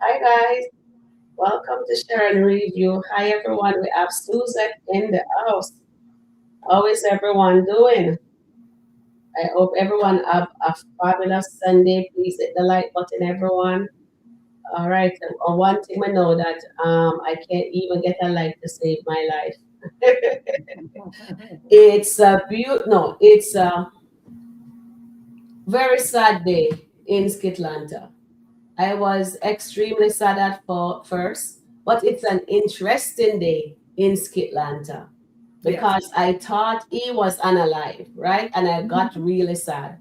Hi guys, welcome to Sharon Review. Hi everyone, we have Susan in the house. How is everyone doing? I hope everyone have a fabulous Sunday. Please hit the like button, everyone. All right, one thing I know that I can't even get a like to save my life. It's a no, it's a very sad day in SkitLanta. I was extremely sad at first, but it's an interesting day in SkitLanta Yes. because I thought he was unalive, right? And I got really sad.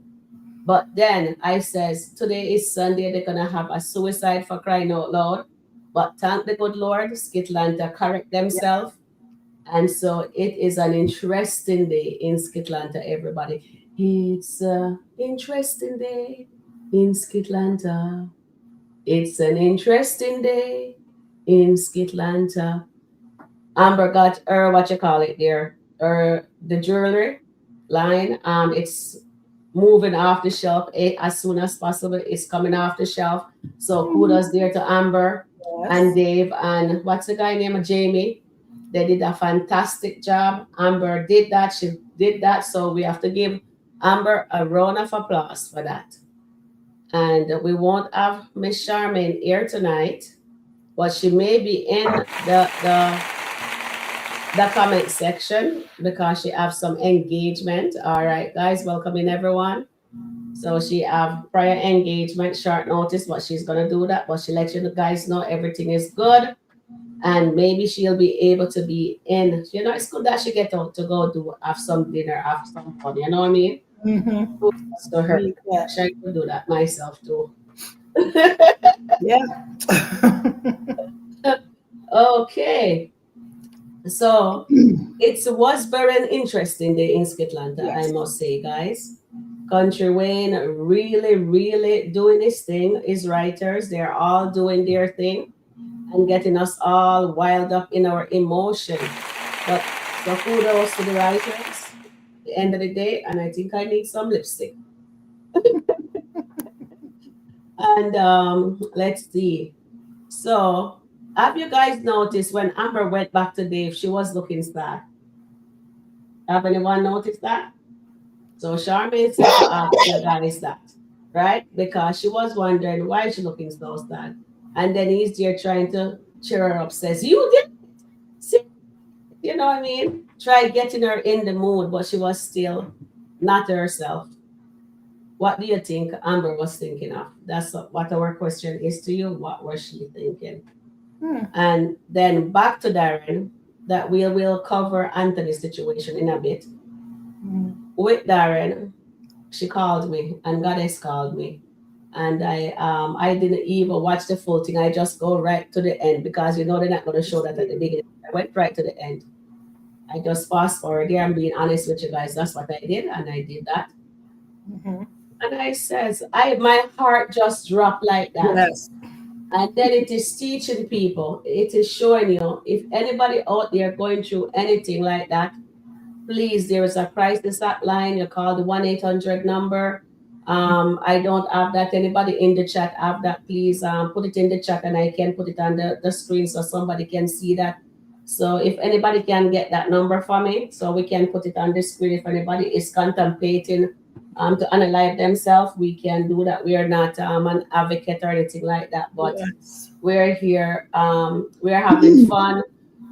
But then I says, today is Sunday, they're gonna have a suicide for crying out loud. But thank the good Lord, SkitLanta correct Yeah. themselves. And so it is an interesting day in SkitLanta, everybody. It's an interesting day in SkitLanta. It's an interesting day in SkitLanta. Amber got her what you call it there, her the jewelry line. It's moving off the shelf as soon as possible. It's coming off the shelf. So kudos there to Amber and Yes. Dave and what's the guy named Jamie. They did a fantastic job. Amber did that. She did that. So we have to give Amber a round of applause for that. And we won't have Miss Charmaine here tonight, but she may be in the comment section because she have some engagement. All right, guys, welcome in everyone. So she have prior engagement, short notice, but she's gonna do that. But she let you guys know everything is good, and maybe she'll be able to be in. You know, it's good that she get out to go do have some dinner, have some fun. You know what I mean? Mm-hmm. Kudos to her. Need that. I could do that myself too. Yeah. Okay, so it was very an interesting day in SkitLanta, I Yes. must say, guys. Country Wayne really, really doing his thing. His writers, they're all doing their thing and getting us all wild up in our emotion. But so kudos to the writers. The end of the day, and I think I need some lipstick. And let's see. So, have you guys noticed when Amber went back to Dave, she was looking sad? Have anyone noticed that? So Charmaine said to ask you guys that, right? Because she was wondering why she looking so sad. And then he's there trying to cheer her up, says, you did see, you know what I mean? Try getting her in the mood, but she was still not herself. What do you think Amber was thinking of? That's what our question is to you. What was she thinking? Hmm. And then back to Darren, that we will cover Anthony's situation in a bit. With Darren, she called me and Goddess called me. And I didn't even watch the full thing. I just go right to the end because you know they're not gonna show that at the beginning. I went right to the end. I just fast forward there. I'm being honest with you guys. That's what I did, and I did that. Mm-hmm. And I says, I my heart just dropped like that. Yes. And then it is teaching people, it is showing you if anybody out there going through anything like that, please, there is a crisis hotline. You call the 1-800 number. I don't have that. Anybody in the chat have that? Please put it in the chat and I can put it on the screen so somebody can see that. So if anybody can get that number for me, so we can put it on the screen. If anybody is contemplating to unalive themselves, we can do that. We are not an advocate or anything like that, but Yes. we're here. We're having fun.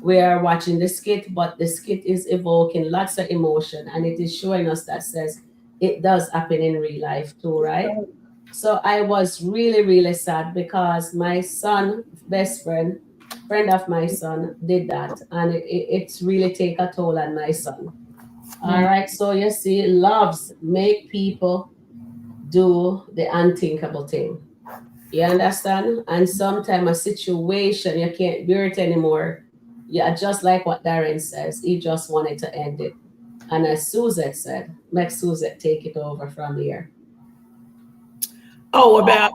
We're watching the skit, but the skit is evoking lots of emotion, and it is showing us that says it does happen in real life too, right? So I was really, really sad because my son, best friend, friend of my son, did that, and it's really take a toll on my son. All Mm. right, so you see, loves make people do the unthinkable thing. You understand? And sometimes a situation you can't bear it anymore. Yeah, just like what Darren says, he just wanted to end it. And as Suzette said, make Suzette take it over from here. Oh, about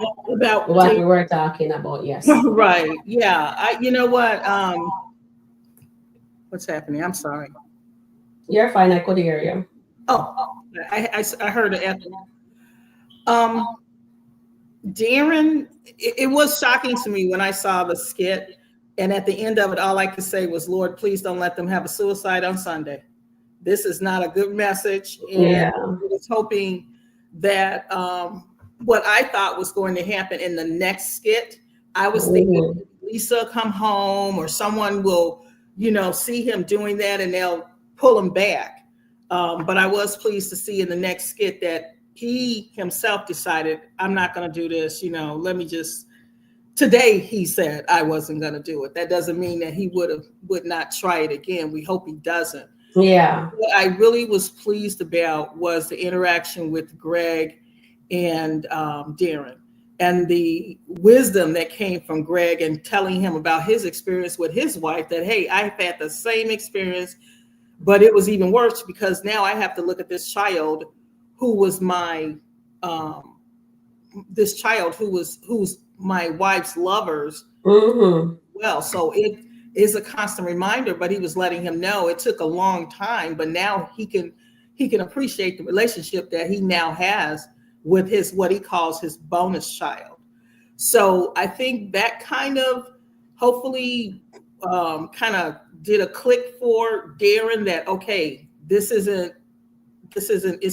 What take we were talking about, yes. right. Yeah. You know what? What's happening? I'm sorry. You're fine, I could hear you. Oh, I heard an echo. Um, Darren, it was shocking to me when I saw the skit. And at the end of it, all I could say was, Lord, please don't let them have a suicide on Sunday. This is not a good message. And Yeah. I was hoping that what I thought was going to happen in the next skit, I was thinking Mhm. Lisa come home or someone will, see him doing that and they'll pull him back. But I was pleased to see in the next skit that he himself decided, I'm not going to do this. Let me just. Today he said I wasn't going to do it. That doesn't mean that he would not try it again. We hope he doesn't. Yeah. What I really was pleased about was the interaction with Greg and Darren, and the wisdom that came from Greg and telling him about his experience with his wife. That, hey, I've had the same experience, but it was even worse because now I have to look at this child who was my who's my wife's lovers. Mhm. Well, so it is a constant reminder, but he was letting him know it took a long time, but now he can appreciate the relationship that he now has with his, what he calls his bonus child. So I think that kind of hopefully kind of did a click for Darren that, okay, it's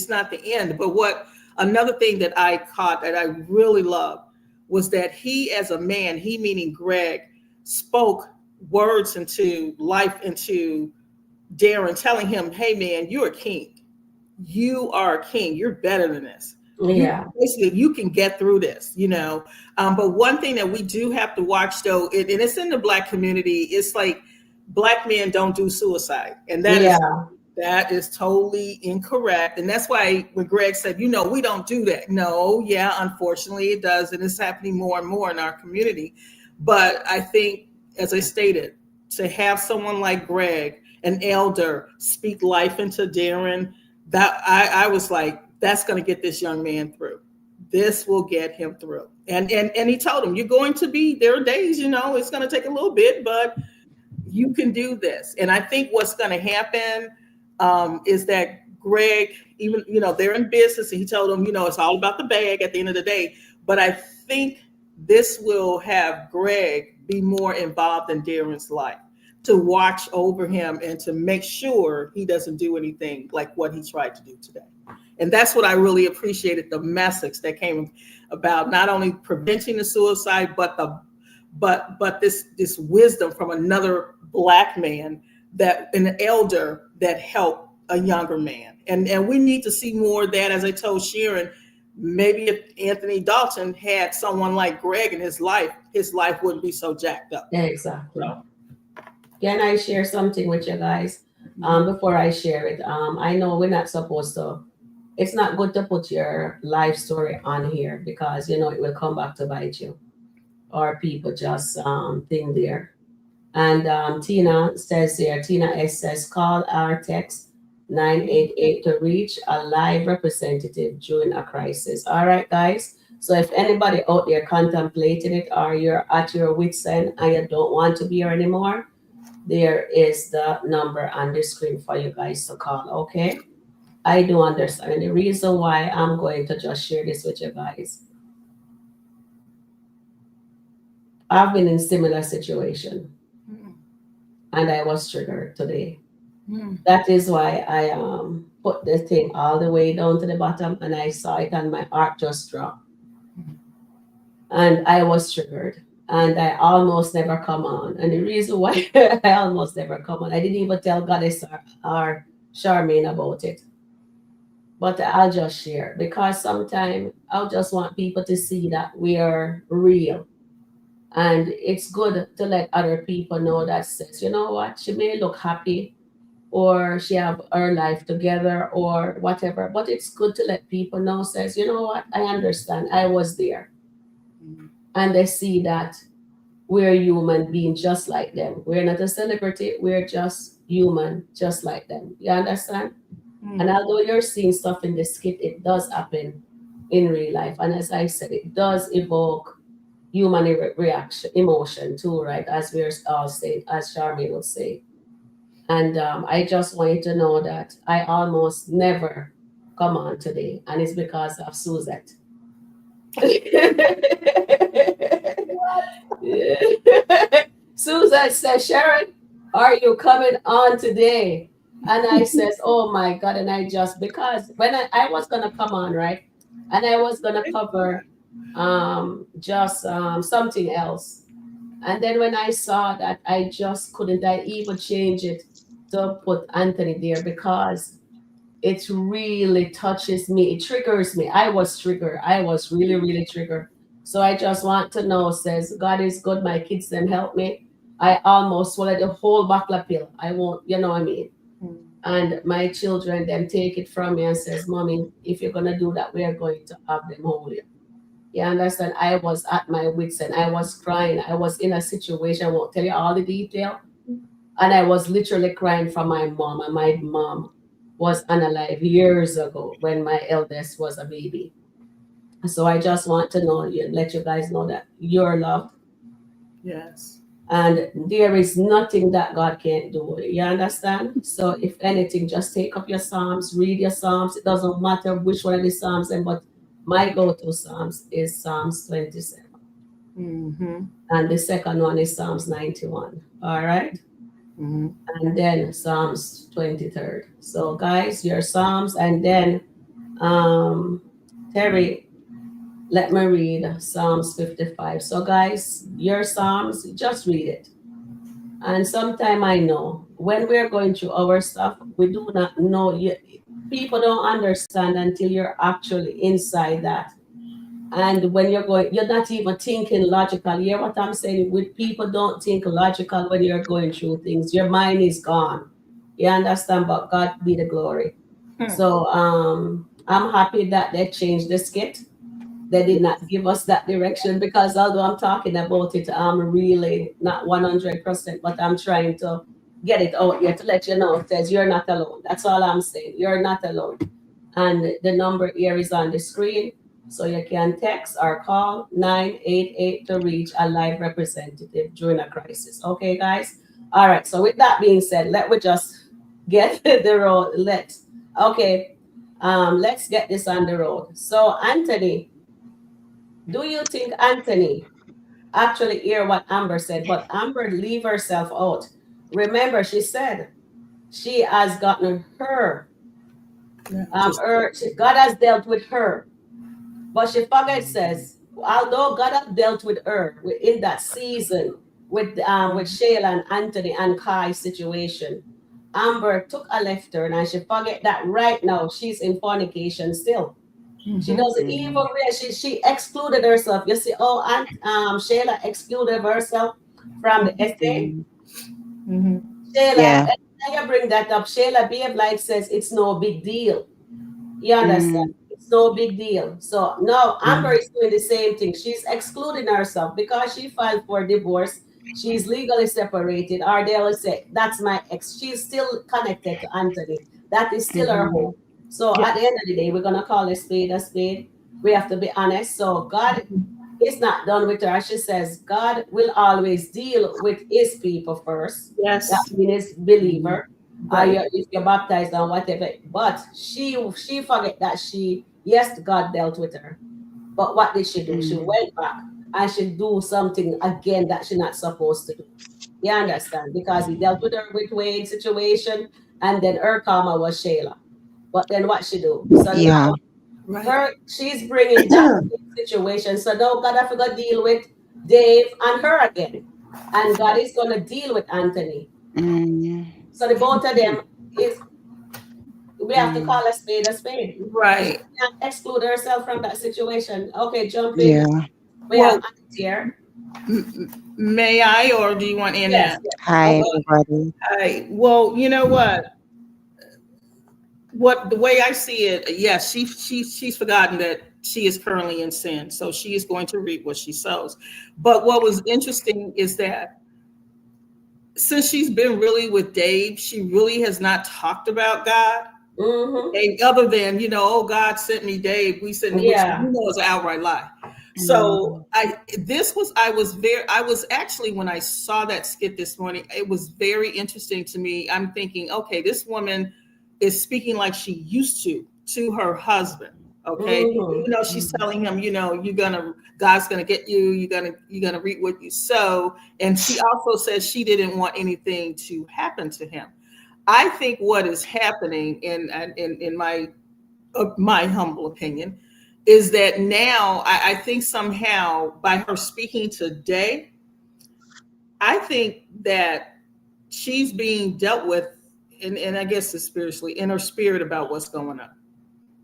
not the end. But what another thing that I caught that I really loved was that he, as a man, he meaning Greg, spoke words into life into Darren, telling him, hey man, you're a king. You are a king. You're better than this. You Yeah. basically, you can get through this. But one thing that we do have to watch though, and it's in the Black community, it's like Black men don't do suicide. And Yeah. that is totally incorrect. And that's why when Greg said, we don't do that. No, yeah, unfortunately it does. And it's happening more and more in our community. But I think, as I stated, to have someone like Greg, an elder, speak life into Darren, that I was like, that's going to get this young man through. This will get him through. And he told him, there are days, it's going to take a little bit, but you can do this. And I think what's going to happen is that Greg, even, they're in business, and he told them, it's all about the bag at the end of the day. But I think this will have Greg be more involved in Darren's life, to watch over him and to make sure he doesn't do anything like what he tried to do today. And that's what I really appreciated, the message that came about not only preventing the suicide, but this wisdom from another Black man, that an elder that helped a younger man. And we need to see more of that. As I told Sharon, maybe if Anthony Dalton had someone like Greg in his life wouldn't be so jacked up. Exactly. So, Can I share something with you guys? Before I share it, I know we're not supposed to. It's not good to put your life story on here because it will come back to bite you, or people just think there. And Tina says here, Tina S says, call our text 988 to reach a live representative during a crisis. All right, guys. So if anybody out there contemplating it, or you're at your wit's end and you don't want to be here anymore, there is the number on the screen for you guys to call. Okay. I do understand. And the reason why I'm going to just share this with you guys, I've been in similar situation and I was triggered today. That is why I put the thing all the way down to the bottom, and I saw it and my heart just dropped. And I was triggered. And I almost never come on. And the reason why I almost never come on, I didn't even tell Goddess or Charmaine about it. But I'll just share, because sometimes I'll just want people to see that we are real. And it's good to let other people know that says, you know what, she may look happy or she have her life together or whatever, but it's good to let people know, says, you know what, I understand, I was there. And they see that we're human beings just like them. We're not a celebrity, we're just human just like them. You understand? And although you're seeing stuff in the skit, it does happen in real life. And as I said, it does evoke human reaction, emotion too, right? As we're all saying, as Charmaine will say. And I just want you to know that I almost never come on today, and it's because of Suzette. Susan says, Sharon, are you coming on today? And I says, oh my God. And I just, because when I was going to come on, right? And I was going to cover just something else. And then when I saw that, I just couldn't, I even change it to put Anthony there because it really touches me. It triggers me. I was triggered. I was really, really triggered. So I just want to know, says, God is good. My kids then help me. I almost swallowed the whole bottle of pill. I won't, you know what I mean? And my children then take it from me and says, Mommy, if you're going to do that, we are going to have them hold you. You understand? I was at my wits end. I was crying. I was in a situation. I won't tell you all the detail. And I was literally crying for my mom. And my mom was unalive years ago when my eldest was a baby. So I just want to know you, let you guys know that you're loved. Yes. And there is nothing that God can't do. You understand? So if anything, just take up your Psalms, read your Psalms. It doesn't matter which one of the Psalms, but my go-to Psalms is Psalms 27. Mm-hmm. And the second one is Psalms 91. All right. Mm-hmm. And then Psalms 23rd. So guys, your Psalms, and then Terry, let me read Psalms 55. So guys, your Psalms, just read it. And sometime I know when we're going through our stuff, we do not know. People don't understand until you're actually inside that. And when you're going, you're not even thinking logical. You hear what I'm saying? With people don't think logical when you're going through things. Your mind is gone. You understand? But God be the glory. So I'm happy that they changed the skit. They did not give us that direction because although I'm talking about it, I'm really not 100%, but I'm trying to get it out here to let you know. It says you're not alone. That's all I'm saying. You're not alone. And the number here is on the screen. So you can text or call 988 to reach a live representative during a crisis. Okay, guys? All right. So with that being said, let me just get the road. Let's get this on the road. So Anthony, do you think Anthony actually hear what Amber said? But Amber leave herself out. Remember, she said she has gotten her. God has dealt with her, but she forget says, although God has dealt with her in that season with Shayla and Anthony and Kai's situation, Amber took a left turn and she forget that right now she's in fornication still. She doesn't even realize she excluded herself. You see, Aunt Shayla excluded herself from the essay. Shayla, Yeah. you bring that up. Shayla behave like says it's no big deal. You understand? Mm, It's no big deal. So now Amber is doing the same thing. She's excluding herself because she filed for divorce. She's legally separated, or they will say, that's my ex. She's still connected to Anthony. That is still her home. So at the end of the day, we're gonna call a spade a spade. We have to be honest. So God is not done with her. She says God will always deal with his people first. That Yes. means believer. Right. If you're baptized and whatever. But she forget that yes, God dealt with her. But what did she do? She went back and she do something again that she not supposed to do. You understand? Because he dealt with her with Wayne situation, and then her karma was Shayla. But then what she do? So yeah. now she's bringing that situation. So now God have to deal with Dave and her again, and God is gonna deal with Anthony. Mm, So the both of them is we have to call mm, a spade a spade. She Right. can't exclude herself from that situation. Okay, jump in. yeah. We have Well, Aunt here. may I, or do you want Yes, Annette? yes. Hi, Okay. everybody. Hi. Well, you know what? The way I see it, yes, she's forgotten that she is currently in sin, so she is going to reap what she sows. But what was interesting is that since she's been really with Dave, she really has not talked about God. Mm-hmm. And other than, oh, God sent me Dave, we sent, which Yeah. is an outright lie. So Mm, I was actually, when I saw that skit this morning, it was very interesting to me. I'm thinking, okay, this woman is speaking like she used to her husband. Okay, even Mm-hmm. though she's telling him, God's gonna get you. You're gonna reap what you sow. And she also says she didn't want anything to happen to him. I think what is happening in my humble opinion is that now I think somehow by her speaking today, I think that she's being dealt with, and I guess it's spiritually in her spirit about what's going on.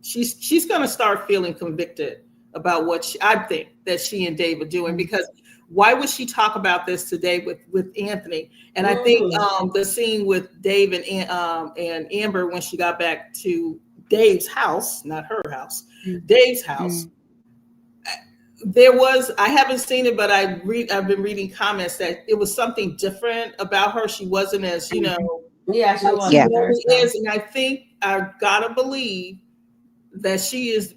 She's going to start feeling convicted about I think that she and Dave are doing, because why would she talk about this today with Anthony? And I think Mm-hmm. the scene with Dave and Amber when she got back to Dave's house, not her house, Mm, Dave's house. mm, There was, I haven't seen it, but I've been reading comments that it was something different about her. She wasn't as Yeah, she like she wasn't yeah. normally herself. is, and I think I gotta believe that she's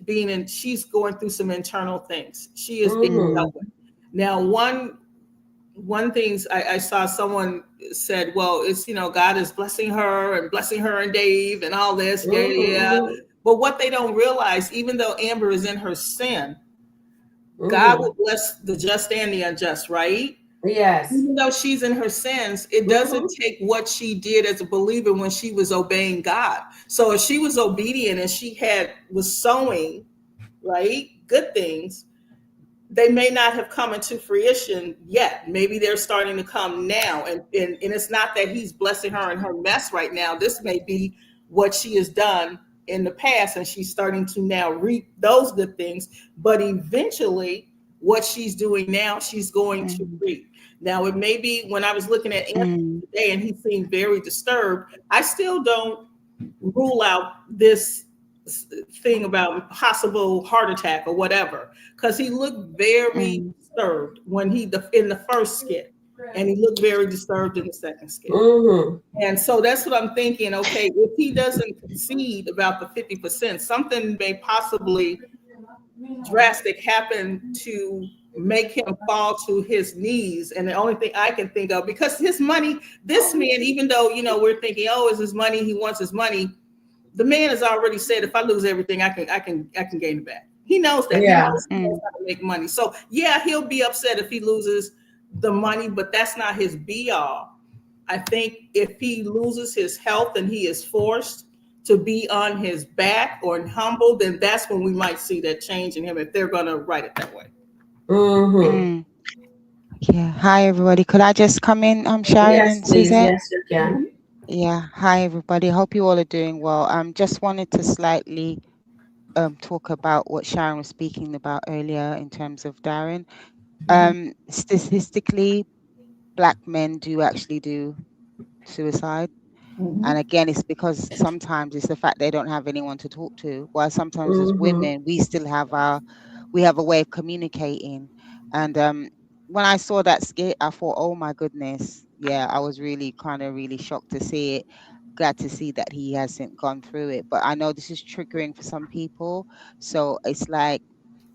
going through some internal things. She is being Mm-hmm. dealt with. Now, one things I saw someone said, well, it's God is blessing her and Dave and all this, yeah, yeah, yeah. Mm-hmm. But what they don't realize, even though Amber is in her sin, God Mm-hmm. will bless the just and the unjust, right? Yes. Even though she's in her sins, it doesn't Mm-hmm. take what she did as a believer when she was obeying God. So if she was obedient and she was sowing, right, good things, they may not have come into fruition yet. Maybe they're starting to come now. And it's not that he's blessing her in her mess right now. This may be what she has done in the past, and she's starting to now reap those good things. But eventually, what she's doing now, she's going to Mm, reap. Now, it may be when I was looking at Anthony mm, today and he seemed very disturbed, I still don't rule out this thing about possible heart attack or whatever, because he looked very mm, disturbed in the first skit, and he looked very disturbed in the second skit. Mm-hmm. And so that's what I'm thinking. Okay, if he doesn't concede about the 50%, something may possibly drastic happen to make him fall to his knees. And the only thing I can think of, because his money, this man, even though we're thinking, oh, it's his money, he wants his money, the man has already said, if I lose everything, I can gain it back. He knows that. He Yeah. knows mm, how to make money. So yeah, he'll be upset if he loses the money, but that's not his be all. I think if he loses his health and he is forced to be on his back or humble, then that's when we might see that change in him, if they're gonna write it that way. Mm-hmm. mm. Yeah. Hi, everybody. Could I just come in, Sharon Yes, and please. Suzette? Yes, you can. Yeah. Hi, everybody. Hope you all are doing well. Just wanted to slightly talk about what Sharon was speaking about earlier in terms of Darren. Statistically, black men do actually do suicide. And Mhm. again, it's because sometimes it's the fact they don't have anyone to talk to. While sometimes as Mm-hmm. women, we have a way of communicating. And when I saw that skit, I thought, oh my goodness, yeah, I was really kind of really shocked to see it. Glad to see that he hasn't gone through it. But I know this is triggering for some people. So it's like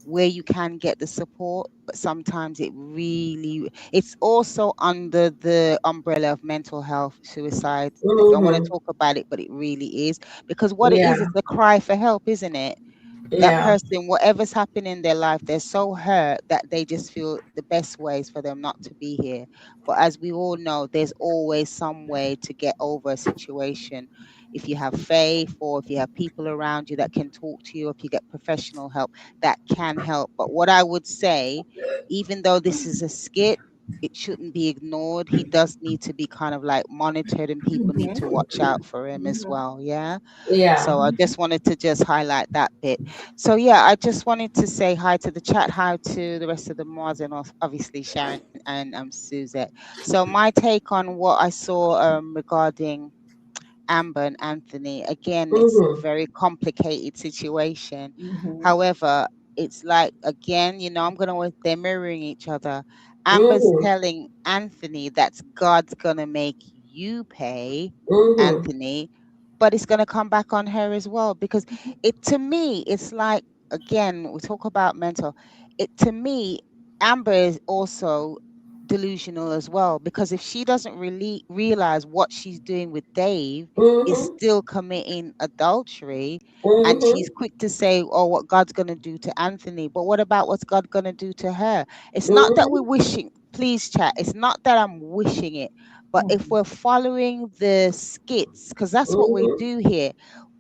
where you can get the support, but sometimes it's also under the umbrella of mental health suicide. I don't want to Mm-hmm. talk about it, but it really is, because what it Yeah. is, it's a cry for help, isn't it? That Yeah. person, whatever's happening in their life, they're so hurt that they just feel the best way is for them not to be here. But as we all know, there's always some way to get over a situation. If you have faith, or if you have people around you that can talk to you, if you get professional help, that can help. But what I would say, even though this is a skit, it shouldn't be ignored. He does need to be kind of like monitored, and people need to Mhm. watch out for him as Mhm. well. Yeah. Yeah. So I just wanted to just highlight that bit. So yeah, I just wanted to say hi to the chat, hi to the rest of the mods, and obviously Sharon and Suzette. So my take on what I saw regarding Amber and Anthony, again, it's a Mm-hmm. very complicated situation. Mhm. However, it's like, again, I'm gonna they're mirroring each other. Amber's Mm-hmm. telling Anthony that's God's gonna make you pay, Mm-hmm. Anthony, but it's gonna come back on her as well, because it to me, it's like, again, we talk about mental. It to me, Amber is also delusional as well, because if she doesn't really realize what she's doing with Dave is Mhm. still committing adultery, and she's Mhm. quick to say, oh, what God's going to do to Anthony, but what about what's God going to do to her? It's not that we're Mhm. wishing, please chat, it's not that I'm wishing it, but if Mhm. we're following the skits, because that's what we Mhm. do here,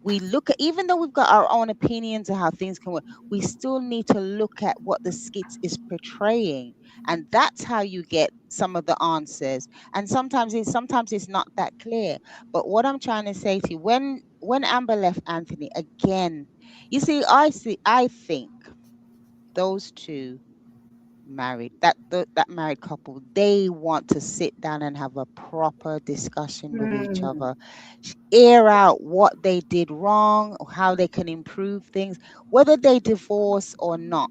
we look at, even though we've got our own opinions of how things can work, we still need to look at what the skits is portraying, and that's how you get some of the answers. And sometimes it's not that clear. But what I'm trying to say to you, when Amber left Anthony again, you see, I think those two married, that married couple, they want to sit down and have a proper discussion with each Mm. other, air out what they did wrong, or how they can improve things, whether they divorce or not.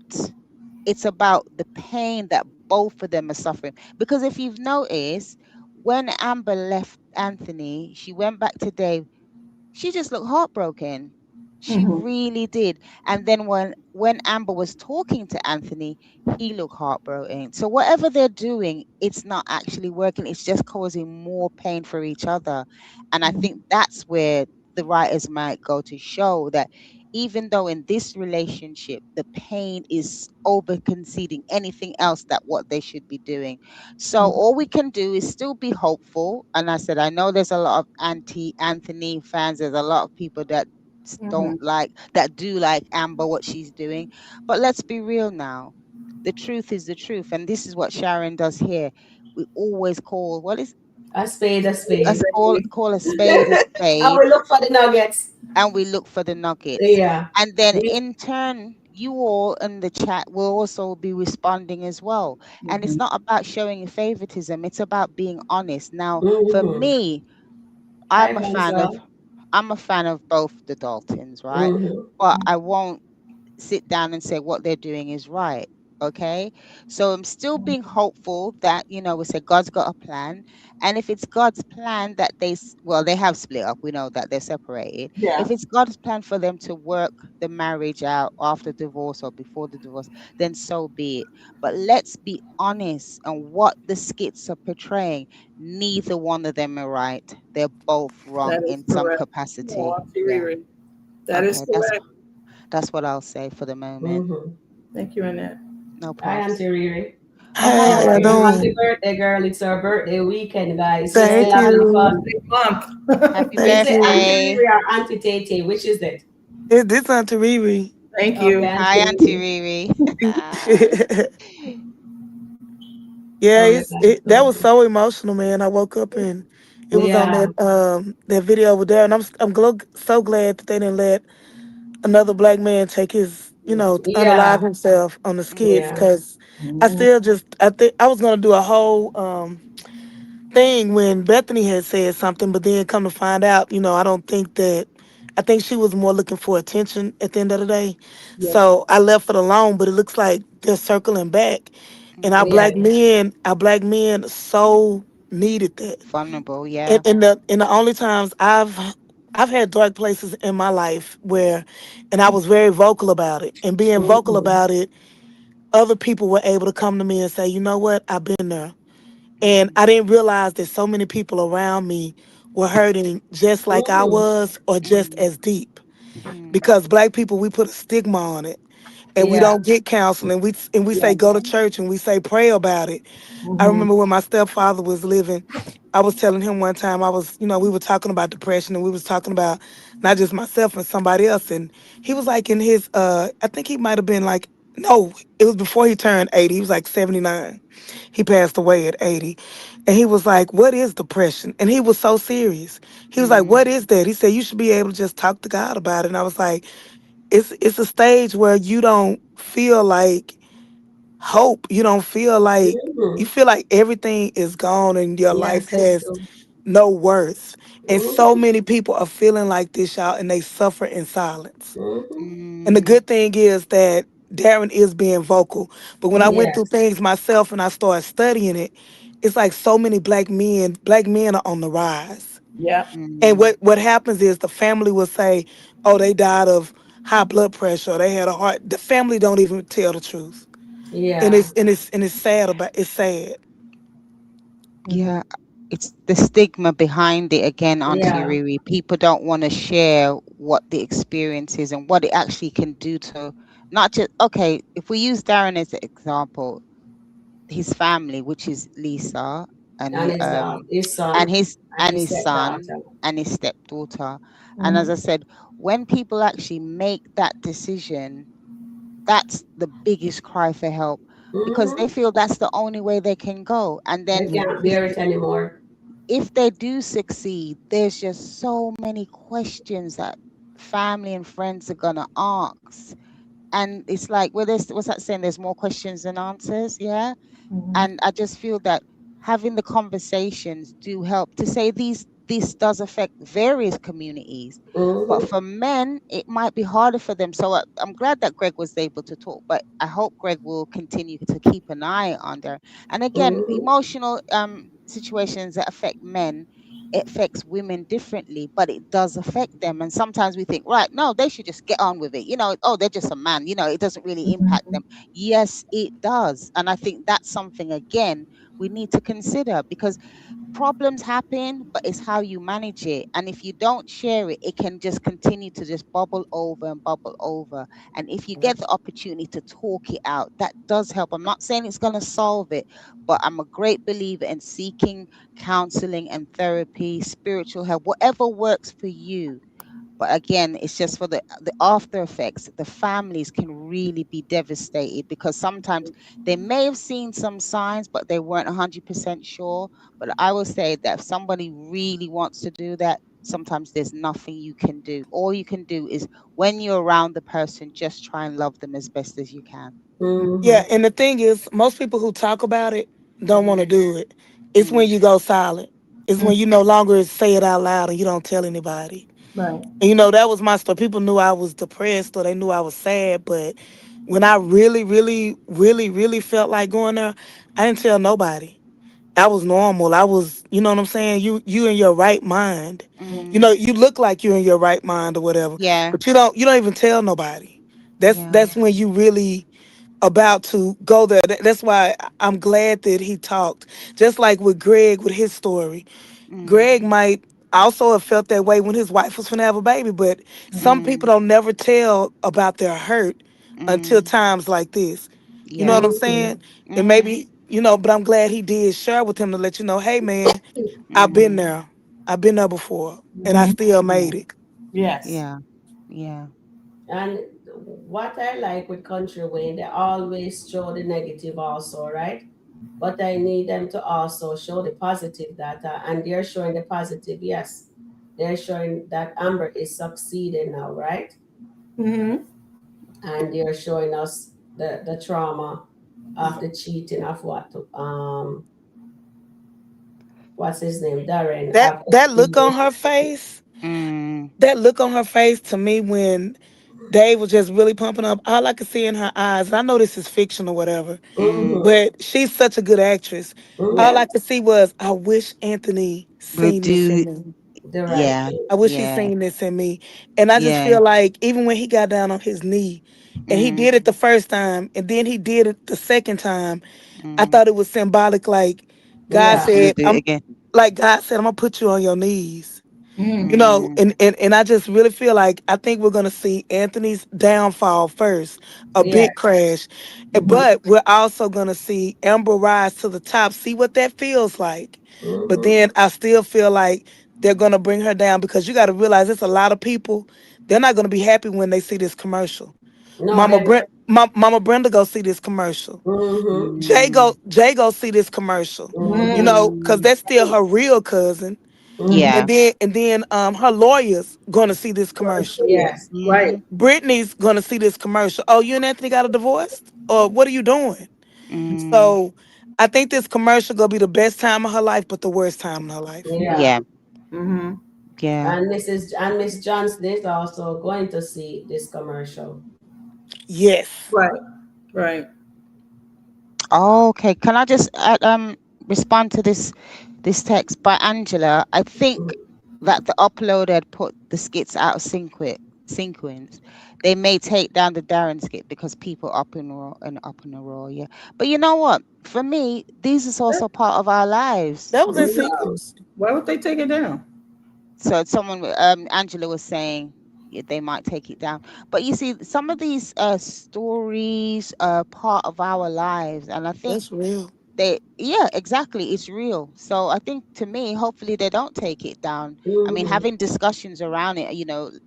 It's about the pain that both of them are suffering. Because if you've noticed, when Amber left Anthony, she went back to Dave, she just looked heartbroken. She Mhm. really did. And then when Amber was talking to Anthony, he looked heartbroken. So whatever they're doing, it's not actually working. It's just causing more pain for each other. And I think that's where the writers might go to show that even though in this relationship the pain is over conceding anything else that what they should be doing, so Mhm. all we can do is still be hopeful. And I said, I know there's a lot of anti Anthony fans. There's a lot of people that don't Mhm. like, that do like Amber, what she's doing. But let's be real now. The truth is the truth. And this is what Sharon does here. We always call, what is, A spade, a us spade. call a I spade, will look for the nuggets. and we look for the nuggets. Yeah. And then We. in turn, you all in the chat will also be responding as well. And it's Mhm. not about showing favoritism, it's about being honest. Now, for Mhm. me, Hi, I'm a fan of Vanessa. I'm a fan of both the Daltons, right? Mhm. But I won't sit down and say what they're doing is right. Okay. So I'm still being hopeful that, we say God's got a plan. And if it's God's plan that well, they have split up. We know that they're separated. Yeah, If it's God's plan for them to work the marriage out after divorce or before the divorce, then so be it. But let's be honest on what the skits are portraying. Neither one of them are right. They're both wrong that is in some correct. capacity. Oh, Auntie Yeah. Riri. That is Okay. That's correct. that's what I'll say for the moment. Mhm. Thank you, Annette. No Hi, probs. Auntie Riri. Oh, Hey, hi, how y'all Auntie. Happy doing? birthday, girl. It's her birthday weekend, guys. She's still Thank having you. fun. Birthday month. Happy Is Thank it you. Auntie birthday. Riri or Auntie Tate? Which is it? This Auntie Riri. Thank Okay, you. Auntie Hi, Auntie Riri. Riri. Yeah, Oh, that's that so was good. so emotional, man. I woke up and it was on Yeah. that video over there, and so glad that they didn't let another black man take his unalive Yeah. himself on the skits, Yeah. Mm, because I think I was gonna do a whole thing when Bethany had said something, but then come to find out, I don't think that. I think she was more looking for attention at the end of the day. Yeah. So I left it alone, but it looks like they're circling back. And mm. our black men so needed that. Vulnerable, yeah. And the only times I've had dark places in my life where and I was very vocal about it. And being vocal Mhm. about it, other people were able to come to me and say, you know what, I've been there. And Mm, I didn't realize that so many people around me were hurting just like I Mhm. was, or just mm, as deep. mm, Because black people, we put a stigma on it, and we Yeah. don't get counseling. We Yeah. say go to church, and we say pray about it. I Mm-hmm. remember when my stepfather was living, I was telling him one time, we were talking about depression, and we was talking about not just myself and somebody else. And he was like in his, I think he might have been like, no, it was before he turned 80. He was like 79. He passed away at 80. And he was like, what is depression? And he was so serious. He was like, mm. what is that? He said, you should be able to just talk to God about it. And I was like, it's a stage where you don't feel like hope. You Mhm. feel like everything is gone and your life Yes, it's has true. no worth. And so Mhm. many people are feeling like this, y'all, and they suffer in silence. Mhm. And the Mm, good thing is that Darren is being vocal. But when I went through Yes. things myself and I started studying it, it's like so many black men are on the rise. Yeah. And mm. what happens is the family will say, oh, they died of high blood pressure, or they had a heart. The family don't even tell the truth. And Yeah. it's sad. Yeah, it's the stigma behind it again, Auntie Yeah, Riri. People don't want to share what the experience is and what it actually can do to not just, okay, if we use Darren as an example, his family, which is Lisa and and he, his and son his and and his his son stepdaughter. and his stepdaughter. And as Mhm. I said, when people actually make that decision, that's the biggest cry for help because they Mm-hmm. feel that's the only way they can go. And They then can't bear it anymore. if they do succeed, there's just so many questions that family and friends are gonna ask. And it's like, well, there's what's that saying? There's more questions than answers, yeah. Mhm. And I just feel that having the conversations do help to say this does affect various communities, but Mm-hmm. for men it might be harder for them. So I'm glad that Greg was able to talk, but I hope Greg will continue to keep an eye on there. And again, Mm-hmm. emotional situations that affect men, it affects women differently, but it does affect them. And sometimes we think, right, no, they should just get on with it, oh, they're just a man, it doesn't really impact them. Yes, it does. And I think that's something, again, we need to consider because problems happen, but it's how you manage it. And if you don't share it, it can just continue to just bubble over and bubble over. And if you get the opportunity to talk it out, that does help. I'm not saying it's going to solve it, but I'm a great believer in seeking counseling and therapy, spiritual help, whatever works for you. But again, it's just for the after effects. The families can really be devastated because sometimes they may have seen some signs, but they weren't 100% sure. But I will say that if somebody really wants to do that, sometimes there's nothing you can do. All you can do is when you're around the person, just try and love them as best as you can. Yeah, Mm-hmm. and the thing is, most people who talk about it don't want Mm, to do it. It's when mm, you go silent. It's Mhm. when you no longer say it out loud and you don't tell anybody. Right. And that was my story. People knew I was depressed or they knew I was sad, but when I really, really, really, really felt like going there, I didn't tell nobody. I was normal. I was, you know what I'm saying? You in your right mind. mm, You look like you're in your right mind or whatever, yeah, but you don't even tell nobody. yeah, That's when you really about to go there. That's why I'm glad that he talked. Just like with Greg with his story. mm, Greg might also have felt that way when his wife was gonna have a baby, but some mm, people don't never tell about their hurt until mm, times like this. You know yeah, what I'm Mm-hmm. saying? And mm, maybe, but I'm glad he did share with him to let you know, hey man, I've been mm, there. I've been there before and I Mhm. still made yeah, it. Yes. yeah, yeah, And what I like with Country Wayne, they always show the negative also, right? But I need them to also show the positive data, and they're showing the positive. Yes, they're showing that Amber is succeeding now, right? Hmm. And they're showing us the trauma of the cheating of what's his name, Darren, That have that look on experienced. her face, mm, that look on her face to me when Dave was just really pumping up. All I could see in her eyes, and I know this is fiction or whatever, mm, Mm-hmm. but she's such a good actress. All Mm-hmm. I could see was, I wish Anthony we seen this in do, me. The right yeah, thing. I wish he yeah, seen this in me. And I just yeah, feel like even when he got down on his knee and he mm, did it the first time and then he did it the second time, I mm, thought it was symbolic. Like God Yeah. he's gonna said, do it again. I'm gonna put you on your knees. Hmm. Mm, And I just really feel like I think we're gonna see Anthony's downfall first, a big Yes. crash, Hmm. but we're also gonna see Amber rise to the top, see what that feels like. But Mm-hmm. then I still feel like they're gonna bring her down because you got to realize it's a lot of people. They're not gonna be happy when they see this commercial. No, then. Mama Brenda go see this commercial. Mm-hmm. mm, Jay go see this commercial. Mm-hmm. Cause mm, that's still her real cousin. Mm-hmm. yeah, And then her lawyer's gonna see this Gonna commercial. see it. Yes. Right. mm, Brittany's gonna see this commercial. Oh, you and Anthony got a divorce? Or what are you doing? mm, So I think this commercial gonna be the best time of her life, but the worst time in her life. Yeah. yeah, Hmm. yeah. And Miss Johnson is also going to see this commercial. Yes. Right. Right. Okay, can I just respond to this text by Angela? I think that the uploader had put the skits out of sequence, they may take down the Darren skit because people up in raw and up in the raw. Yeah, but you know what? For me, these is also part of our lives. That was in No. sequence. Why would they take it down? So someone, Angela was saying, yeah, they might take it down. But you see, some of these stories are part of our lives, and I think That's real. they, yeah, exactly, it's real. So I think, to me, hopefully they don't take it down. I mean, Mhm. having discussions around it,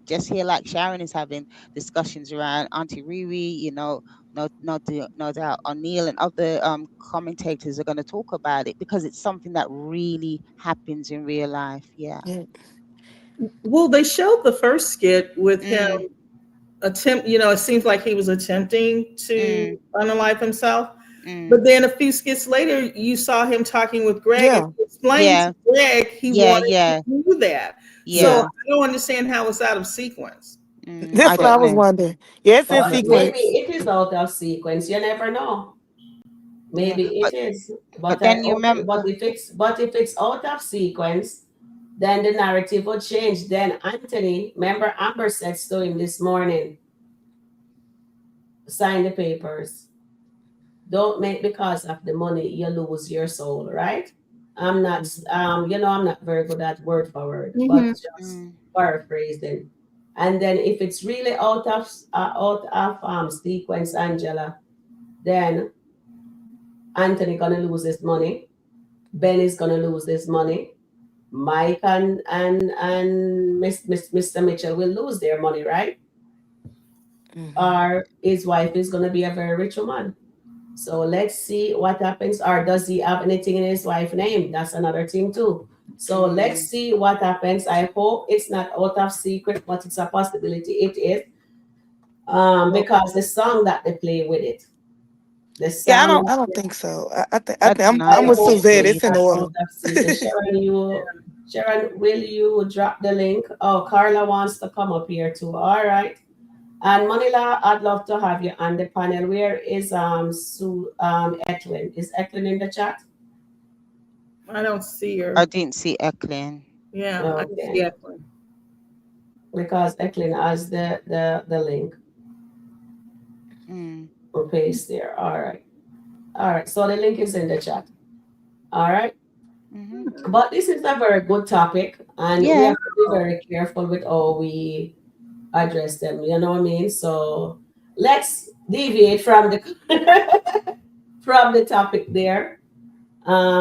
just here, like Sharon is having discussions around Auntie Riri, no doubt O'Neill and other commentators are going to talk about it because it's something that really happens in real life. Yeah. Yeah. Well, they showed the first skit with him Mm, it seems like he was attempting mm, to unalive himself. mm. But then a few skits later, you saw him talking with Greg, and Yeah. he explained Yeah, to Greg he yeah, wanted to yeah, do that. So yeah. I don't understand how it's out of sequence. I That's what I don't was know. wondering. Yeah, it's I in But don't know. maybe sequence. it is out of sequence. You never know. Yeah, Maybe it is. but But I then you hope remember. but if it's out of sequence, then the narrative would change. Then Anthony, remember Amber said to him this morning, sign the papers. Don't make because of the money you lose your soul, right? I'm not I'm not very good at word for word, but Mm-hmm. just Mm, paraphrasing. And then if it's really out of sequence, Angela, then Anthony gonna lose his money, Ben is gonna lose his money, Mike and Mr. Mitchell will lose their money, right? Hmm. Or his wife is gonna be a very rich woman. So let's see what happens. Or does he have anything in his wife's name? That's another thing too. So let's mm, see what happens. I hope it's not out of secret, but it's a possibility. It is. well, Because the song that they play with it, the Yeah, I song. don't. I don't think so. I I think don't I'm. know. I I I'm don't with hope think so Suzette. it's It's in either. not order. out of secret. Sharon, will you drop the link? Oh, Carla wants to come up here too. All right. And Manila, I'd love to have you on the panel. Where is Sue Eklund? Is Eklund in the chat? I don't see I her. didn't see Eklund. Yeah, I didn't see Okay. Eklund. Because Eklund has the link. Mm, We'll paste there. All right. All right. So the link is in the chat. All right. mm-hmm. But this is a very good topic, and we Yeah. have to be very careful with how we address them. You know what I mean? So let's deviate from the from the topic there.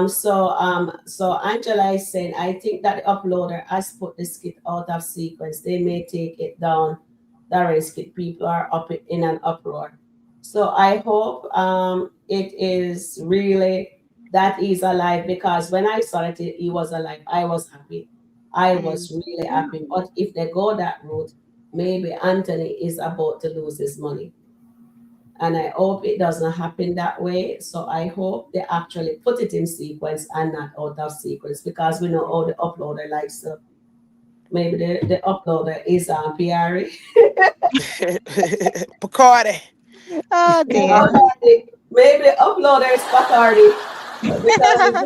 So Angela is saying, I think that the uploader has put the skit out of sequence. They may take it down. Darren skit people are up in an uproar. So I hope it is really that he's alive, because when I saw that he was alive, I was happy. I Mm, was really happy. But if they go that route, maybe Anthony is about to lose his money, and I hope it doesn't happen that way. So I hope they actually put it in sequence and not out of sequence, because we know how the uploader likes to. Maybe the uploader is PRE. Bacardi. oh dear. Maybe the uploader is Bacardi, because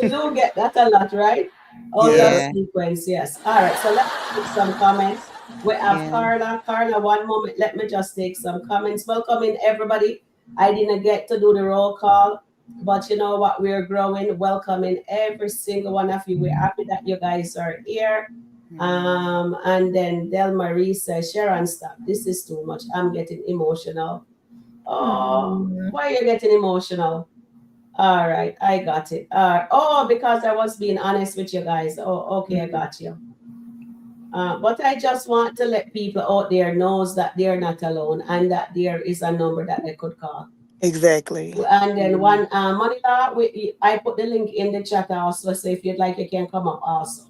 we do get that a lot, right? Out of Yeah. Yeah. sequence, yes. All right, so let's take some comments. We have Yeah. Carla. Carla, one moment. Let me just take some comments. Welcome in, everybody. I didn't get to do the roll call, but you know what? We're growing. Welcoming every single one of you. We're happy that you guys are here. Mm, And then Del Marie says, Sharon, stop. This is too much. I'm getting emotional. Oh, Mm. why are you getting emotional? All right, I got it. Oh, because I was being honest with you guys. Oh, okay, I got you. But I just want to let people out there knows that they're not alone, and that there is a number that they could call. Exactly. And then mm, one, Monica, I put the link in the chat also, so if you'd like, you can come up also.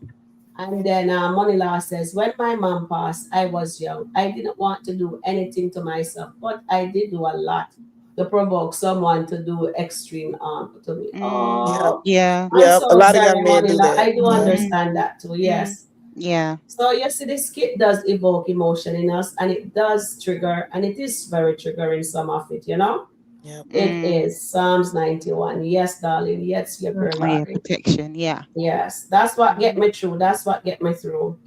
And then Monila says, when my mom passed, I was young. I didn't want to do anything to myself, but I did do a lot to provoke someone to do extreme to me. mm. Yep. Oh, Yeah. I'm Yep. A so lot of sorry, young men do Monila. that. I do Yep. Mm, understand that too. mm. Yes. Yeah. So you see, this skit does evoke emotion in us, and it does trigger, and it is very triggering, some of it, you know? Yep. It Mm. is Psalms 91. Yes, darling. Yes, your prayer Oh yeah. body. Protection. Yeah. Yes. That's what get Mm, me through. That's what get me through.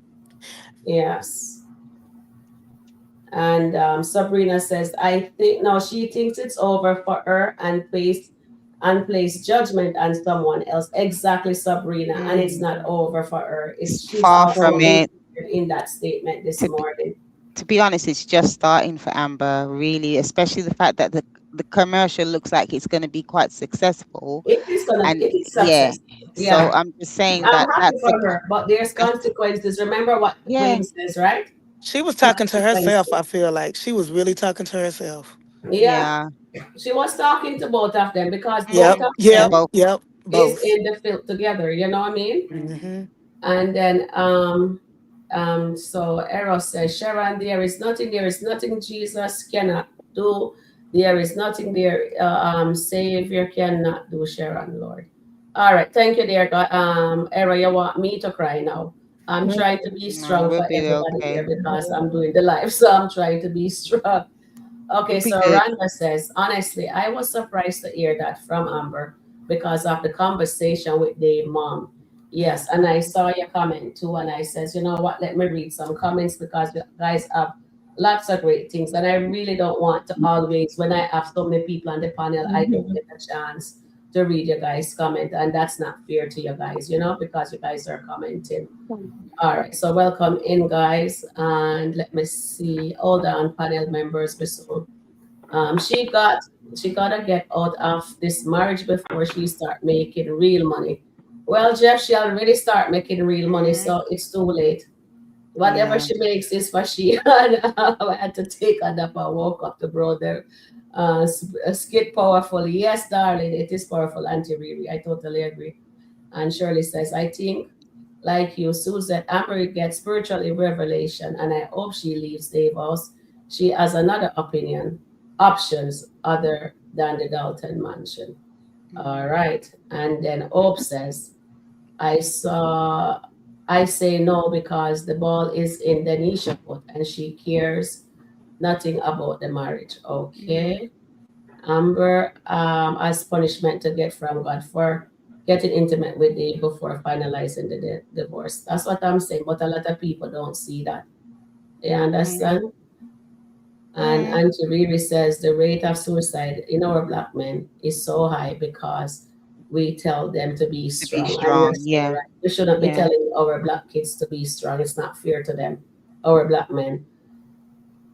Yes. And Sabrina says, I think no, she thinks it's over for her and place judgment on someone else. Exactly, Sabrina. And it's not over for her. It's she's Far also from it. in that statement this To be, morning. to be honest, it's just starting for Amber, really, especially the fact that the commercial looks like it's going to be quite successful. And It is yeah, success. so Yeah. I'm just saying I'm that happy that's for her, but there's that's consequences. Remember what yeah, Wayne says, right? She was talking to herself, Consequences. I feel like. She was really talking to herself. Yeah. yeah. She was talking to both of them because both Yep, Hmm. of They're yep, them both. yep, is both. in the field together. You know what I mean? Hmm. And then so Eros says, Sharon, there is nothing Jesus cannot do. There is nothing there Savior cannot do, Sharon, Lord. All right, thank you, dear God. Eros, you want me to cry now? I'm trying to be No, strong we'll for be everybody here okay. because I'm doing the live, so I'm trying to be strong. Okay, We'll be so good. Rhonda says, honestly, I was surprised to hear that from Amber because of the conversation with Dave mom. Yes, and I saw your comment too, and I says, you know what, let me read some comments because you guys have lots of great things, and I really don't want to always, when I have so many people on the panel, I don't get a chance to read your guys' comment, and that's not fair to you guys, because you guys are commenting. All right, so welcome in, guys, and let me see. Hold on, panel members. So, she gotta get out of this marriage before she start making real money. Well, Jeff, she already start making real money, Hmm. so it's too late. Whatever Yeah. she makes is for she. And I had to take a nap. I woke up the brother. Skit powerful. Yes, darling, it is powerful, Auntie Riri. I totally agree. And Shirley says, I think, like you, Susan, Amber gets spiritually revelation, and I hope she leaves Davos. She has another options other than the Dalton mansion. All Hmm. right. And then Hope says, I saw, I say no because the ball is in Denisha foot and she cares nothing about the marriage. Hmm. Okay. Amber as punishment to get from God for getting intimate with Dave before finalizing the divorce. That's what I'm saying, but a lot of people don't see that. You Hmm. understand? And Hmm. Auntie Riri says the rate of suicide in our black men is so high because we tell them to be To be strong. And you're strong. so Yeah. right. We shouldn't be Yeah. telling our black kids to be strong. It's not fair to them, our black men.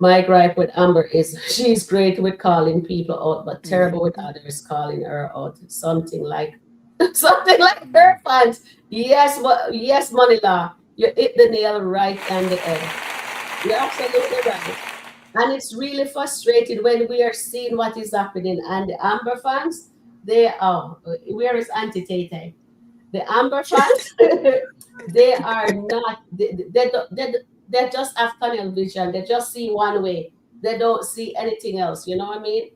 My gripe with Amber is she's great with calling people out, but terrible with Hmm. others calling her out. Something like something like her fans. Yes, but yes, Manila, you hit the nail right on the head. You're absolutely right. And it's really frustrated when we are seeing what is happening. And the Amber fans, they are, where is Auntie Tay? The Amber fans, they are not, they just have tunnel vision. They just see one way. They don't see anything else. You know what I mean?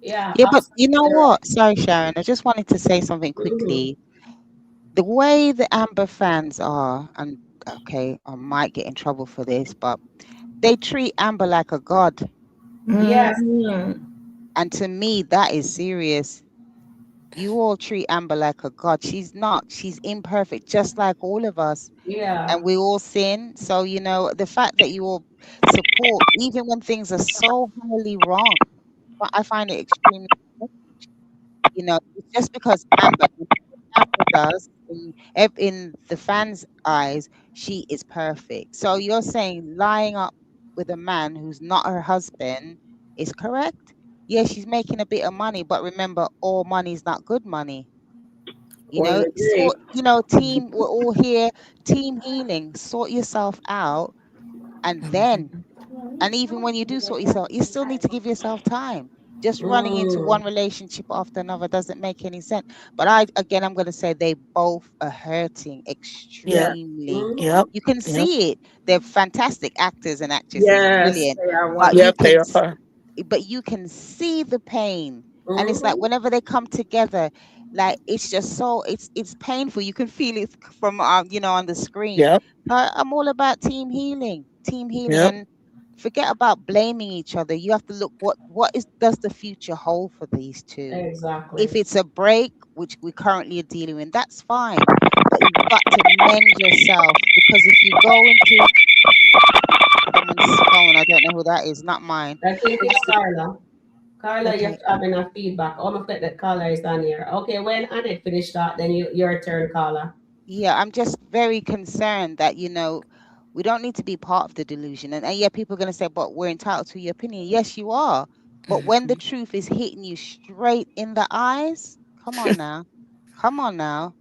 Yeah, Yeah, but you know absolutely right. what? Sorry, Sharon. I just wanted to say something Mhm. quickly. The way the Amber fans are, and okay, I might get in trouble for this, but they treat Amber like a god. Yes, And to me, that is serious. You all treat Amber like a god. She's not. She's imperfect, just like all of us. yeah. And we all sin. So, the fact that you all support, even when things are so highly wrong, I find it extremely, it's just because Amber, Amber does in the fans' eyes, she is perfect. So you're saying lying up with a man who's not her husband is correct? Yeah, she's making a bit of money, but remember, all money is not good money. Or the So day. team, we're all here, team healing. Sort yourself out, and then and even when you do sort yourself, you still need to give yourself time. Just running into Mm. one relationship after another doesn't make any sense. But I'm going to say they both are hurting Yep, extremely. Mm. yep, You can yep, see it. They're fantastic actors and actresses, Yes, brilliant. they are But you wonderful. yep, can they are. see the pain, and it's like Mm. whenever they come together, like it's just so it's painful. You can feel it from on the screen. Yep, I'm all about team healing, yep. and forget about blaming each other. You have to look what is does the future hold for these two. If Exactly. it's a break, which we currently are dealing with, that's fine. But you've got to mend yourself, because if you go into woman's phone. I don't know who that is. Not mine. I think I'm it's just Carla. Carla, you're okay. having a feedback. Almost like that Carla is on here. Okay, when Annette finished that, then your turn, Carla. Yeah, I'm just very concerned that, we don't need to be part of the delusion. And yeah, people are going to say, but we're entitled to your opinion. Yes, you are. But when the truth is hitting you straight in the eyes, come on now. Come on now.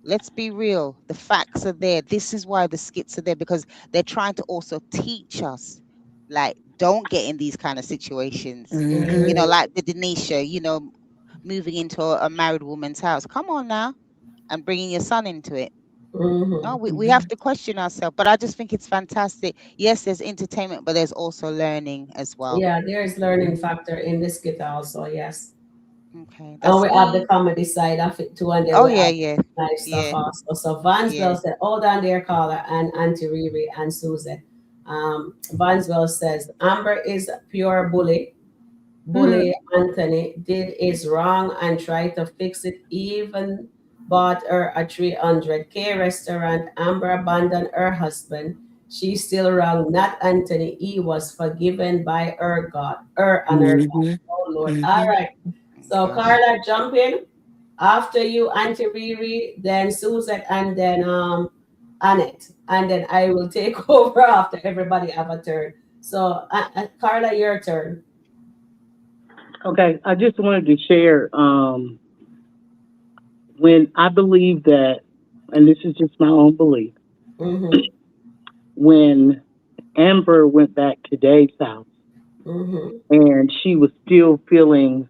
Let's be real. The facts are there. This is why the skits are there, because they're trying to also teach us, like, don't get in these kind of situations. Mm-hmm. Like the Denisha, moving into a married woman's house. Come on now. And bringing your son into it. Mm-hmm. No, we have to question ourselves. But I just think it's fantastic. Yes, there's entertainment, but there's also learning as well. Yeah, there is learning factor in this skit also, yes. Okay, And that's we have the me. comedy side of it too, and then Oh we yeah, have yeah, nice stuff yeah, also. So Vanswell yeah. said, hold on there, caller, and Auntie Riri and Susan. Vanswell says, Amber is a pure bully. Hmm. Bully Anthony did is wrong and tried to fix it. Even bought her a 300K restaurant. Amber abandoned her husband. She's still wrong, not Anthony. He was forgiven by her God, her and her God. Mhm. Oh Lord. All Mhm. right. So Gosh. Carla, jump in. After you, Auntie Riri, then Suzette, and then Annette. And then I will take over after everybody have a turn. So Carla, your turn. Okay, I just wanted to share when I believe that, and this is just my own belief, Mm-hmm. when Amber went back to Dave's house Mm-hmm. and she was still feeling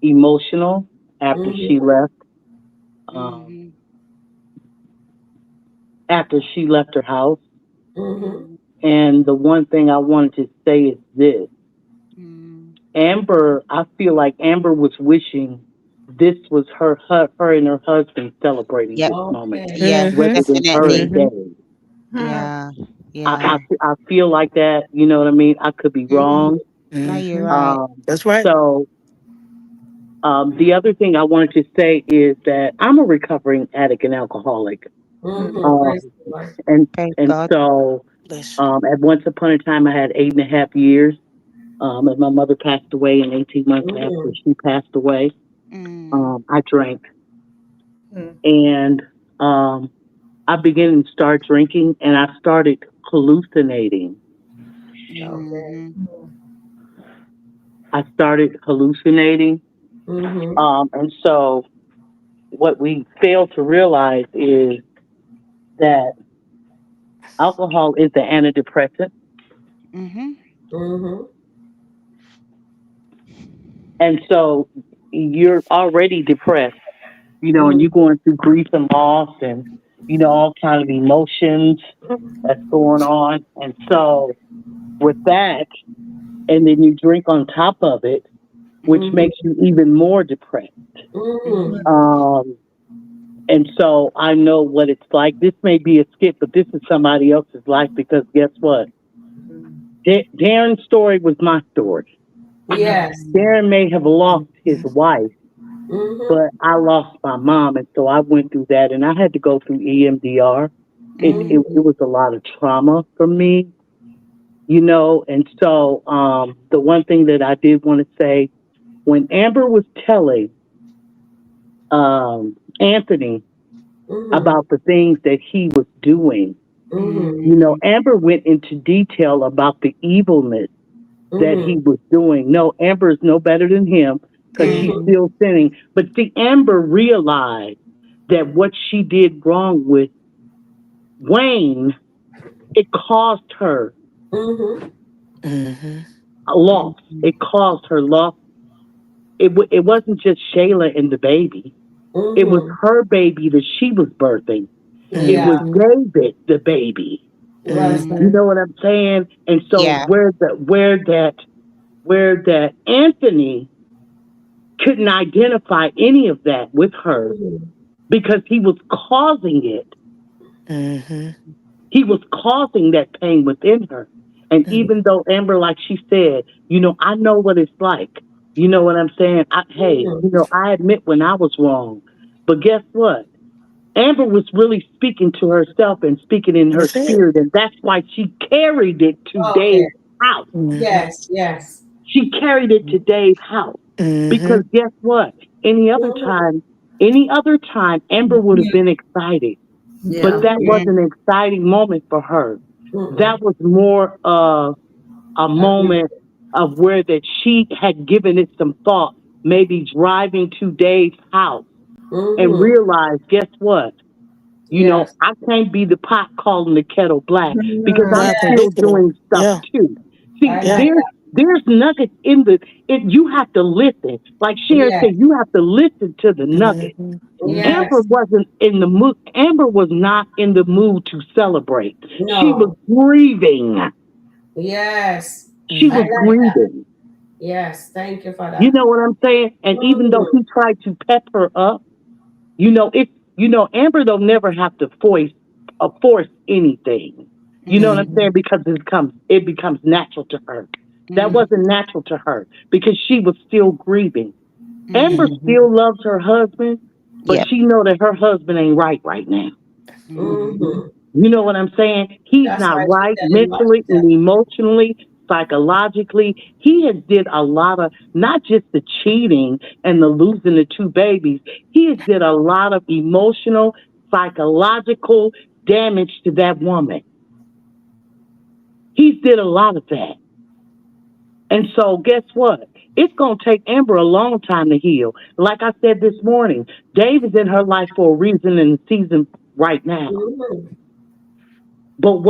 emotional Mm-hmm. um, Mm-hmm. after she left her house. Mm-hmm. Mm-hmm. And the one thing I wanted to say is this: Mm-hmm. Amber, I feel like Amber was wishing this was her and her husband celebrating Yep. this moment Okay. Yeah. rather Mhm. than her and Definitely. Mhm. Dave. Hmm. Yeah. Yeah. I feel like that. You know what I mean? I could be Mm-hmm. wrong. No, you're Mhm. right. Um, That's right. so the other thing I wanted to say is that I'm a recovering addict and alcoholic. Mm-hmm. Um, Praise the Lord. and Praise and God. so Bless at once upon a time I had 8.5 years. And my mother passed away, and 18 months after Mm-hmm. she passed away, Mm. I drank, Hmm. and um, I began to start drinking, and I started hallucinating. Okay. Mm-hmm. I started hallucinating, Mm-hmm. and so what we fail to realize is that alcohol is the antidepressant, Mm-hmm. Mm-hmm. and so you're already depressed, and you're Mm-hmm. going through grief and loss, and all kind of emotions that's going on, and so with that, and then you drink on top of it, which makes Mm-hmm. you even more depressed. Mm-hmm. Mm-hmm. Um, and so I know what it's like. This may be a skit, but this is somebody else's life because guess what? Darren's story was my story. Yes. Darren may have lost his you. wife, Mm-hmm. but I lost my mom, and so I went through that, and I had to go through EMDR. It Mm-hmm. was a lot of trauma for me, and so the one thing that I did want to say when Amber was telling Anthony Mm-hmm. about the things that he was doing, Mm-hmm. Amber went into detail about the evilness that he Mm-hmm. was doing. No, Amber is no better than him because she's Mm-hmm. Mm-hmm. still sinning. But see, Amber realized that what she did wrong with Wayne, it caused her Mm-hmm. Mhm. a loss. Mm-hmm. It caused her loss. It wasn't just Shayla and the baby. It was Mm-hmm. her baby that she was birthing. It Yeah. was Mhm. David, the baby. Well Mm-hmm. You said. know what I'm saying? And so Yeah. where that Anthony couldn't identify any of that with her Mm-hmm. because he was causing it. Mhm. He was causing that pain within her. And Mhm. even though Amber, like she said, I know what it's like. You know what I'm saying? Hey, Mm-hmm. I admit when I was wrong. But guess what? Amber was really speaking to herself and speaking in her That's it. spirit, and that's why she carried it to Okay. Dave's house. Mm-hmm. Yes, yes. She carried it to Dave's house Mm-hmm. because guess what? Any other Mhm. time, any other time, Amber would have Yeah. been excited, but Yeah. that Mhm. wasn't an exciting moment for her. Mm-mm. That was more of a Agree. moment of where that she had given it some thought, maybe driving to Dave's house and Mm-hmm. realized, guess what? Yes. I can't be the pot calling the kettle black because I'm Mhm. God still Yes. convicted her. doing stuff Yeah. too. I See, like Yeah. that. there's nuggets in the it. You have to listen. Like Sharon Yes. said, you have to listen to the nuggets. Mm-hmm. Mm-hmm. Amber Yes. wasn't in the mood. Amber was not in the mood to celebrate. She was No. grieving. Yes. She I was Mm-hmm. like that. grieving. Yes. Thank you for You that. know what I'm saying? And even though Mm-hmm. he tried to pep her up, it. Amber don't never have to force anything. You know what I'm Mhm. saying? Mm-hmm. Because it becomes natural to her. That Mhm. wasn't natural to her because she was still grieving. Amber Mhm. Mm-hmm. still loves her husband, but Yep. she know that her husband ain't right now. Mhm. Mm-hmm. You know what I'm saying? He's That's not why she right tell him what mentally to tell and emotionally, psychologically. He has did a lot of not just the cheating and the losing the two babies. He has did a lot of emotional, psychological damage to that woman. He's did a lot of that. And so guess what? It's gonna take Amber a long time to heal. Like I said this morning, Dave is in her life for a reason and season right now. Mm-hmm. But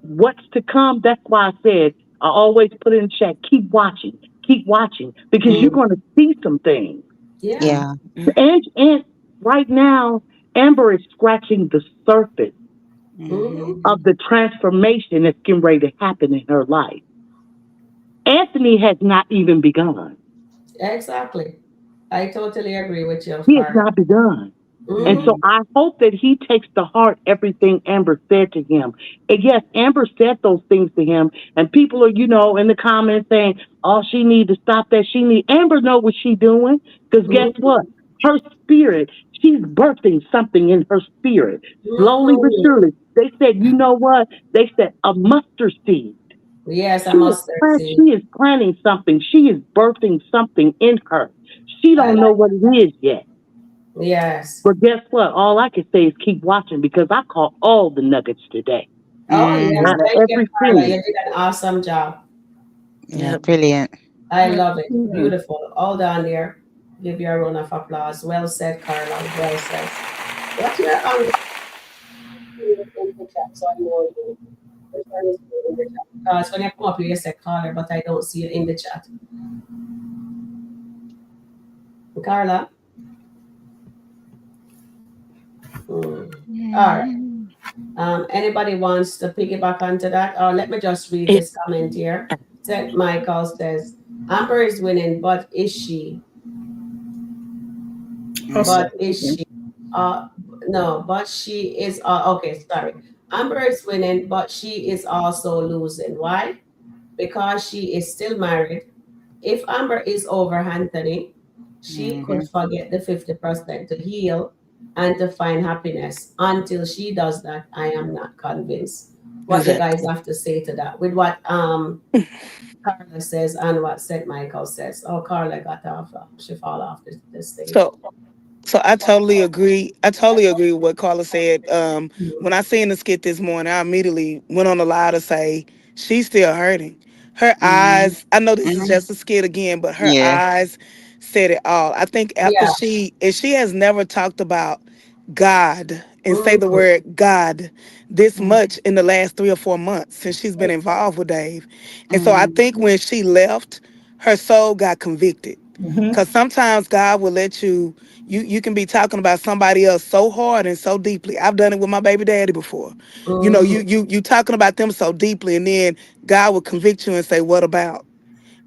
what's to come? That's why I said I always put in chat. Keep watching, because you're Mm-hmm. going to see some things. Yeah. Yeah. And right now, Amber is scratching the surface Mhm. Mm-hmm. of the transformation that's getting ready to happen in her life. Anthony has not even begun. Exactly. I totally agree with you, He has Carla. not begun. And Mm-hmm. so Mhm. I hope that he takes to heart everything Amber said to him. And yes, Amber said those things to him, and people are, in the comments saying, "Oh, she need to stop that. She need." Amber know what she doing, because guess what? Mm-hmm. Her spirit, she's birthing something in her spirit, slowly but Mm-hmm. surely. They said, you know what? They said a mustard seed. Yes, I must say. She is planting something. She is birthing something in her. She I don't know like what it is yet. that. Yes. But guess what? All I can say is keep watching because I caught all the nuggets today Oh, yes. out Mhm. of Thank you, Carla. You everything. did an awesome job. Yeah. Yep. Brilliant. I love it. Mhm. Beautiful. All down there. Give you a round of applause. Well said, Carla. Well said. What's your in the chat so I know you. Which one is in the chat? Because when I come up here, you say caller, but I don't see it in the chat. Carla? Hmm. All right. Mhm. Anybody wants to piggyback onto that? Or let me just read It, this comment here. St. Michael says, Amber is winning, but is she? Mhm. But is she? Uh, no, but she is. Okay, sorry. Amber is winning, but she is also losing. Why? Because she is still married. If Amber is over Anthony, she could Mhm. forget the 50% to heal and to find happiness. Until she does that, I am not convinced. What you guys exactly. have to say to that? With what Carla says and what St. Michael says. Oh, Carla got off. She fall off the stage. So So I totally agree. I totally agree with what Carla said. When I seen the skit this morning, I immediately went on the line to say she's still hurting. Her Mhm. eyes. I know this is Mhm. just a skit again, but her Yeah. eyes said it all. I think after Yeah. if she has never talked about God and say the Mm-hmm. word God this Mhm. much in the last 3 or 4 months since she's been involved with Dave, and so I Mhm. think when she left, her soul got convicted. Mhm. Cause sometimes God will let you can be talking about somebody else so hard and so deeply. I've done it with my baby daddy before. Mm-hmm. You talking about them so deeply, and then God will convict you and say, "What about?"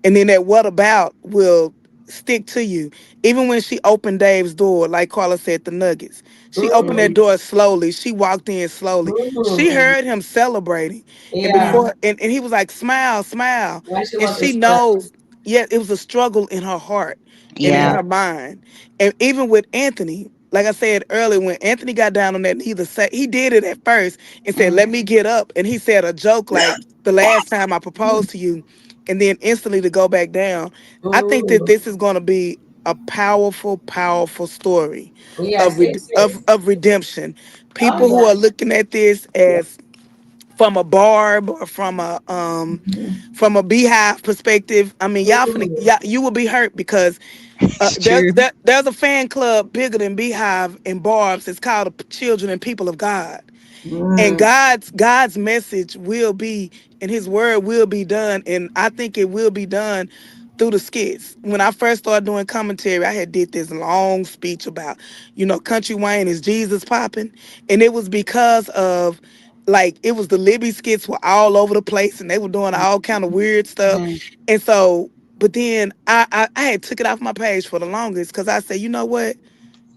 And then that "what about" will stick to you. Even when she opened Dave's door, like Carla said, the Nuggets. She opened that Mm-hmm. door slowly. She walked in slowly. She Mm-hmm. heard him celebrating, and Yeah. Mhm. before and he was like, "Smile, smile," When she and wasn't she smiling. knows. Yeah, it was a struggle in her heart and in Yeah. Yeah. her mind. And even with Anthony, like I said earlier, when Anthony got down on that knee, he did it at first and said, "Let me get up," and he said a joke like, "The last time I proposed to you," and then instantly to go back down. I think that Mm. this is going to be a powerful, powerful story Yes, it is. of redemption. Oh People who yeah. are looking at this as from a barb or from a beehive perspective. I mean, Mm. you will be hurt because It's true. there's a fan club bigger than Beehive and Barb's. It's called the Children and People of God. And Mm. God's message will be, and his word will be done. And I think it will be done through the skits. When I first started doing commentary, I had did this long speech about, Country Wayne is Jesus popping. And it was because of like it was the Libby skits were all over the place and they were doing all kind of weird stuff. Mm, And so, but then I had took it off my page for the longest because I said, you know what?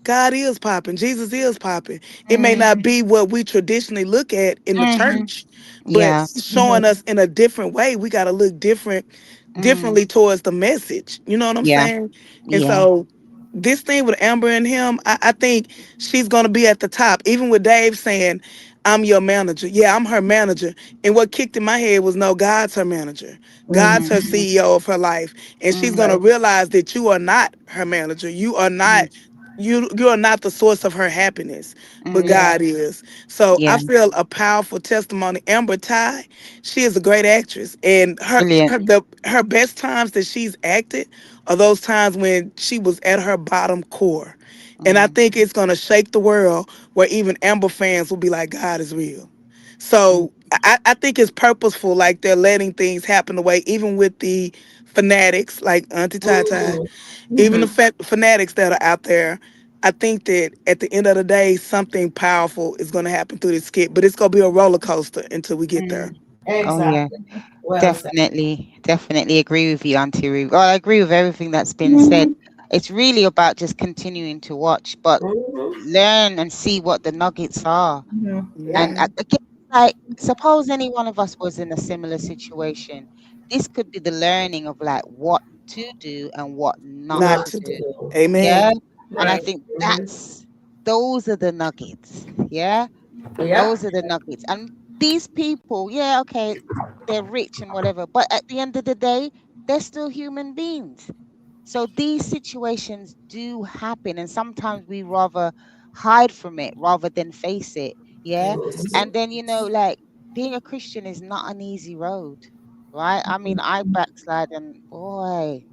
God is popping. Jesus is popping. It may mm, not be what we traditionally look at in the mm-hmm. church, but Yeah. he's showing us in a different way. We got to look Mm, differently towards the message. You know what I'm yeah. saying? And Yeah. so this thing with Amber and him, I think she's gonna be at the top. Even with Dave saying, "I'm your manager." Yeah, I'm her manager. And what kicked in my head was, no, God's her manager. God's Mm, her CEO of her life, and she's mm, gonna realize that you are not her manager. You are not. mm, You are not the source of her happiness, but mm. Yeah. God is. So I Yeah. feel a powerful testimony. Amber Ty, she is a great actress, and Brilliant. her best times that she's acted are those times when she was at her bottom core. And I Mm, think it's gonna shake the world where even Amber fans will be like, God is real. mm, So I think it's purposeful, like they're letting things happen the way, even with the fanatics like Auntie Tata, Mm. even Mhm. the fanatics that are out there. I think that at the end of the day, something powerful is going to happen through this skit, but it's going to be a roller coaster until we get mm. there. Oh yeah. Exactly. Well said. Definitely agree with you, Auntie Ruth. Well, I agree with everything that's been said. Mhm. It's really about just continuing to watch, but Hmm. learn and see what the nuggets are. Mhm. Yeah. And Mhm. again, like, suppose any one of us was in a similar situation, this could be the learning of like what to do and what not Not Not to to to do. do. do. Yeah. Amen. And I Right. think Hmm. those are the nuggets. Yeah. Yeah. Those are the nuggets. And these people, yeah, okay, they're rich and whatever, but at the end of the day, they're still human beings. So these situations do happen, and sometimes we rather hide from it rather than face it. Yeah. Yes. And then, like, being a Christian is not an easy road, right? I mean, I backslide, and boy,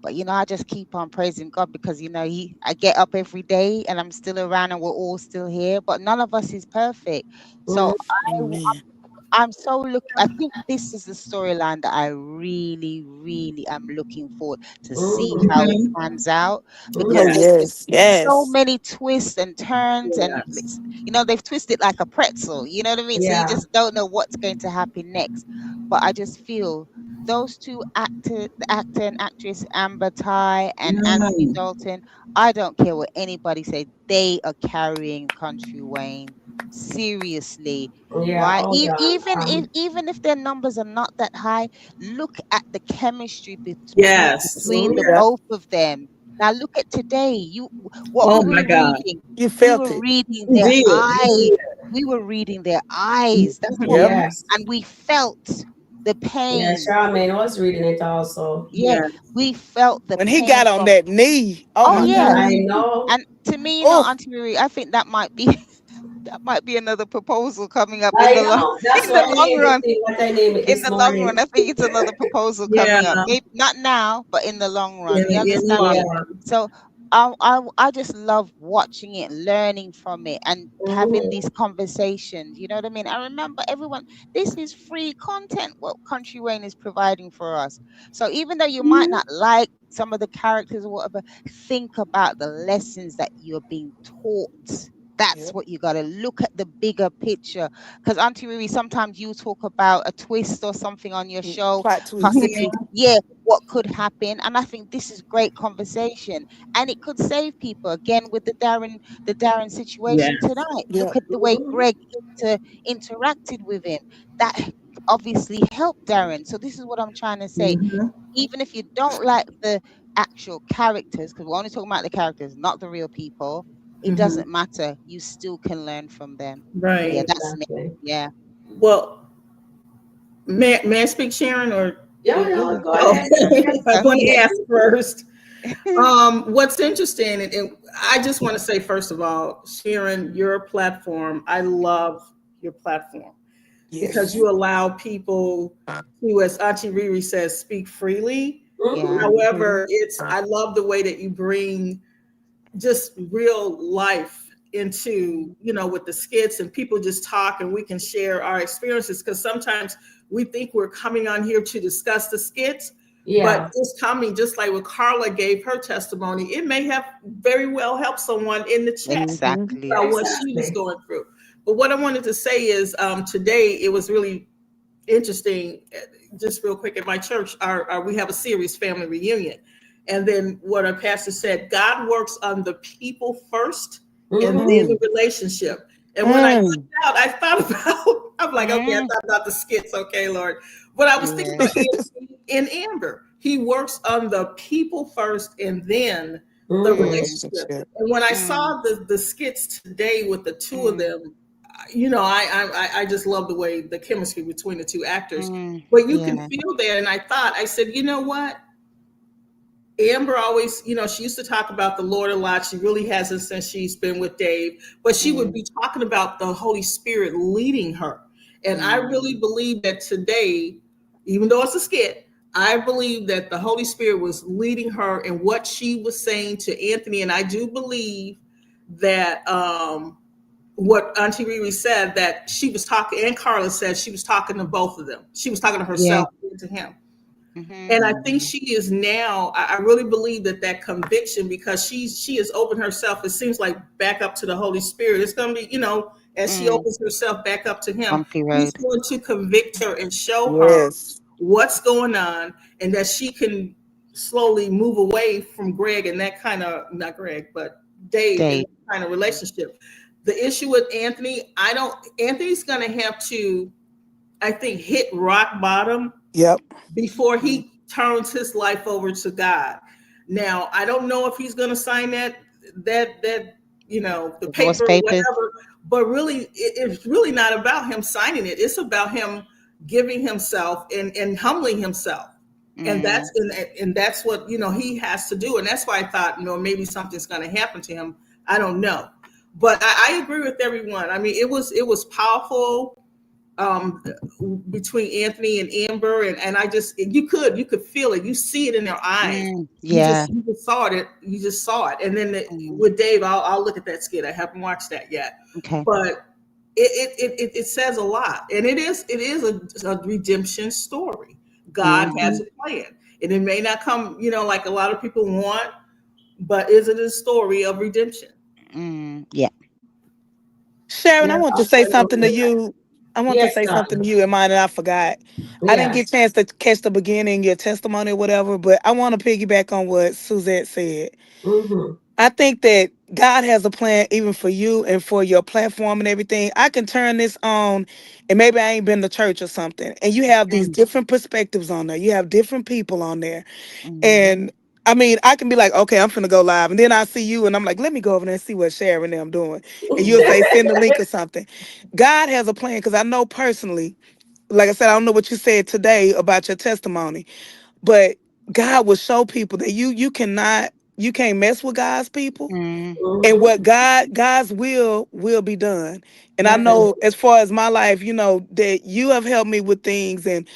but I just keep on praising God because I get up every day and I'm still around and we're all still here, but none of us is perfect. So Hmm. Amen. I think this is the storyline that I really, really am looking forward to see Hmm. how it Mhm. pans out, Oh, because Yes. Hmm. yes. there's so Yes. many twists and turns, and Yes. they've twisted like a pretzel, you know what I mean? So you Yeah. just don't know what's going to happen next. But I just feel those two the actor and actress Amber Ty and Anthony Mhm. Dalton, I don't care what anybody say, they are carrying Country Wayne seriously, Yeah. right? Oh yeah. Even if their numbers are not that high, look at the chemistry Yes. between the Mhm. Yeah. both of them. Now look at today. What Oh we my were God. reading, You we felt were it. reading You their did. You eyes. did. We were reading their eyes. That's what we Yep. were, Yes. and we felt the Yeah. pain. Charmaine was reading it also. Yeah, Yes. we felt the When he pain got on from. that knee, oh Oh my yeah, God. I Mhm. know. and to me, Oh, Auntie Marie, I think that might be that might be another proposal coming up in I the long know. That's in the why I long named the run. thing what I named it In this the long morning. run, I think it's another proposal Yeah. coming up. Maybe not now, but in the long run. You In the understand long me? Yeah. run. So I just love watching it, learning from it, and having Hmm. these conversations. You know what I mean? I remember everyone. This is free content. What Country Wayne is providing for us. So even though you might Mhm. not like some of the characters or whatever, think about the lessons that you're being taught. That's yep. what you got to look at, the bigger picture. Because Auntie Riri, sometimes you talk about a twist or something on your show, Plot twist. possibly, Mhm. yeah, what could happen. And I think this is great conversation, and it could save people. Again, with the Darren situation Yes. tonight. Yep. Look at the way Hmm. Greg interacted with him. That obviously helped Darren. So this is what I'm trying to say. Mhm. Even if you don't like the actual characters, because we're only talking about the characters, not the real people, It Mm-hmm. doesn't matter. You still can learn from them. Yeah, Right. that's me. Exactly. Yeah. Well, may I speak, Sharon, or Yeah, no, go ahead. okay? I Go want to ahead. ask first. What's interesting, and I just want to say first of all, Sharon, your platform, I love your platform because Yes. you allow people to, as Auntie Riri says, speak freely. Mm-hmm. Yeah. However, I love the way that you bring just real life into, with the skits, and people just talk and we can share our experiences, because sometimes we think we're coming on here to discuss the skits, but Yeah. it's coming, just like what Carla gave her testimony, it may have very well helped someone in the chat Mm-hmm. Exactly. about what she was Exactly. going through. But what I wanted to say is, today it was really interesting. Just real quick, at my church, we have a series, family reunion, and then what our pastor said: God works on the people first, and Mm-hmm. then the Mm. relationship. And when I Mm. looked out, I thought about, I'm like, okay, I Mm. thought about the skits, okay, Lord. But I was thinking Yeah. about Anthony and Amber. He works on the people first, and then the The Mm. relationship. relationship. And when I Mm. saw the skits today with the two of Mm. them, I just love the way the chemistry between the two actors. Mm. But you can Yeah. feel that, and I said, you know what? Amber always, she used to talk about the Lord a lot. She really hasn't since she's been with Dave, but she would Mm. be talking about the Holy Spirit leading her. And I really Mm. believe that today, even though it's a skit, I believe that the Holy Spirit was leading her in what she was saying to Anthony. And I do believe that what Auntie Riri said, that she was talking, and Carla said she was talking to both of them. She was talking to Yeah. herself and to him. Mm-hmm. And I think she is now, I really believe that conviction, because she has opened herself, it seems like, back up to the Holy Spirit. It's going to be, as she Mm. opens herself back up to him, Bumpy he's road. going to convict her and show her Yes. what's going on, and that she can slowly move away from Greg and that kind of, not Greg, but Dave, and Dave. that kind of relationship. The issue with Anthony, Anthony's going to have to, I think, hit rock bottom Yep. before Mm. he turns his life over to God. Now, I don't know if he's going to sign that the Divorce paper, papers. whatever. But really, it's really not about him signing it. It's about him giving himself and humbling himself, and Mm. that's what he has to do. And that's why I thought, maybe something's going to happen to him. I don't know, but I agree with everyone. I mean, it was powerful, um, between Anthony and Amber, and I just, you could feel it, you see it in their eyes. Mm. You Yeah. just you just saw it. You just saw it, and then Mm. with Dave, I'll look at that skit. I haven't watched that yet, Okay. but it says a lot, and it is a redemption story. God Mm-hmm. has a plan, and it may not come, like a lot of people want, but is it a story of redemption? Mm. Yeah. Sharon, I Yeah, want to say something to absolutely. you. I want to Yes, say something to darling. you in mine, and I forgot. I didn't Yeah. get a chance to catch the beginning, your testimony or whatever, but I want to piggyback on what Suzette said. Mm-hmm. I think that God has a plan even for you and for your platform and everything. I can turn this on, and maybe I ain't been to church or something, and you have these Mm. different perspectives on there. You have different people on there. Mm. And I mean, I can be like, okay, I'm finna go live. And then I see you and I'm like, let me go over there and see what Sharon and them doing. And you'll say, send the link or something. God has a plan because I know personally, like I said, I don't know what you said today about your testimony, but God will show people that you can't mess with God's people, Mm. and Mm-hmm. what God's will be done. And I Definitely. know as far as my life, that you have helped me with things and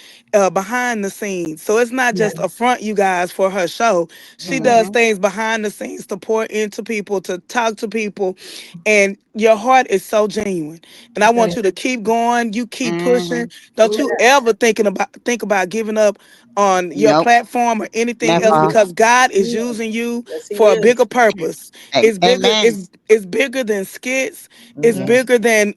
behind the scenes. So it's not just a Yes. front, you guys, for her show. She does Mm-hmm. things behind the scenes to pour into people, to talk to people, and your heart is so genuine. And I want Thank you to keep going. You keep pushing. Mm-hmm. Don't you. you Yes. ever think about giving up on your Nope. platform or anything else, Never. because God is Yeah. using you Yes, he for a is. bigger purpose. It's bigger. Amen. It's bigger than skits. It's Mhm. Yeah. bigger than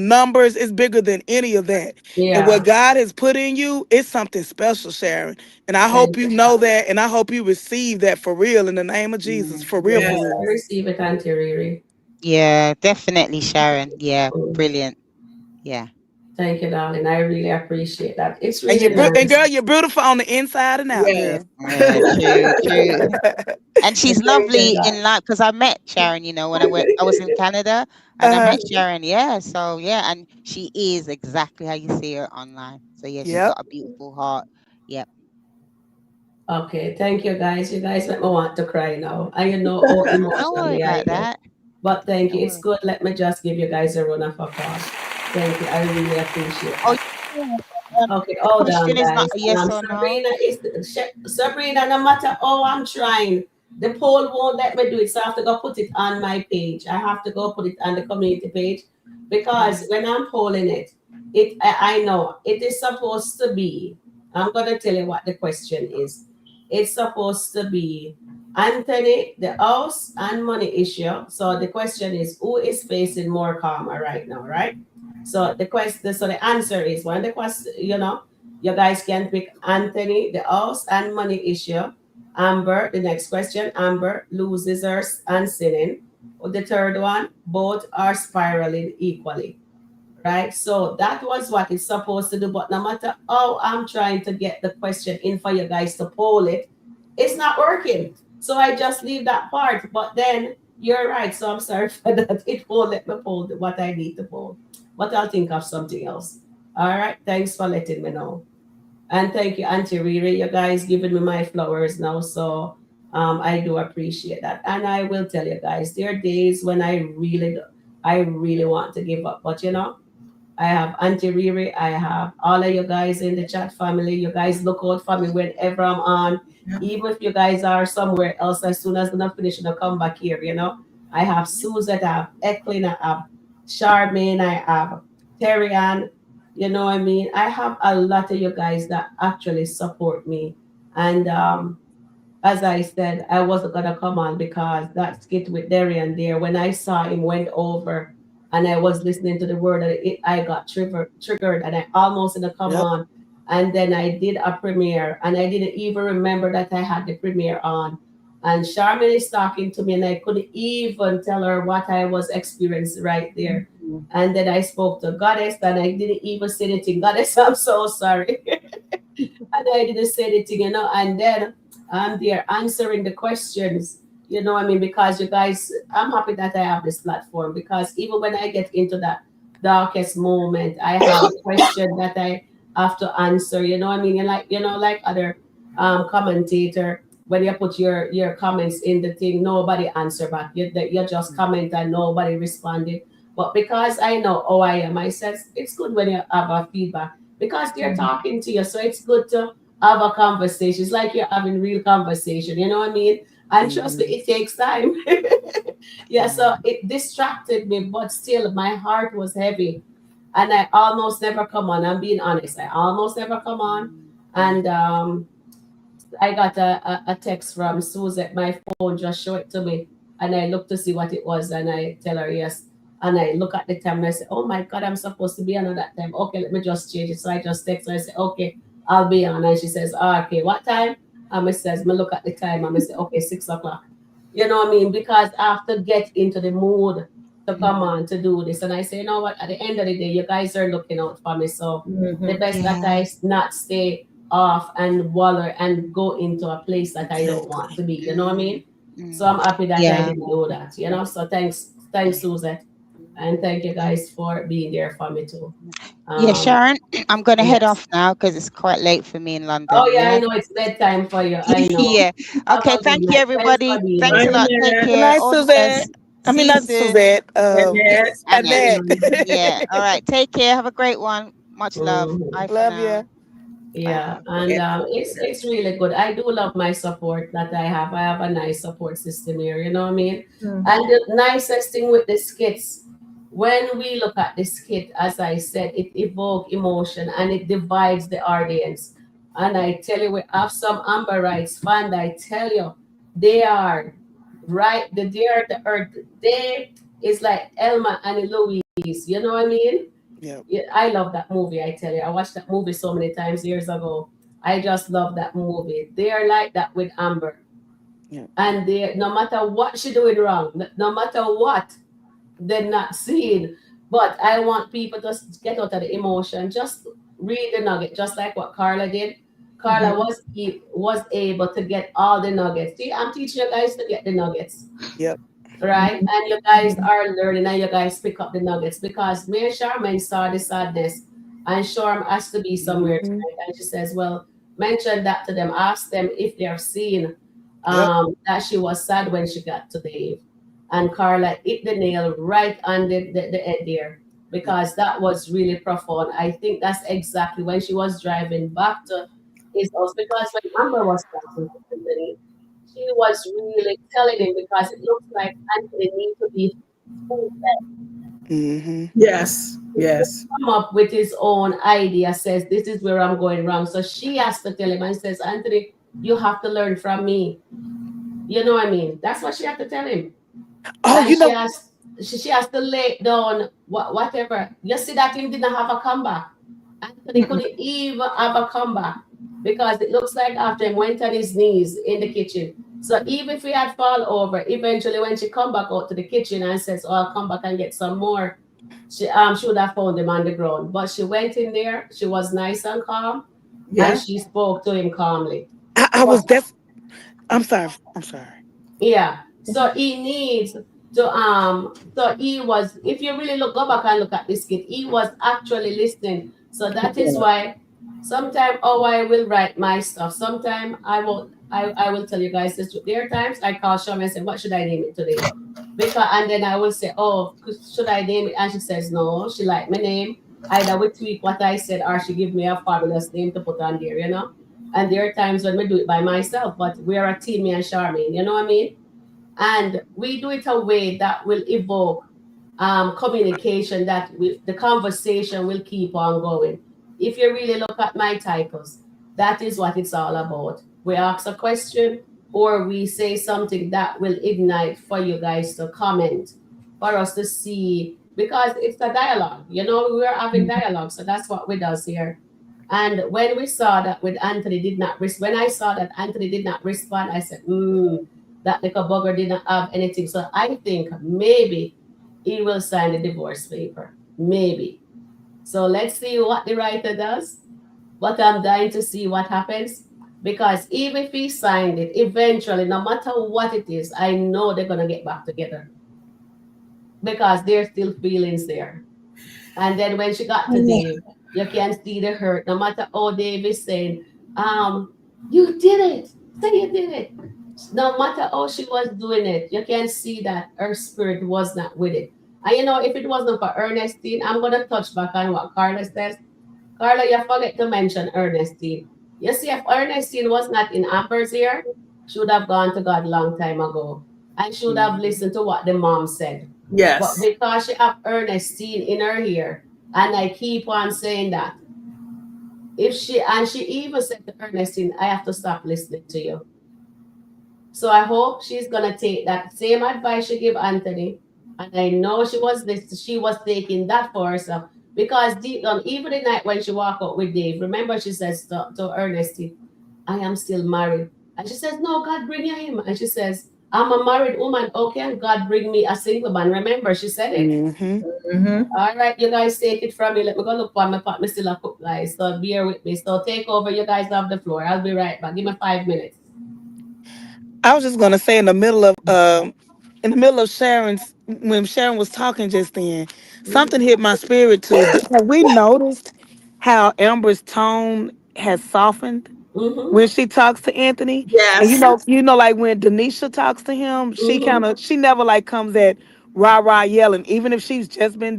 numbers. It's bigger than any of that. And what Yeah. God has put in you is something special, Sharon. And I hope Thank you you, know darling. that, and I hope you receive that for real in the name of Jesus. Mm. For real, Yes, for Yes. real. I receive it, Auntie Riri. Yeah. Definitely, Sharon. Yeah. Mm. Brilliant. Yeah. Thank you, darling. I really appreciate that. It's And really and nice. girl, you're beautiful on the inside and out, Yes. girl. Yeah. True. True. And she's Thank you, lovely in God. life because I met Sharon, when I was in Canada and I Uh-huh. met Sharon. Yeah. So, yeah. And she is exactly how you see her online. So, yeah, she's Yep. got a beautiful heart. Yep. Okay, thank you guys. You guys make me want to cry now. I how Oh, don't worry emotionally I about get. that. But thank you. Don't It's worry. good. Let me just give you guys a run of applause. Thank you. I really appreciate Oh, that. yeah. Okay, The hold on, question is not guys. a yes or no. Sabrina. No matter how I'm trying, the poll won't let me do it. So I have to go put it on my page. I have to go put it on the community page because Mm, when I'm polling it, I know it is supposed to be. I'm gonna tell you what the question is. It's supposed to be Anthony, the house and money issue. So the question is, who is facing more karma right now, right? So the answer is when the question, you guys can pick Anthony, the house and money issue. Amber, the next question, Amber loses her and sinning. The third one, both are spiraling equally, right? So that was what it's supposed to do. But no matter how I'm trying to get the question in for you guys to poll it, it's not working. So I just leave that part. But then you're right. So I'm sorry for that. It won't let me poll what I need to poll. But I'll think of something else. All right. Thanks for letting me know. And thank you, Auntie Riri. You guys giving me my flowers now. So I do appreciate that. And I will tell you guys, there are days when I really want to give up. But I have Auntie Riri. I have all of you guys in the chat family. You guys look out for me whenever I'm on. Yeah. Even if you guys are somewhere else, as soon as I'm finished, I'll come back here, I have Suzette, I have Eklin, I have Charmaine, I have Terry Ann. You know what I mean? I have a lot of you guys that actually support me. And as I said, I wasn't gonna come on because that skit with Darren there, when I saw him went over and I was listening to the word and I got triggered and I almost didn't come Yep. on. And then I did a premiere and I didn't even remember that I had the premiere on. And Charmaine is talking to me and I couldn't even tell her what I was experiencing right there. And then I spoke to Goddess and I didn't even say anything. Goddess, I'm so sorry. And I didn't say anything, and then I'm there answering the questions, I mean, because you guys, I'm happy that I have this platform because even when I get into that darkest moment, I have a question that I have to answer, I mean, and like other commentator, when you put your comments in the thing, nobody answer back. You just comment and nobody responded. But because I know how I am, I says it's good when you have a feedback because they're talking to you. So it's good to have a conversation. It's like you're having real conversation. You know what I mean? And trust me, Mhm. it takes time. Yeah, so mm, it distracted me, but still my heart was heavy. And I almost never come on. I'm being honest. I almost never come on. mm, And mm, I got a text from Suzette. My phone just showed it to me. And I looked to see what it was. And I tell her yes. And I look at the time and I say, oh my God, I'm supposed to be on at that time. Okay, let me just change it. So I just text her. I say, okay, I'll be on. And she says, okay, what time? And I says, me look at the time. And I say, okay, 6 o'clock. You know what I mean? Because I have to get into the mood to come on to do this. And I say, you know what? At the end of the day, you guys are looking out for me. So the best that yeah. I not stay off and waller and go into a place that I don't want Exactly. to be. You know what I mean? Mm, So mm, I'm happy that I yeah. didn't do that. So thanks, Suzette. And thank you guys for being there for me too. Yeah, Um, Sharon, I'm going to head yes. off now because it's quite late for me in Oh London. yeah, I Yeah. know it's bedtime for you. I know. Yeah. Have Okay. a good Thank you, night. Thanks for everybody. being Thanks Bye, a here. lot. Take Annette. Good care. night, All the Suzette. best. I mean, See you not soon. Suzette. Annette. Annette. Yeah. Annette. Yeah. All right. Take care. Have a great one. Much love. Mhm. Bye for Love you. now. Yeah, Bye. and it's really good. I do love my support that I have. I have a nice support system here. You know what I mean? And Mhm. the nicest thing with the skits, when we look at the skit, as I said, it evokes emotion and it divides the audience. And I tell you, we have some Amber Rights fan. I tell you, they are right. They are the earth. They is like Elma and Louise. You know what I mean? Yep. Yeah, I love that movie. I tell you, I watched that movie so many times years ago. I just love that movie. They are like that with Amber, Yep. and they no matter what she doing wrong, no matter what they're not seeing. But I want people to get out of the emotion. Just read the nugget, just like what Carla did. Carla was able to get all the nuggets. See, I'm teaching you guys to get the nuggets, Yep. right? And you guys are learning and you guys pick up the nuggets because me and Charmaine saw the sadness and Charm has to be somewhere Hmm. tonight. And she says, well, mention that to them, ask them if they're seeing Yep. that she was sad when she got to Dave. And Carla hit the nail right on the head there Yep. because that was really profound. I think that's exactly when she was driving back to his house because when Amber was talking to Anthony, she was really telling him because it looks like Anthony needs to be full Hmm. Yes, yes. come up with his own idea, says this is where I'm going wrong. So she has to tell him and says, Anthony, you have to learn from me. You know what I mean? That's what she had to tell him. Oh, And you know. she has to lay down whatever. You see that him didn't have a comeback. Anthony Mm-mm. couldn't even have a comeback because it looks like after him went on his knees in the kitchen. So even if he had fall over, eventually when she come back out to the kitchen and says, "Oh, I'll come back and get some more," she would have found him on the ground. But she went in there. She was nice and calm, and Yeah. she spoke to him calmly. I was. That's. I'm sorry. I'm sorry. Yeah. So he needs to so he was if you really look go back and look at this kid, he was actually listening. So that is why sometimes oh I will write my stuff. Sometimes I will tell you guys this. There are times I call Shama and say, what should I name it today? Because and then I will say, oh, should I name it? And she says no, she like my name. Either we tweak what I said or she give me a fabulous name to put on there, you know? And there are times when we do it by myself, but we're a team, me and Charmaine, you know what I mean? And we do it a way that will evoke communication, that the conversation will keep on going. If you really look at my titles, that is what it's all about. We ask a question or we say something that will ignite for you guys to comment, for us to see, because it's a dialogue. You know, we're having dialogue, so that's what we does here. And when we saw that with Anthony did not when I saw that Anthony did not respond, I said, that little bugger didn't have anything. So I think maybe he will sign the divorce paper. Maybe. So let's see what the writer does. But I'm dying to see what happens. Because even if he signed it, eventually, no matter what it is, I know they're gonna get back together. Because there's still feelings there. And then when she got to Dave, you can see the hurt. No matter how Dave is saying, you did it. Say you did it. No matter how she was doing it, you can see that her spirit was not with it. And you know, if it wasn't for Ernestine, I'm gonna touch back on what Carla says. Carla, you forget to mention Ernestine. You see, if Ernestine was not in Amber's ear, she would have gone to God long time ago. And she would have Mhm. listened to what the mom said. But Yes. because she have Ernestine in her ear, and I keep on saying that, if she and she even said to Ernestine, I have to stop listening to you. So I hope she's gonna take that same advice she gave Anthony. And I know she was taking that for herself. Because deep down, even the night when she walked out with Dave, remember she says to Ernestine, I am still married. And she says, no, God bring you him. And she says, I'm a married woman. Okay, and God bring me a single man. Remember, she said it. Mhm. Mm-hmm. All right, you guys take it from me. Let me go look for my pot. Me still a cook, guys. So bear with me. So take over. You guys have the floor. I'll be right back. Give me 5 minutes. I was just gonna say in the middle of Sharon's when Sharon was talking just then, something hit my spirit too. Have we noticed how Amber's tone has softened Mm-hmm. when she talks to Anthony? And Yes. like when Denisha talks to him, Mm-hmm. she never like comes at rah rah yelling, even if she's just been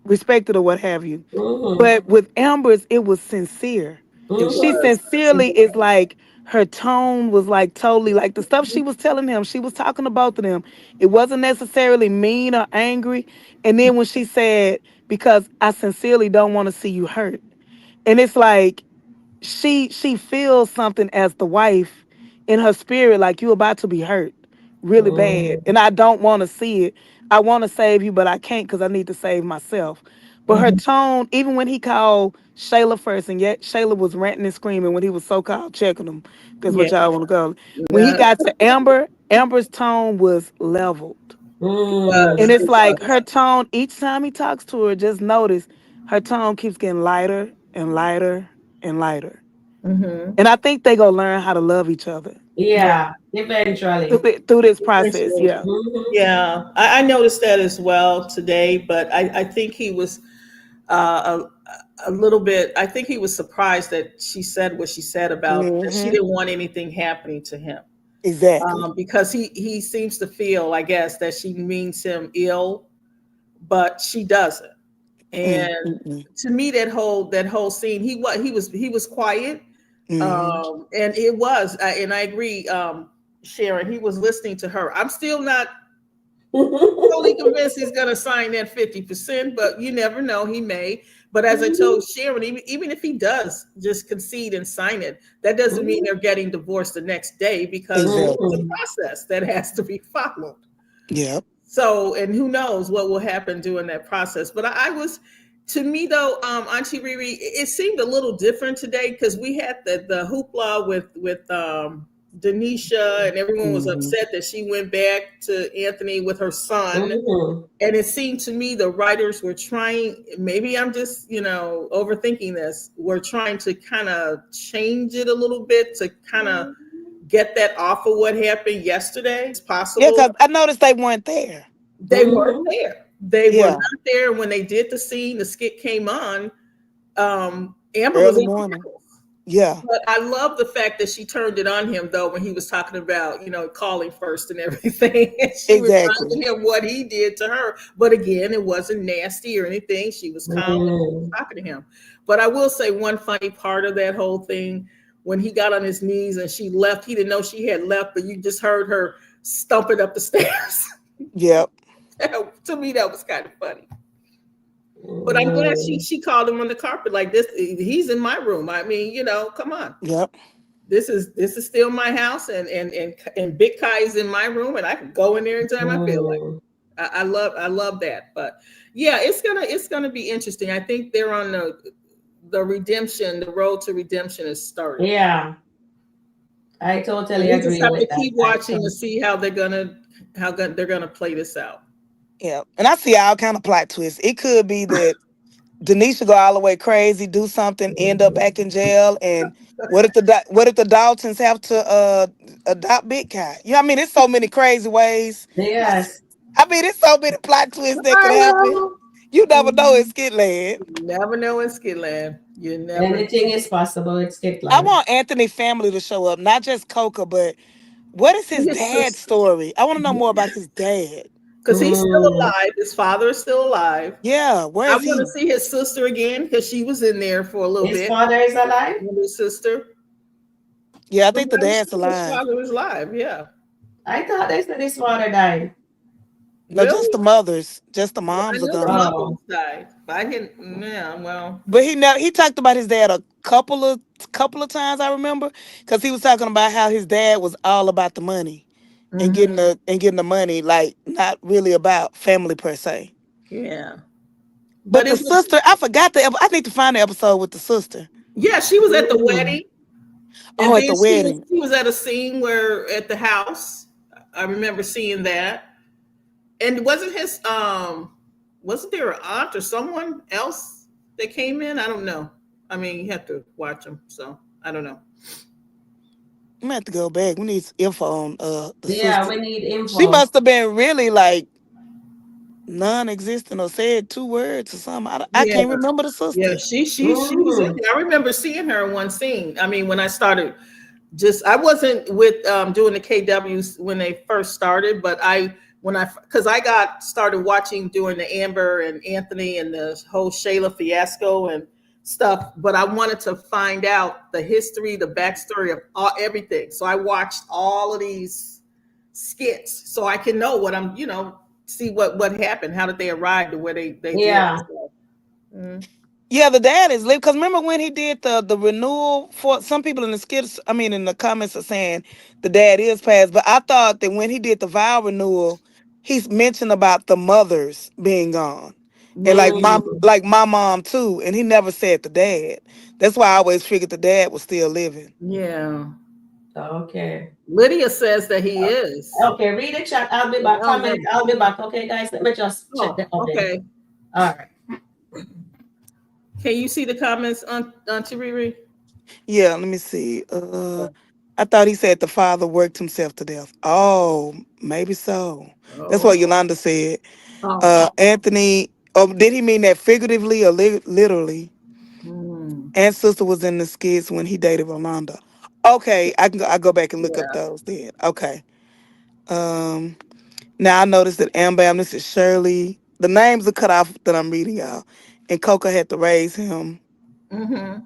respected or what have you. Mm-hmm. But with Amber's, it was sincere. It Mm-hmm. She was. sincerely is like her tone was like totally like the stuff she was telling him. She was talking to both of them. It wasn't necessarily mean or angry. And then when she said, "Because I sincerely don't want to see you hurt," and it's like she feels something as the wife in her spirit like you about to be hurt really bad and I don't want to see it. I want to save you but I can't because I need to save myself. But her Mhm. tone, even when he called Shayla first, and yet Shayla was ranting and screaming when he was so-called checking them, that's what Yeah. y'all want to go. When he Yeah. got to Amber's tone was leveled, It and was. it's It like was. her tone each time he talks to her, just notice her tone keeps getting lighter and lighter and lighter. Mm-hmm. And I think they gonna learn how to love each other Yeah, eventually. through this process. Eventually. Yeah. Yeah, I noticed that as well today, but I think he was a little bit, I think he was surprised that she said what she said about that she Hmm. didn't want anything happening to him. Exactly. Because he seems to feel, I guess, that she means him ill, but she doesn't. And Mm-mm. to me, that whole scene, he was quiet, Hmm. and it was, and I agree, Sharon. He was listening to her. I'm still not totally convinced he's going to sign that 50%, but you never know. He may. But as I told Sharon, even if he does just concede and sign it, that doesn't mean they're getting divorced the next day, because it's a Exactly. process that has to be followed. Yep. So, and who knows what will happen during that process. But I was, to me though, Auntie Riri, it seemed a little different today, because we had the hoopla with Denisha, and everyone was Hmm. upset that she went back to Anthony with her son. Mhm. And it seemed to me the writers were trying, maybe I'm just, overthinking this, we're trying to kind of change it a little bit to kind of get that off of what happened yesterday. It's Yeah, possible because I noticed they weren't there. they weren't Mhm. there. They were Yeah. not there when they did the scene. The skit came on. Amber was Early in morning. tears. Yeah. But I love the fact that she turned it on him, though, when he was talking about, calling first and everything. And she Exactly. reminded him what he did to her. But again, it wasn't nasty or anything. She was calm and she was Mhm. talking to him. But I will say one funny part of that whole thing, when he got on his knees and she left, he didn't know she had left, but you just heard her stumping up the stairs. Yep. To me, that was kind of funny. But I'm glad she called him on the carpet like this. He's in my room. I mean, come on. Yep. This is still my house, and Big Kai is in my room, and I can go in there anytime I feel like. Mhm. I love that. But yeah, it's gonna be interesting. I think they're on the redemption. The road to redemption is started. Yeah, I And totally we just agree have with to that. keep watching to see how they're gonna play this out. Yeah. And I see all kind of plot twists. It could be that Denisha go all the way crazy, do something, end up back in jail, and what if the Daltons have to adopt Big Cat? You know what I mean? It's so many crazy ways. Yes, I mean, it's so many plot twists that could I happen. know. You never know in Skitland. You never know in Skitland. You never anything know. is possible. It's I Skitland. want Anthony family to show up, not just Coca, but what is his His dad's sister. story? I want to know more about his dad. Because he's still Mm. alive. His father is still alive. Yeah, where I is want to he? see his sister again, because she was in there for a little His bit. father is alive? His sister. Yeah, I From think the what I dad's understand, his alive. father was alive. Yeah. I thought they said his father died. No, just Really? the mothers, just the Well, I moms are know the gone. Oh, mothers died. I didn't. Yeah. Well. But he talked about his dad a couple of times. I remember because he was talking about how his dad was all about the money and Mhm. getting the money, like not really about family per se. Yeah. But But the it was. sister, I forgot I need to find the episode with the sister. Yeah. She was at the mm. wedding, and Oh, at then the she was wedding. she was at a scene where at the house. I remember seeing that. And wasn't there an aunt or someone else that came in? I don't know. I mean, you have to watch them, so I don't know. I'm gonna have to go back. We need some info on the Yeah, sister. we need She info. must have been really like non-existent or said two words or something. I Yeah, can't remember the yeah. sister. She was in Mm. there. I remember seeing her in one scene. I mean, when I started, I wasn't with doing the KWs when they first started, but because I got started watching during the Amber and Anthony and the whole Shayla fiasco and stuff. But I wanted to find out the history, the backstory of everything. So I watched all of these skits so I can know what see what happened. How did they arrive to where they did? Yeah. So, mm. Yeah, the dad is live because remember when he did the renewal for some people in the skits. I mean, in the comments are saying the dad is passed, but I thought that when he did the vow renewal, he's mentioned about the mothers being gone, and Mm. like my mom too, and he never said the dad. That's why I always figured the dad was still living. Yeah. Okay. Lydia says that he is. Okay, read the chat. I'll be back. No, Comment. no. I'll be back. Okay, guys. Let me just check Oh, the oven. okay. All right. Can you see the comments on Riri? Yeah, let me see. I thought he said the father worked himself to death. Oh, maybe so. That's Oh, what Yolanda said. oh. Anthony, oh, did he mean that figuratively or literally? Hmm. And sister was in the skits when he dated Rolanda. Okay, I go back and look up Yeah. those then. Okay. Um Now I noticed that Ambam, this is Shirley. The names are cut off that I'm reading, y'all. And Coco had to raise him. Mm-hmm.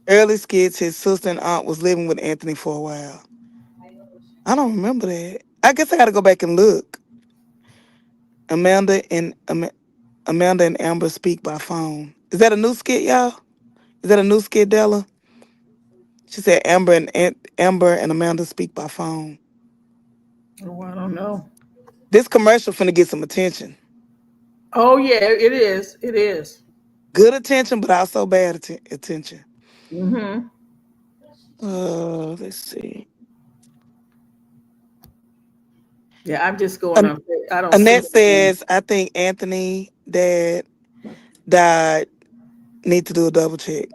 Early skits, his sister and aunt was living with Anthony for a while. I don't remember that. I guess I gotta go back and look. Amanda and Amanda and Amber speak by phone. Is that a new skit, y'all? Is that a new skit, Della? She said Amber and Amanda speak by phone. Oh, I don't know. This commercial finna get some attention. Oh yeah, it is. It is. Good attention, but also bad attention. Mm-hmm. Let's see. Yeah, I'm just going An- on. I don't see Annette anything. says, I think Anthony dad died. Need to do a double check.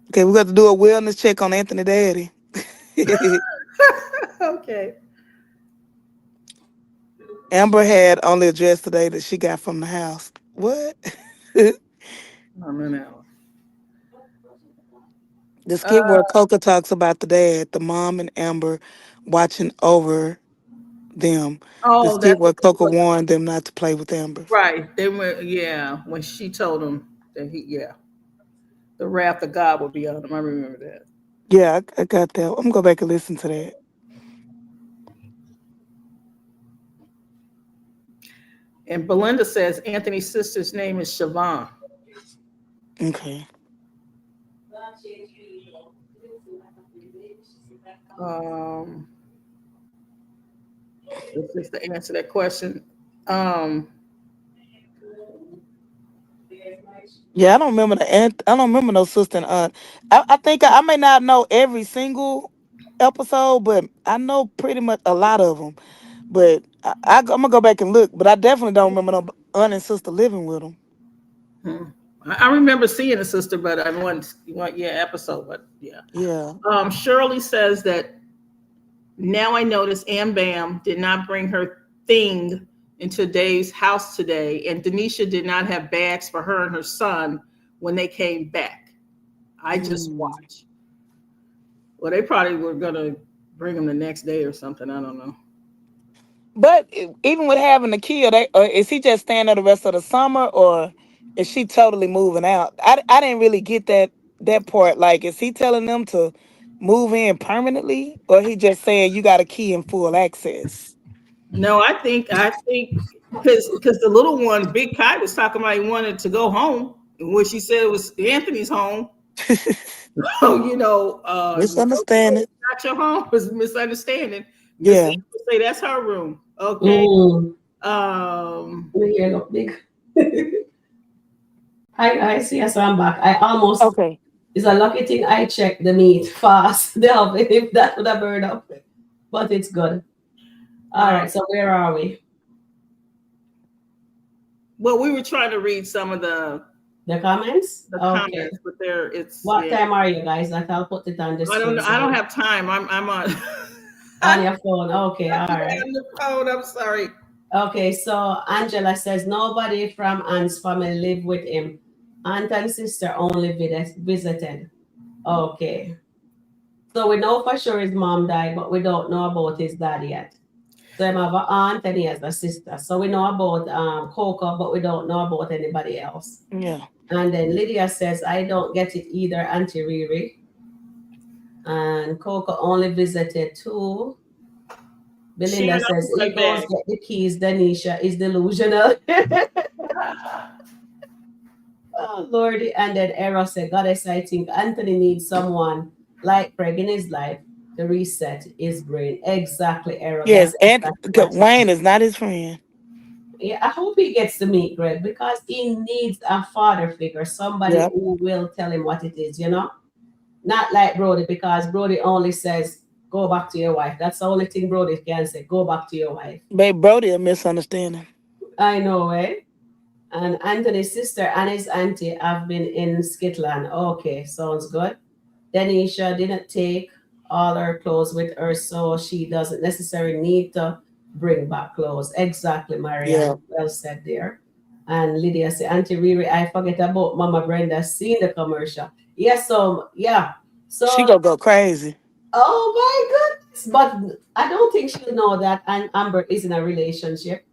Okay, we got to do a wellness check on Anthony daddy. Okay. Amber had only a dress today that she got from the house. What? I don't know. The skit Uh, where Coca talks about the dad, the mom and Amber watching over them. The oh, skit that's where Coca warned them not to play with Amber. right. They went. Yeah, when she told him that yeah, the wrath of God will be on him. I remember that. Yeah, I got that. I'm gonna go back and listen to that. And Belinda says Anthony's sister's name is Siobhan. Okay. Um, this is to answer that question. Um, Yeah, I don't remember the aunt. I don't remember no sister and aunt. I think I may not know every single episode, but I know pretty much a lot of them. But I'm gonna go back and look. But I definitely don't remember no aunt and sister living with them. hmm. I remember seeing a sister, but I want yeah episode, but yeah. Yeah. Shirley says that now I notice Am Bam did not bring her thing into Dave's house today, and Denisha did not have bags for her and her son when they came back. I just Mm. watched. Well, they probably were gonna bring them the next day or something. I don't know. But even with having the kid, is he just staying there the rest of the summer, or is she totally moving out? I didn't really get that part. Like, is he telling them to move in permanently, or he just saying you got a key and full access? No, I think because the little one, Big Kai, was talking about he wanted to go home, and what she said was Anthony's home. So Misunderstanding. not your home was a misunderstanding. Miss Yeah. Amy would say that's her room. Okay. Mm. Um. Here look big. I see us. I'm back. I almost. Okay. It's a lucky thing I checked the meat fast. Delve if that would have burned up. But it's good. All uh, right. So where are we? well, we were trying to read some of The comments. the Okay. comments, but there it's What yeah. time are you guys? Like I'll put it on the I don't screen. know. So I don't have time. I'm on. on I'm your phone. Okay. All right. on the phone. I'm sorry. Okay. So Angela says nobody from Ant's family live with him. Aunt and sister only visited. Okay. So we know for sure his mom died, but we don't know about his dad yet. So I have an aunt and he has a sister. So we know about Coco, but we don't know about anybody else. Yeah. And then Lydia says, I don't get it either, Auntie Riri. And Coco only visited two. Belinda Sharon, I'll says, be right Egos back. get the keys. Danisha is delusional. Oh, Lordy. And then Eros said, Goddess, I think Anthony needs someone like Craig in his life to reset his brain. Exactly, Eros. Yes, That's and exactly what he Wayne is not his friend. Yeah, I hope he gets to meet Greg because he needs a father figure, somebody Yep. who will tell him what it is, you know? Not like Brody, because Brody only says, go back to your wife. That's the only thing Brody can say, go back to your wife. Babe Brody a misunderstanding. I know, eh? And Anthony's sister and his auntie have been in Skitland. Okay, sounds good. Denisha didn't take all her clothes with her, so she doesn't necessarily need to bring back clothes. Exactly, Yeah. Marianne. Well said there. And Lydia said, Auntie Riri, I forget about Mama Brenda seeing the commercial. Yes, so yeah. She So gonna go crazy. oh my goodness. But I don't think she'll know that and Amber is in a relationship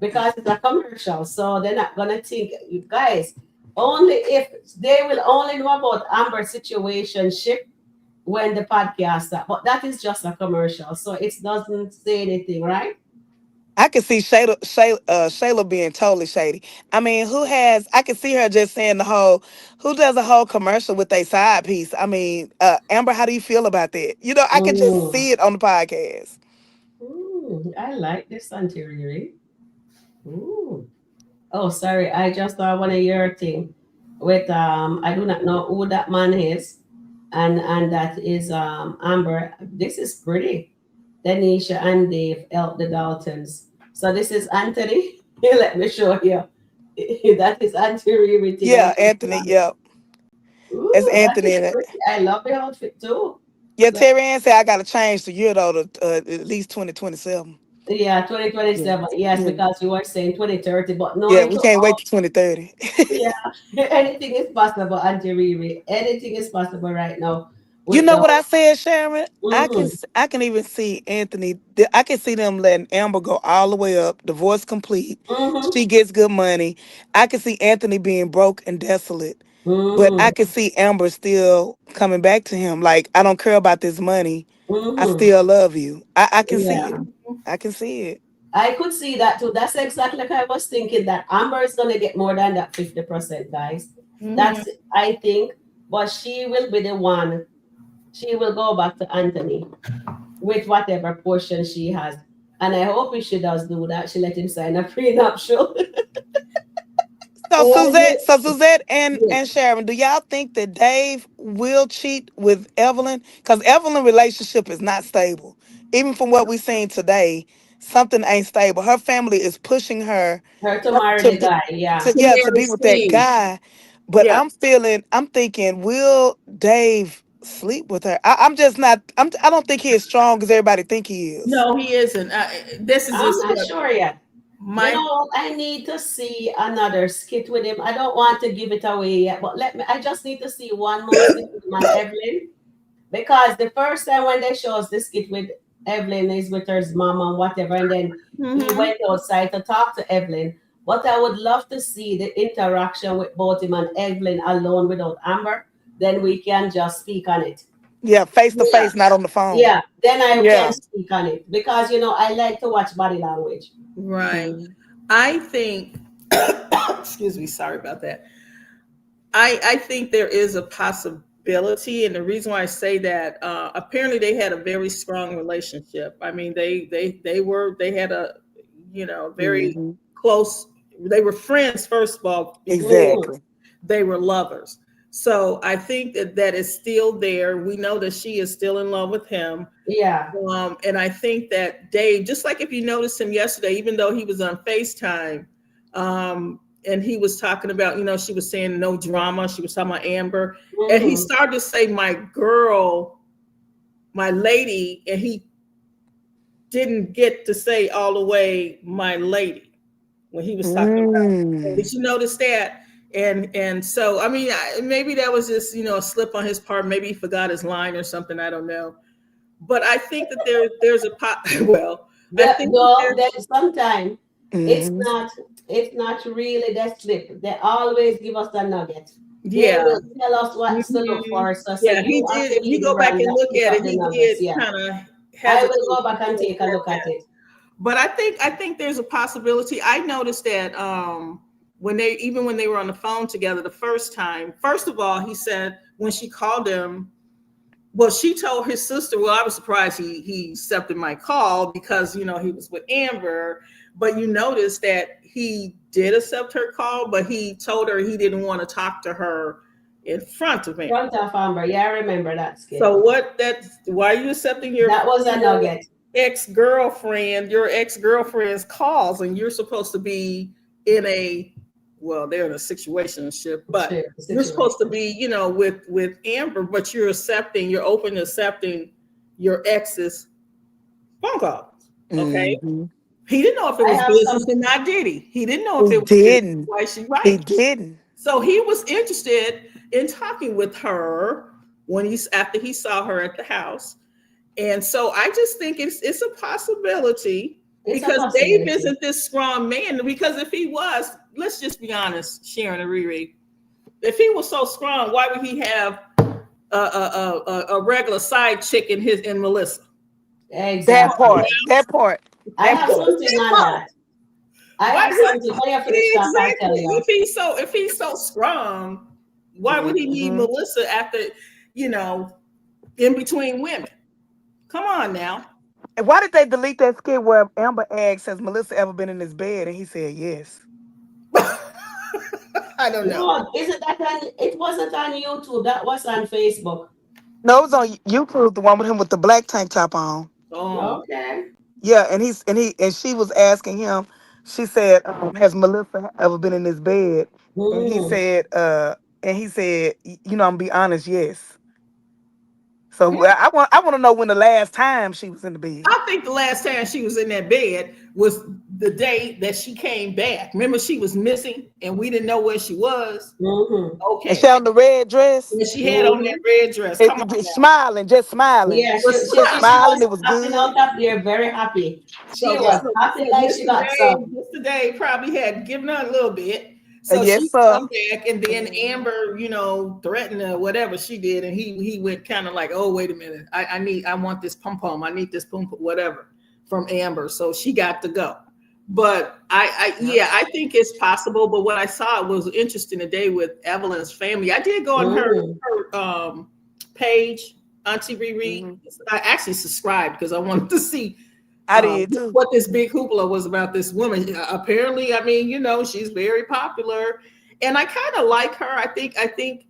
because it's a commercial. So they're not gonna think, you guys, only if they will only know about Amber's situationship when the podcast start. But that is just a commercial. So it doesn't say anything, right? I can see Shayla being totally shady. I mean, I can see her just saying who does a whole commercial with a side piece? I mean, Amber, how do you feel about that? I can just Mm. see it on the podcast. I like this, Auntie Riri. Ooh. Oh, sorry. I just saw one of your thing with I do not know who that man is. And that is Amber. This is pretty. Denisha and Dave help the Daltons. So this is Anthony. Let me show you. That is Auntie Riri thing. Yeah, Anthony. Yep. It's Ooh, that Anthony is in it. pretty. I love the outfit too. Yeah, So Terry Ann said I gotta change the year though to at least 2027. yeah, Yeah. 2027. Yes, Yeah. because you were saying 2030, but Yeah, knowing we to can't wait all, to 2030. yeah, anything is possible, Auntie Riri. Anything is possible right now You with know the. what I said, Sharon? Mm-hmm, I can even see Anthony. I can see them letting Amber go all the way up, divorce complete. mm-hmm, She gets good money. I can see Anthony being broke and desolate, but I mm-hmm, can see Amber still coming back to him. Like, I don't care about this money. I mm-hmm. still love you. I can see it. Yeah. I can see it. I could see that too. That's exactly like I was thinking that Amber is gonna get more than that 50%, guys. Mhm. That's I think, but she will be the one. She will go back to Anthony with whatever portion she has. And I hope if she does do that, she let him sign a prenuptial. And So Suzette yeah, and Sharon, do y'all think that Dave will cheat with Evelyn? Because Evelyn relationship is not stable. Even from what we've seen today, something ain't stable. Her family is pushing her her to marry to the be guy, yeah. To to marry be with that Steve. guy. But Yeah. I'm thinking, will Dave sleep with her? I'm just not. I don't think he is strong as everybody think he is. No, he isn't. This is I'm just not what sure yet. You my. know, I need to see another skit with him. I don't want to give it away yet, but I just need to see one more skit with him and Evelyn. Because the first time when they show us this skit with Evelyn is with her mom and whatever, and then he Mhm. went outside to talk to Evelyn. But I would love to see the interaction with both him and Evelyn alone without Amber. Then we can just speak on it. Yeah, face to Yeah. face, not on the phone. Yeah, then I can Yeah. speak on it because I like to watch body language. Right. Mhm. I think. Excuse me. Sorry about that. I think there is a possibility, and the reason why I say that, apparently they had a very strong relationship. I mean, they had a, very Mhm. close. They were friends first of all before Mhm. Exactly. they were lovers. So I think that is still there. We know that she is still in love with him. Yeah. And I think that Dave, just like if you noticed him yesterday, even though he was on FaceTime, and he was talking about, she was saying no drama. She was talking about Amber. And he Mhm. started to say, my girl, my lady, and he didn't get to say all the way, my lady, when he was talking about. Mm. Did you notice that? And so, I mean, maybe that was just, a slip on his part. Maybe he forgot his line or something. I don't know. But I think that there's a pot. Well, I think that No, there's. that sometimes it's Mhm. not it's not really that slip. They always give us a nugget. They Yeah. will tell us what to look Mhm. for. So Yeah, you he have did. to If be you the go back one and that look pick at up it, the he nuggets. did Yeah. kind of I will hesitate go back and before take he a said look at that. it. But I think there's a possibility. I noticed that when they were on the phone together the first time. First of all, he said when she called him, well, she told his sister. Well, I was surprised he accepted my call because he was with Amber. But you notice that he did accept her call, but he told her he didn't want to talk to her in front of Amber. Front of Amber. Yeah, I remember that skit. So why are you accepting That was a nugget. your ex-girlfriend's calls, and you're supposed to be in a well, they're in a situationship, but Share the you're supposed to situation. be, with Amber, but you're open to accepting your ex's phone calls. Okay. Mm-hmm. He didn't know if it I was have some. business or not, did he? He didn't know if He it was business. didn't. Why she He right? didn't. So he was interested in talking with her after he saw her at the house. And so I just think it's a possibility It's a because Dave possibility. isn't this strong man. Because if he was, let's just be honest, Sharon and Riri, if he was so strong, why would he have a regular side chick in Melissa? That Exactly. part. That part. I That have part. something on that. I Why have something. When you finish that, I'll tell exactly? you. If he's so strong, why would he need Mm-hmm. Melissa after you know in between women? Come on now. And why did they delete that skit where Amber asked, "Has Melissa ever been in his bed?" And he said, "Yes." I don't know. No, isn't that on? It wasn't on YouTube. That was on Facebook. No, it was on YouTube, the one with him with the black tank top on. Oh, Okay. Yeah, and she was asking him. She said, "Has Melissa ever been in his bed?" And he Mm. said, "You know, I'm gonna be honest, yes." So I want to know when the last time she was in the bed. I think the last time she was in that bed was the day that she came back. Remember, she was missing and we didn't know where she was. Mm-hmm. And she Okay. had on the red dress, And she had on that Mm-hmm. red dress. Come on now. smiling, just smiling. Yeah, But Just she smiling. was It was popping good. out up there, very happy. She so, was so, happy so like she got some. Mr. Dave probably had given her a little bit. So Yes, she sir. come back, and then Amber, threatened her, whatever she did, and he went kind of like, oh, wait a minute, I want this pom pom, I need this pom pom, whatever, from Amber. So she got to go. But Yep. I think it's possible. But what I saw was interesting today with Evelyn's family. I did go on Mm. her page, Auntie Riri. Hmm. I actually subscribed because I wanted to see I did too. what this big hoopla was about this woman. Apparently, I mean, she's very popular, and I kind of like her. I think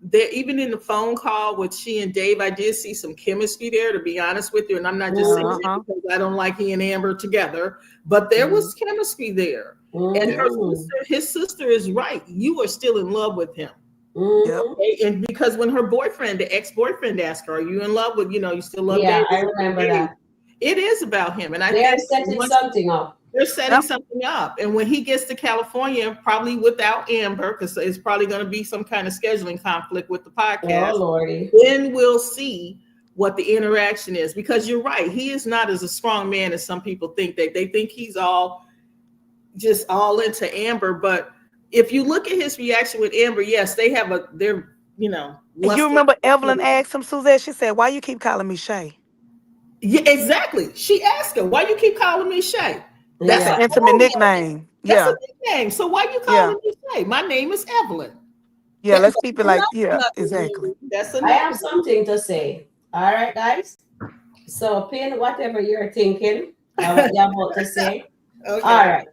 that even in the phone call with she and Dave, I did see some chemistry there. To be honest with you, and I'm not just saying Mm-hmm. that Uh-huh. because I don't like he and Amber together, but there Hmm. was chemistry there. And Mm-hmm. his sister is right. You are still in love with him. Yep. Mm-hmm. Okay? And because when her boyfriend, the ex-boyfriend, asked her, "Are you in love with? You still love Yeah, Dave?" I remember that. It is about him, and I They are think setting once something up. they're setting Yep. something up. And when he gets to California, probably without Amber, because it's probably going to be some kind of scheduling conflict with the Oh podcast, Lordy. then we'll see what the interaction is. Because you're right, he is not as a strong man as some people think. They think he's all into Amber. But if you look at his reaction with Amber, yes, they're And you lusting. remember Evelyn asked him, Suzette, she said, "Why you keep calling me Shay?" Yeah, exactly. She asked him, "Why you keep calling me Shay?" That's That's an a Yeah. intimate code name. nickname. That's a Yeah. nickname. So why you Yeah. calling me Shay? My name is Evelyn. Yeah. That's Let's keep it like, a yeah, exactly. nothing. That's a I have nothing. something to say. All right, guys. So pin whatever you're thinking, what you're about to say. All Okay. right.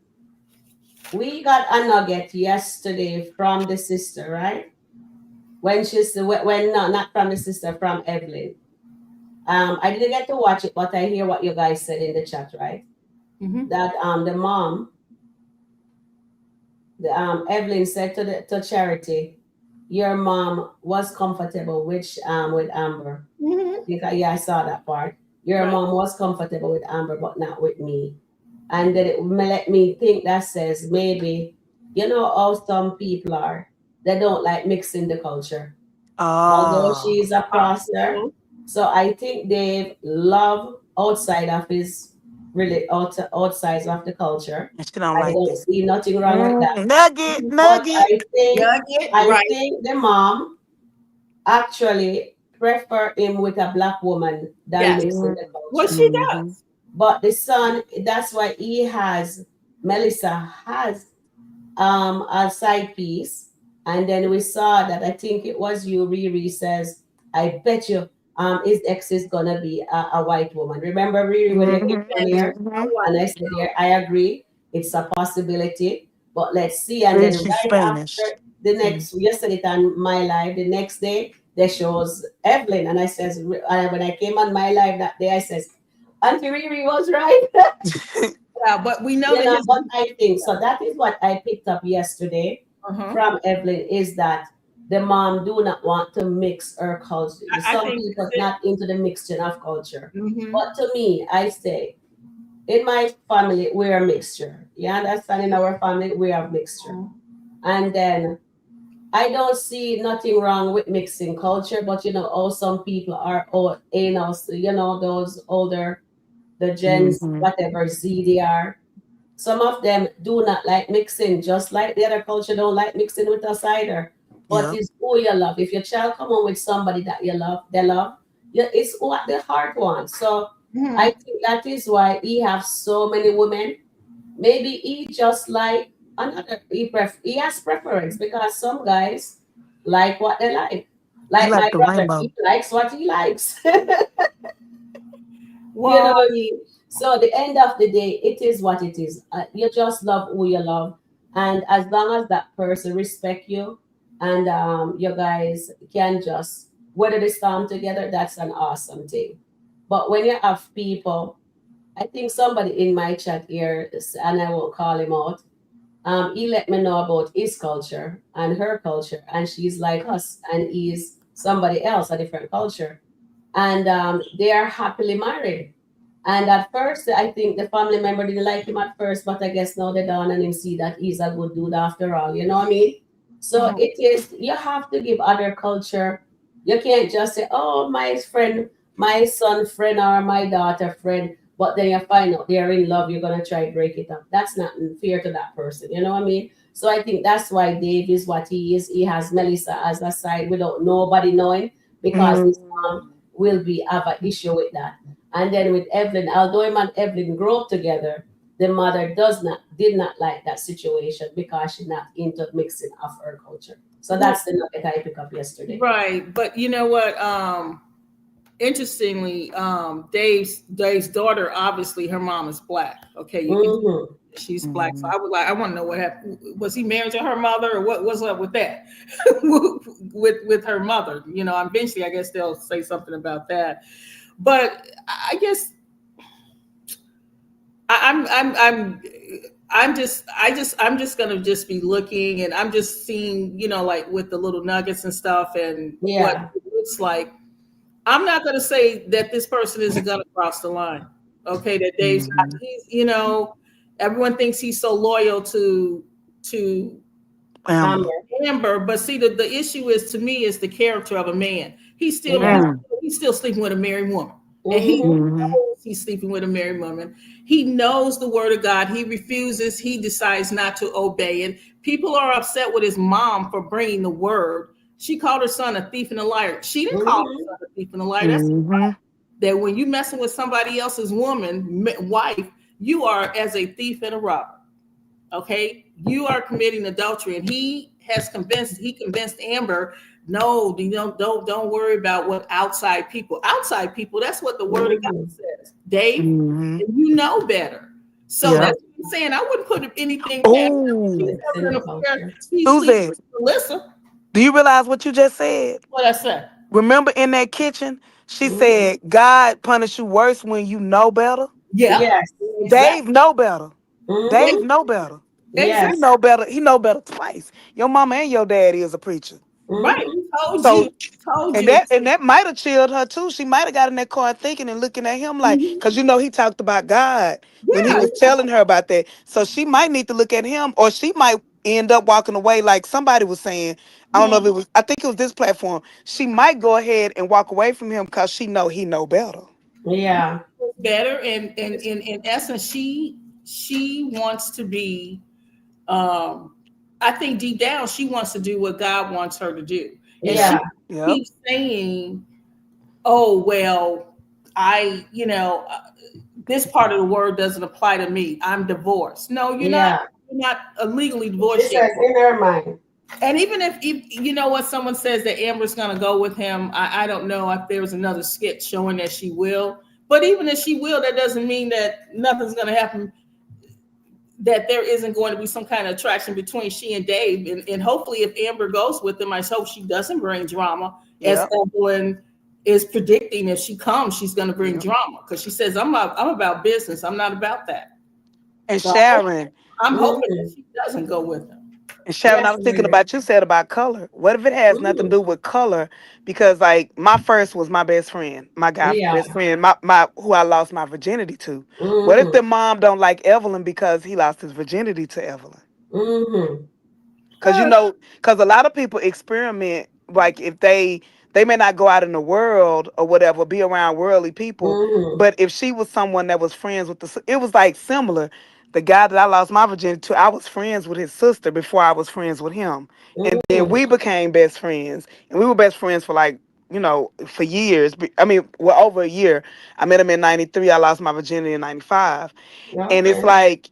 We got a nugget yesterday from the sister, right? When she's when no, not from the sister, from Evelyn. I didn't get to watch it, but I hear what you guys said in the chat, right? Mm-hmm. That the mom, the Evelyn said to Charity, your mom was comfortable with Amber. Mm-hmm. Yeah, I saw that part. Your Right. mom was comfortable with Amber, but not with me. And then it let me think that says maybe, how some people are. They don't like mixing the culture. Although Oh, she's a pastor. Possible. So I think they love outside of his really outside of the culture. and she don't I like don't this. see nothing wrong with that. Nugget, But nugget. Nugget. I Right. think the mom actually prefer him with a black woman than Yes. mixing the What culture. she Mm-hmm. does. But the son, that's why Melissa has a side piece. And then we saw that I think it was you, Riri says, I bet you his ex is gonna be a white woman. Remember Riri when you came on Yes. here? Mm-hmm. No And white. I said, yeah, I agree. It's a possibility. But let's see. And And then she's right Spanish. after yesterday it on my live, the next day they shows Evelyn. And I says, when I came on my live that day, I says, Auntie Riri was right. Yeah, but we know You that know, his. but I think so. That is what I picked up yesterday Uh-huh. from Evelyn is that the mom do not want to mix her culture. I Some think people that's it. not into the mixture of culture. Mm-hmm. But to me, I say in my family we're a mixture. You understand? In our family we are a mixture. And then I don't see nothing wrong with mixing culture, but you know, oh, some people are old, you know, those older, the gens, Hmm. whatever Z they are. Some of them do not like mixing, just like the other culture don't like mixing with us either. But Yeah. it's who you love. If your child come on with somebody that you love, they love, yeah, it's what the heart wants. So I Mm-hmm. think that is why he have so many women. Maybe he just like another. He has preference because some guys like what they like. He Like like my the brother, rainbow. he likes what he likes. You know Well, what I mean? So at the end of the day, it is what it is. You just love who you love, and as long as that person respect you, and you guys can just weather the storm together, that's an awesome thing. But when you have people, I think somebody in my chat here, and I won't call him out. He let me know about his culture and her culture, and she's like us, and he's somebody else, a different culture, and they are happily married. And at first, I think the family member didn't like him at first, but I guess now they don't and him see that he's a good dude after all. You know what I mean? So mhm. it is, you have to give other culture. You can't just say, oh, my friend, my son friend or my daughter friend, but then you find out they're in love, you're going to try to break it up. That's not fair to that person. You know what I mean? So I think that's why Dave is what he is. He has Melissa as a side without nobody knowing because Mm. his mom will be have an issue with that. And then with Evelyn, although him and Evelyn grew up together, the mother did not like that situation because she's not into mixing of her culture. So Well, that's the nugget I picked up yesterday. right, but you know what? Interestingly, Dave's daughter, obviously, her mom is black. Okay, you can Mm-hmm. she's black. So Mhm. I want to know what happened. Was he married to her mother, or what's up with that? With her mother, you know. Eventually, I guess they'll say something about that. But I guess I'm I'm just gonna just be looking, and I'm just seeing, you know, like with the little nuggets and stuff and what Yeah. it looks like. I'm not gonna say that this person isn't gonna cross the line. Okay, that Dave's not. Mhm. He's, you know, everyone thinks he's so loyal to Amber. Amber. Amber, but see, the issue is, to me, is the character of a man. Yeah. He's still sleeping with a married woman, and he Mm-hmm. Mm-hmm. knows he's sleeping with a married woman. He knows the word of God. He refuses. He decides not to obey it. People are upset with his mom for bringing the word. She called her son a thief and a liar. She didn't call her Mm-hmm. son a thief and a liar. That's Mm-hmm. that when you messing with somebody else's wife, you are as a thief and a robber. Okay, you are committing adultery, and he convinced Amber, no, you know, don't worry about what outside people, that's what the word of God Mm-hmm. says, Dave, Mm-hmm. and you know better. So Yeah. that's what I'm saying. I wouldn't put anything past her. She's Oh, Mixing having the an affair. culture. She's sleeping Susan, with Melissa. do you realize what you just said? What I said. Remember in that kitchen, she Mm-hmm. said, God punish you worse when you know better. Yeah, Yes. Dave exactly. know better. Dave Mm-hmm. know better. He Yes. Exactly. know better. He know better twice. Your mama and your daddy is a preacher. Right. Mm-hmm. Told So you. Told and you. that might have chilled her too. She might have got in that car thinking and looking at him like, Mhm. because you know he talked about God when he Yeah. was telling her about that. So she might need to look at him, or she might end up walking away like somebody was saying. I don't know if it was. I think it was this platform. She might go ahead and walk away from him because she know he know better. Yeah. Better, and in essence, she wants to be, um I think deep down she wants to do what God wants her to do, and she Yeah. Yep. keeps saying, oh well, I you know this part of the word doesn't apply to me, I'm divorced. No, Yeah. you're not legally She divorced yet. says in her mind. And even if you know what, someone says that Amber's going to go with him, I don't know if there's another skit showing that she will. But even if she will, that doesn't mean that nothing's going to happen, that there isn't going to be some kind of attraction between she and Dave. And hopefully, if Amber goes with him, I hope she doesn't bring drama, as Yep. Evelyn is predicting. If she comes, she's going to bring Yep. drama, because she says, I'm about business. I'm not about that. And So, Sharon, I'm hoping that mhm. she doesn't go with him. and Sharon, I Yes, was thinking weird. about you said about color. What if it has nothing to Mm. do with color? Because like my first was my best friend, my guy Yeah. best friend, my who I lost my virginity to. What if Mm-hmm. the mom don't like Evelyn because he lost his virginity to Evelyn? Mm-hmm. Cause cause a lot of people experiment like if they may not go out in the world or whatever, be around worldly people, Mm-hmm. but if she was someone that was friends with it was like similar. The guy that I lost my virginity to, I was friends with his sister before I was friends with him, and then Mm-hmm. we became best friends, and we were best friends for like for years. I mean, well over a year. I met him in '93. I lost my virginity in '95, and it's Okay. like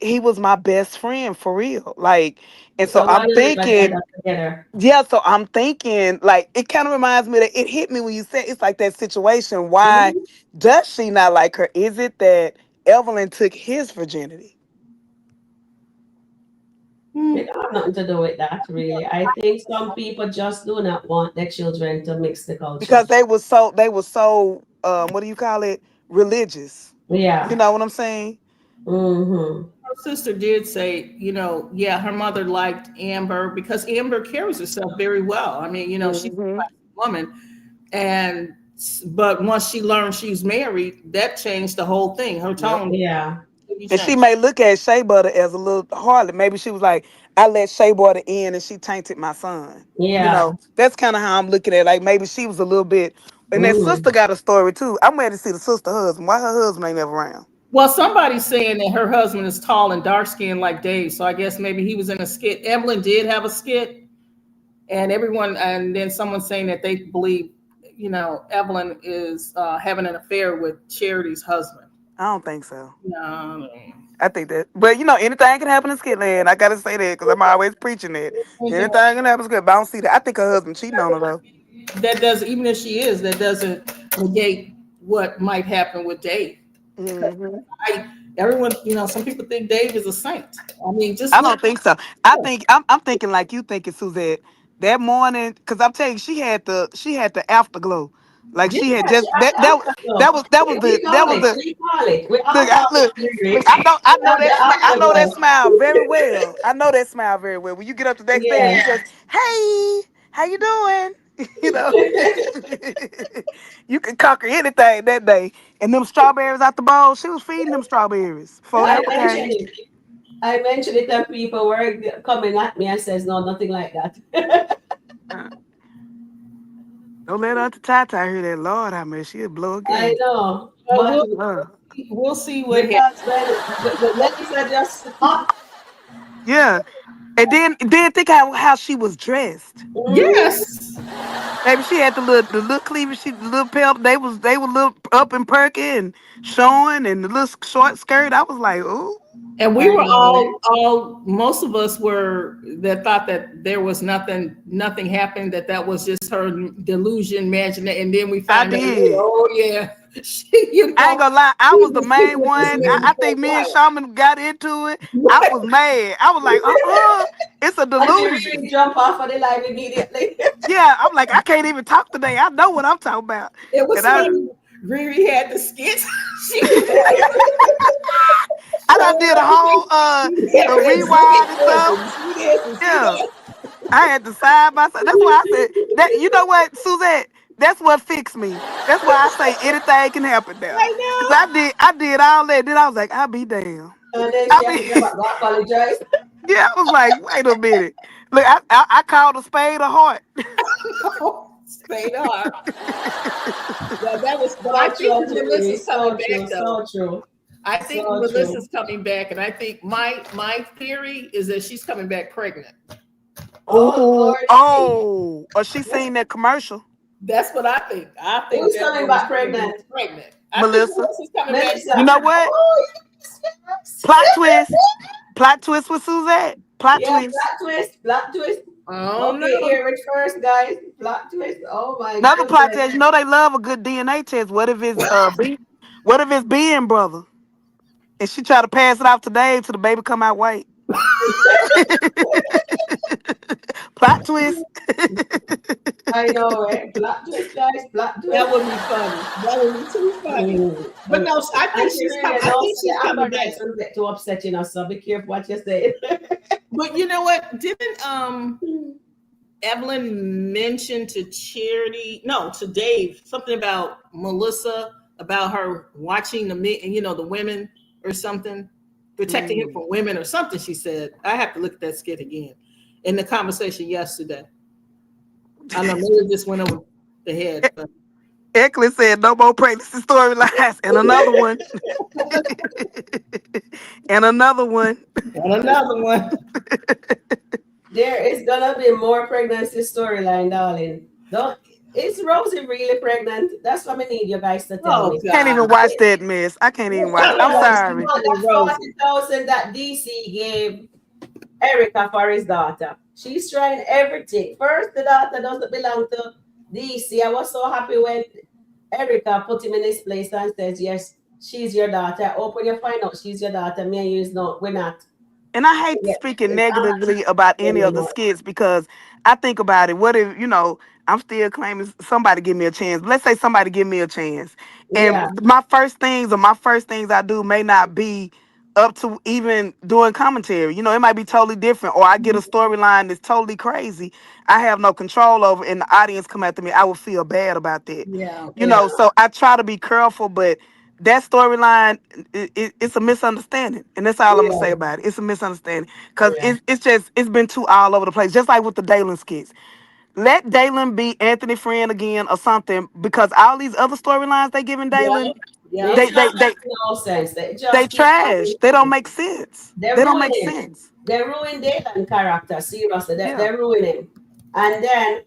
he was my best friend for real. Like, and so So why I'm you never end thinking, up together? yeah, so I'm thinking, like, it kind of reminds me that it hit me when you said it's like that situation. Why Mm-hmm. does she not like her? Is it that Evelyn took his virginity? Hmm. It don't have nothing to do with that, really. I think some people just do not want their children to mix the Because cultures. they were so what do you call it? Religious. You Yeah. know what I'm saying? Mm-hmm. Her sister did say, yeah, her mother liked Amber because Amber carries herself very well. I mean, she's a Hmm. classy woman, and but once she learned she's married, that changed the whole thing. Her tone Yeah. completely And she changed. may look at Shea Butter as a little harlot. Maybe she was like, I let Shea Butter in and she tainted my son. Yeah. That's kind of how I'm looking at it. Like maybe she was a little bit. And that Mm-hmm. sister got a story too. I'm ready to see the sister husband. Why her husband ain't never around? Well, somebody's saying that her husband is tall and dark skinned like Dave, so I guess maybe he was in a skit. Evelyn did have a skit, and then someone saying that they believe, Evelyn is having an affair with Charity's husband. I don't think so. No, I think that, but anything can happen in SkitLand. I gotta say that because I'm always preaching that anything can happen in Skit. But I don't see that. I think her husband cheating on her though. that does even if she is, that doesn't negate what might happen with Dave. Hmm. I everyone, some people think Dave is a saint. I mean, just I look. don't think so. I'm thinking like you thinking, Suzette. That morning, because I'm telling you, she had the afterglow. Like Yeah, she had she just has the afterglow. that was We the call that was it. the We call it. We look all I call it look lyric. I know Have that the I know that afterglow. smile very well. I know that smile very well. When you get up the next day and you Yes. just, hey, how you doing? you know, you can conquer anything that day. And them strawberries out the bowl, she was feeding them strawberries before I Amber mentioned came. it. I mentioned it, and people were coming at me and says, no, nothing like that. Uh, Don't let Auntie Tata hear that. Lord, I mean, she'll blow a I game. know, Well, but Uh, we'll see what happens. because when the ladies are just hot. yeah. And then think how she was dressed. Mm-hmm. Yes, Maybe she had the little cleavage, the little pelt. They were little up and perky and showing, and the little short skirt. I was like, ooh, and we I were know. all most of us were that thought that there was nothing happened, that was just her delusion, imagine it, and then we I find out later, did. oh yeah, she, I ain't gonna lie, I she was the was sleeping main with this one. I man think for a me and while. Shaman got into it. I was mad. I was like, it's a And she delusion. really jump off of the line immediately. Yeah, I'm like, I can't even talk today. I know what I'm talking about. It And was I funny. Riri had the skits. She was I done did a whole yeah, a exhibit rewind and this stuff. and see this and see Yeah. that. I had to side by side. That's why I said that. You know what, Suzette? That's what fixed me. That's why I say anything can happen now. I Cause know. I did all that. Then I was like, I'll be damned. And then I she had to be go apologize. yeah. I was like, wait a minute. Look, I called a spade a heart. Spade hard. Yeah, that was. But I So true, think Auntie Riri. Melissa's coming So back true. though. So true. I think So true. Melissa's coming back, and I think my theory is that she's coming back pregnant. Oh Oh, Lord, or she seen that commercial, That's what I think. I think who's that coming woman's back coming back pregnant? pregnant. I think Melissa. Melissa's coming back You Melissa. know pregnant. what? Oh yes, yes. Plot twist. Plot twist with Suzette. Plot Yeah, twist. plot twist. Plot twist. Oh Okay, no. hear it first, guys. Plot twist. Oh my Another plot goodness. test. You know they love a good DNA test. What if it's being brother? And she try to pass it off to Dave till the baby come out white. Plot twist. I know, right? Plot twist, guys. Plot twist. That would be funny. That would be too funny. But no, I think she's coming. I think she's coming back. Don't get too upset, you know. So be careful what you say. But you know what? Didn't Evelyn mentioned to to Dave, something about Melissa, about her watching the men, the women or something, protecting him from women or something. She said, I have to look at that skit again in the conversation yesterday. I know maybe it just went over the head. But. Eklund said no more pregnancy storylines, and another one, and another one, and another one. There is gonna be more pregnancy storyline, darling. Is Rosie really pregnant? That's what I need you guys to tell me. I can't even watch that mess. I can't even watch. I'm sorry. That 40,000 that DC gave Erica for his daughter. She's trying everything. First, the daughter doesn't belong to DC. I was so happy when Erica put him in his place and says, yes, she's your daughter. Open your find out she's your daughter. Me and you is not. We're not. And I hate speaking negatively about any of the skits because I think about it. What if, I'm still claiming somebody give me a chance. Let's say somebody give me a chance. And my first things I do may not be up to even doing commentary. It might be totally different. Or I get a storyline that's totally crazy. I have no control over and the audience come after me. I will feel bad about that. So I try to be careful, but that storyline, it's a misunderstanding, and that's all I'm gonna say about it. It's a misunderstanding because it's been too all over the place. Just like with the Dalen skits, let Dalen be Anthony Friend again or something because all these other storylines they giving Dalen, they no sense. They trash. They don't make sense. They don't make sense. They ruin Dalen character seriously. They ruin him, and then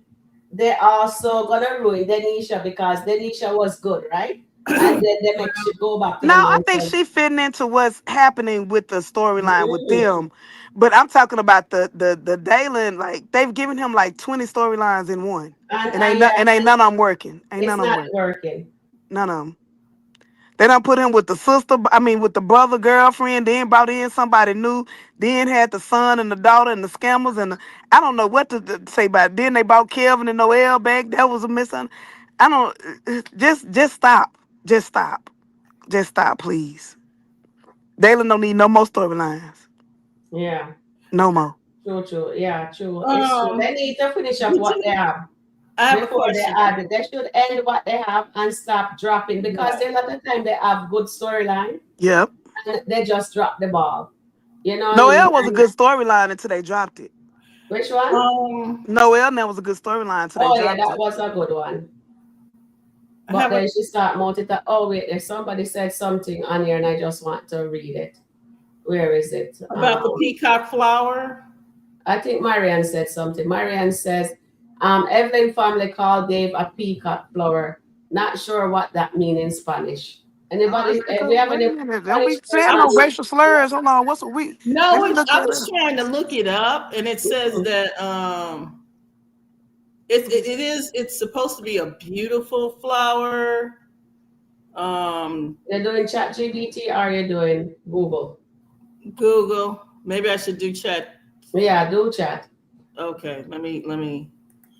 they also gonna ruin Denisha because Denisha was good, right? And then they make she go back to I think she fitting into what's happening with the storyline with them. But I'm talking about the Dalen, like they've given him like 20 storylines in one. And ain't none of them working. Ain't none of them working. None of them. They done put him with with the brother girlfriend, then brought in somebody new, then had the son and the daughter and the scammers and I don't know what to say about it. Then they brought Kelvin and Noel back. That was a misunderstanding. I don't just stop. Just stop. Just stop, please. Dalen don't need no more storylines. Yeah. No more. True. Yeah, true. It's true. They need to finish up what they have. Before they add it. They should end what they have and stop dropping because a lot of time they have good storyline. Yep. And they just drop the ball. Noel was a good storyline until they dropped it. Which one? Noel, that was a good storyline until they dropped it. That was a good one. But then she start multitasking. Oh wait, there's somebody said something on here, and I just want to read it. Where is it? About the peacock flower. I think Marianne said something. Marianne says, Evelyn family called Dave a peacock flower. Not sure what that means in Spanish. Anybody? We have any? We saying no racial slurs. Hold on, what's a week? No, I was trying to look it up, and it says that it's supposed to be a beautiful flower. You're doing ChatGPT or you're doing Google? Google. Maybe I should do chat. Yeah, do chat. Okay, let me.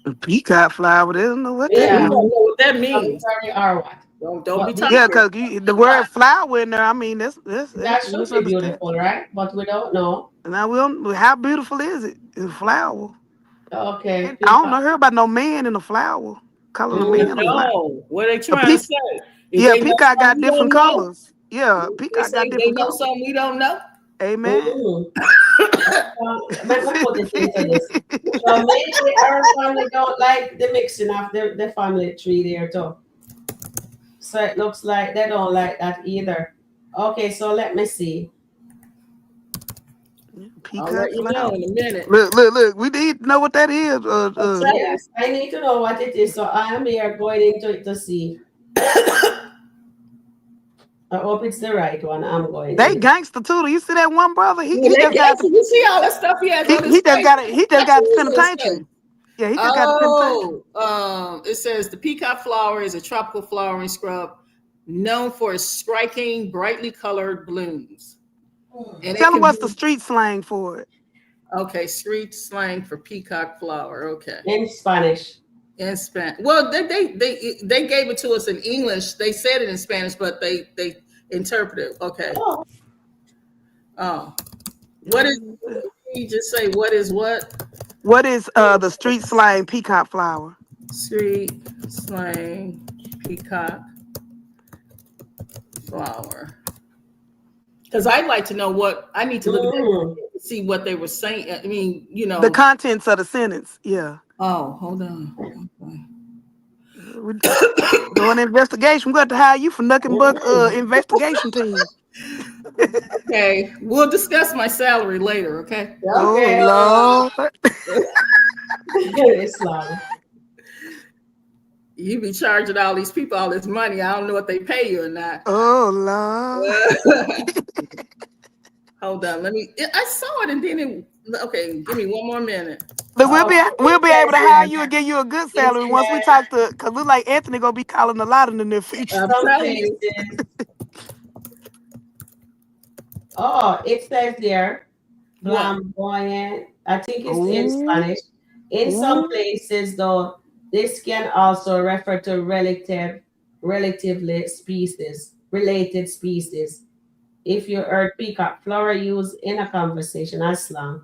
The peacock flower. They don't know what that means. Don't know what that means. Or what? Don't be talking. Yeah, because the word flower in there. I mean, that's that should be beautiful, right? But we don't know. Now how beautiful is it? It's a flower. Okay. I don't know hear about no man in a flower. Calling a man a flower. What are they trying to say? Peacock got different colors. Yeah, peacock got different colors. They know something we don't know. Amen. Let me put it into this. So maybe our family don't like the mixing of the family tree there too. So it looks like they don't like that either. Okay, so let me see. Peacock I'll let you know in a minute. Look. We need to know what that is. Yes, I need to know what it is. So I am here going into it to see. I hope it's the right one. I'm going. They gangster too. You see that one brother? He just got. You see all that stuff he has. He just got it. He just got the penitentiary. Yeah, he just got the penitentiary. It says the peacock flower is a tropical flowering scrub known for its striking, brightly colored blooms. And tell them what's the street slang for it. Okay, street slang for peacock flower. Okay. in Spanish. In Spanish. Well, they gave it to us in English. They said it in Spanish, but they interpreted. Okay. Oh, Oh, what is? You just say what is what? What is the street slang peacock flower? Street slang peacock flower. Because I'd like to know what I need to look at mm. that to see what they were saying. I mean, The contents of the sentence. Yeah. Oh, hold on. Okay. We're doing an investigation. We got to hire you for Nuck and Buck investigation team. Okay, we'll discuss my salary later. Okay. Okay. Oh Lord. It's long. You be charging all these people all this money. I don't know if they pay you or not. Oh Lord. Hold on. I saw it and then it. Okay, give me one more minute. But we'll be able to hire you Yeah. and give you a good salary once we talk to, because look like Anthony gonna be calling a lot in the near future. I'm Some telling you. places. Oh, it says there, What? flamboyant. I think it's in Ooh. Spanish. In some Ooh. places, though, this can also refer to relatively species, related species. If you heard peacock flower used in a conversation as slang,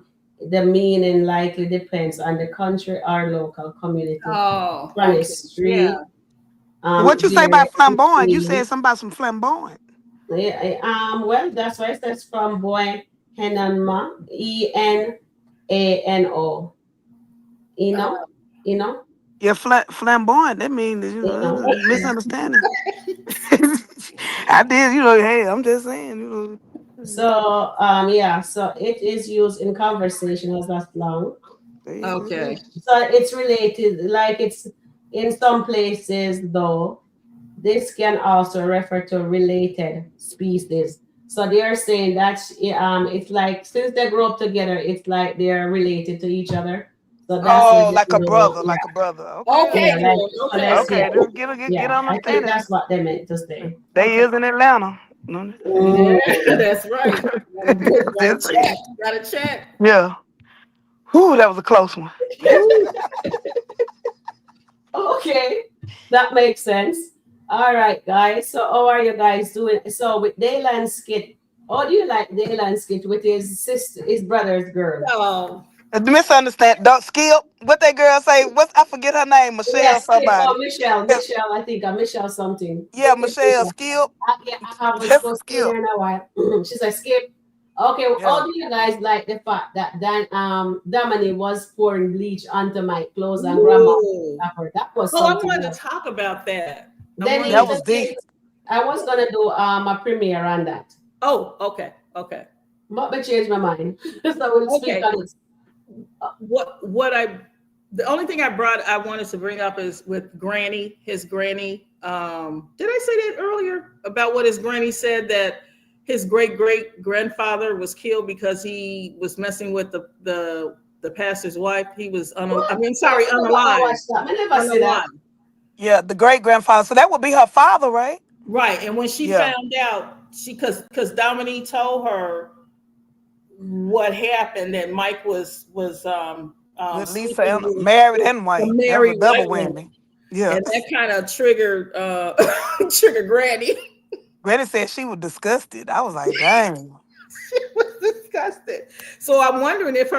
the meaning likely depends on the country or local community. Oh, Spanish okay. street. Yeah. What you say about There, flamboyant? You said something about some flamboyant. well, that's why it says from boy Henanma, Enano. You Uh, know, you know, Yeah, flamboyant. That means you know. misunderstanding. I did, hey, I'm just saying, So yeah, so it is used in conversation as a slang. okay. So it's related, like it's in some places though, this can also refer to related species. So they are saying that it's like since they grow up together, it's like they're related to each other. So that's what Oh, they like a do. brother, Yeah, like a brother. Okay, yeah, Okay, okay. like then. so Okay. that's Okay, yeah, just get yeah. I think understanding. that's what they meant to say. They Okay. is in Atlanta. No, Yeah, Mm. that's right. Gotta just saying. check. Gotta check. Yeah. Whew, that was a close one. Woo. Okay, that makes sense. All right, guys. So how are you guys doing? So with Dayland skit, how do you like Dayland skit with his sister, his brother's girl? Oh, Misunderstand. Don't skip. What that girl say? I forget her name. Michelle Yes, skip. somebody. Oh, Michelle, Yeah, Michelle. I think Michelle something. yeah, Michelle Michelle. skip. Yeah, I haven't Just a spoken to skip. her in a while. She said skip. Okay, well, Yeah. how do you guys like the fact that Damani was pouring bleach onto my clothes and grandma ooh. her? That was Oh, I something wanted to else. talk about that. I Then wanted he That to. was deep. I was gonna do a premiere on that. Oh, okay, okay, But I changed my mind. So we'll speak okay. on it. What I the only thing I wanted to bring up is with Granny, his granny. Did I say that earlier about what his granny said that his great grandfather was killed because he was messing with the pastor's wife? He was What? I mean, I sorry, forgot I unalive, watched that. I never see that. unalive. Yeah, the great grandfather. So that would be her father, right? Right. And when she Yeah. found out, because Dominique told her what happened, that Mike With Lisa sleeping and married with and a white. That was a married double white woman. whammy. Yeah. And that kind of triggered triggered Granny. Granny said she was disgusted. I was like, dang. She was disgusted. So I'm wondering if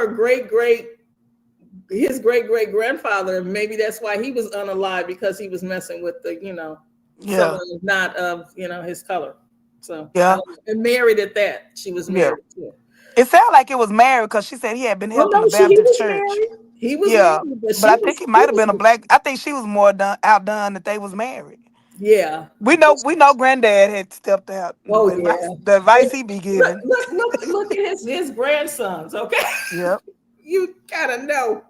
his great grandfather, maybe that's why he was unalive, because he was messing with Yeah. someone not of his color. So Yeah. and married at that. She was Yeah. married too. It sounded like it was married because she said he had been Oh helping no, the he Baptist was church. married. He was Yeah. married, but But I think it might have been a black. I think she was more outdone that they was married. yeah. We know granddad had stepped out. Oh yeah. The advice he be giving. Look at his grandsons. Okay, Yep. you gotta know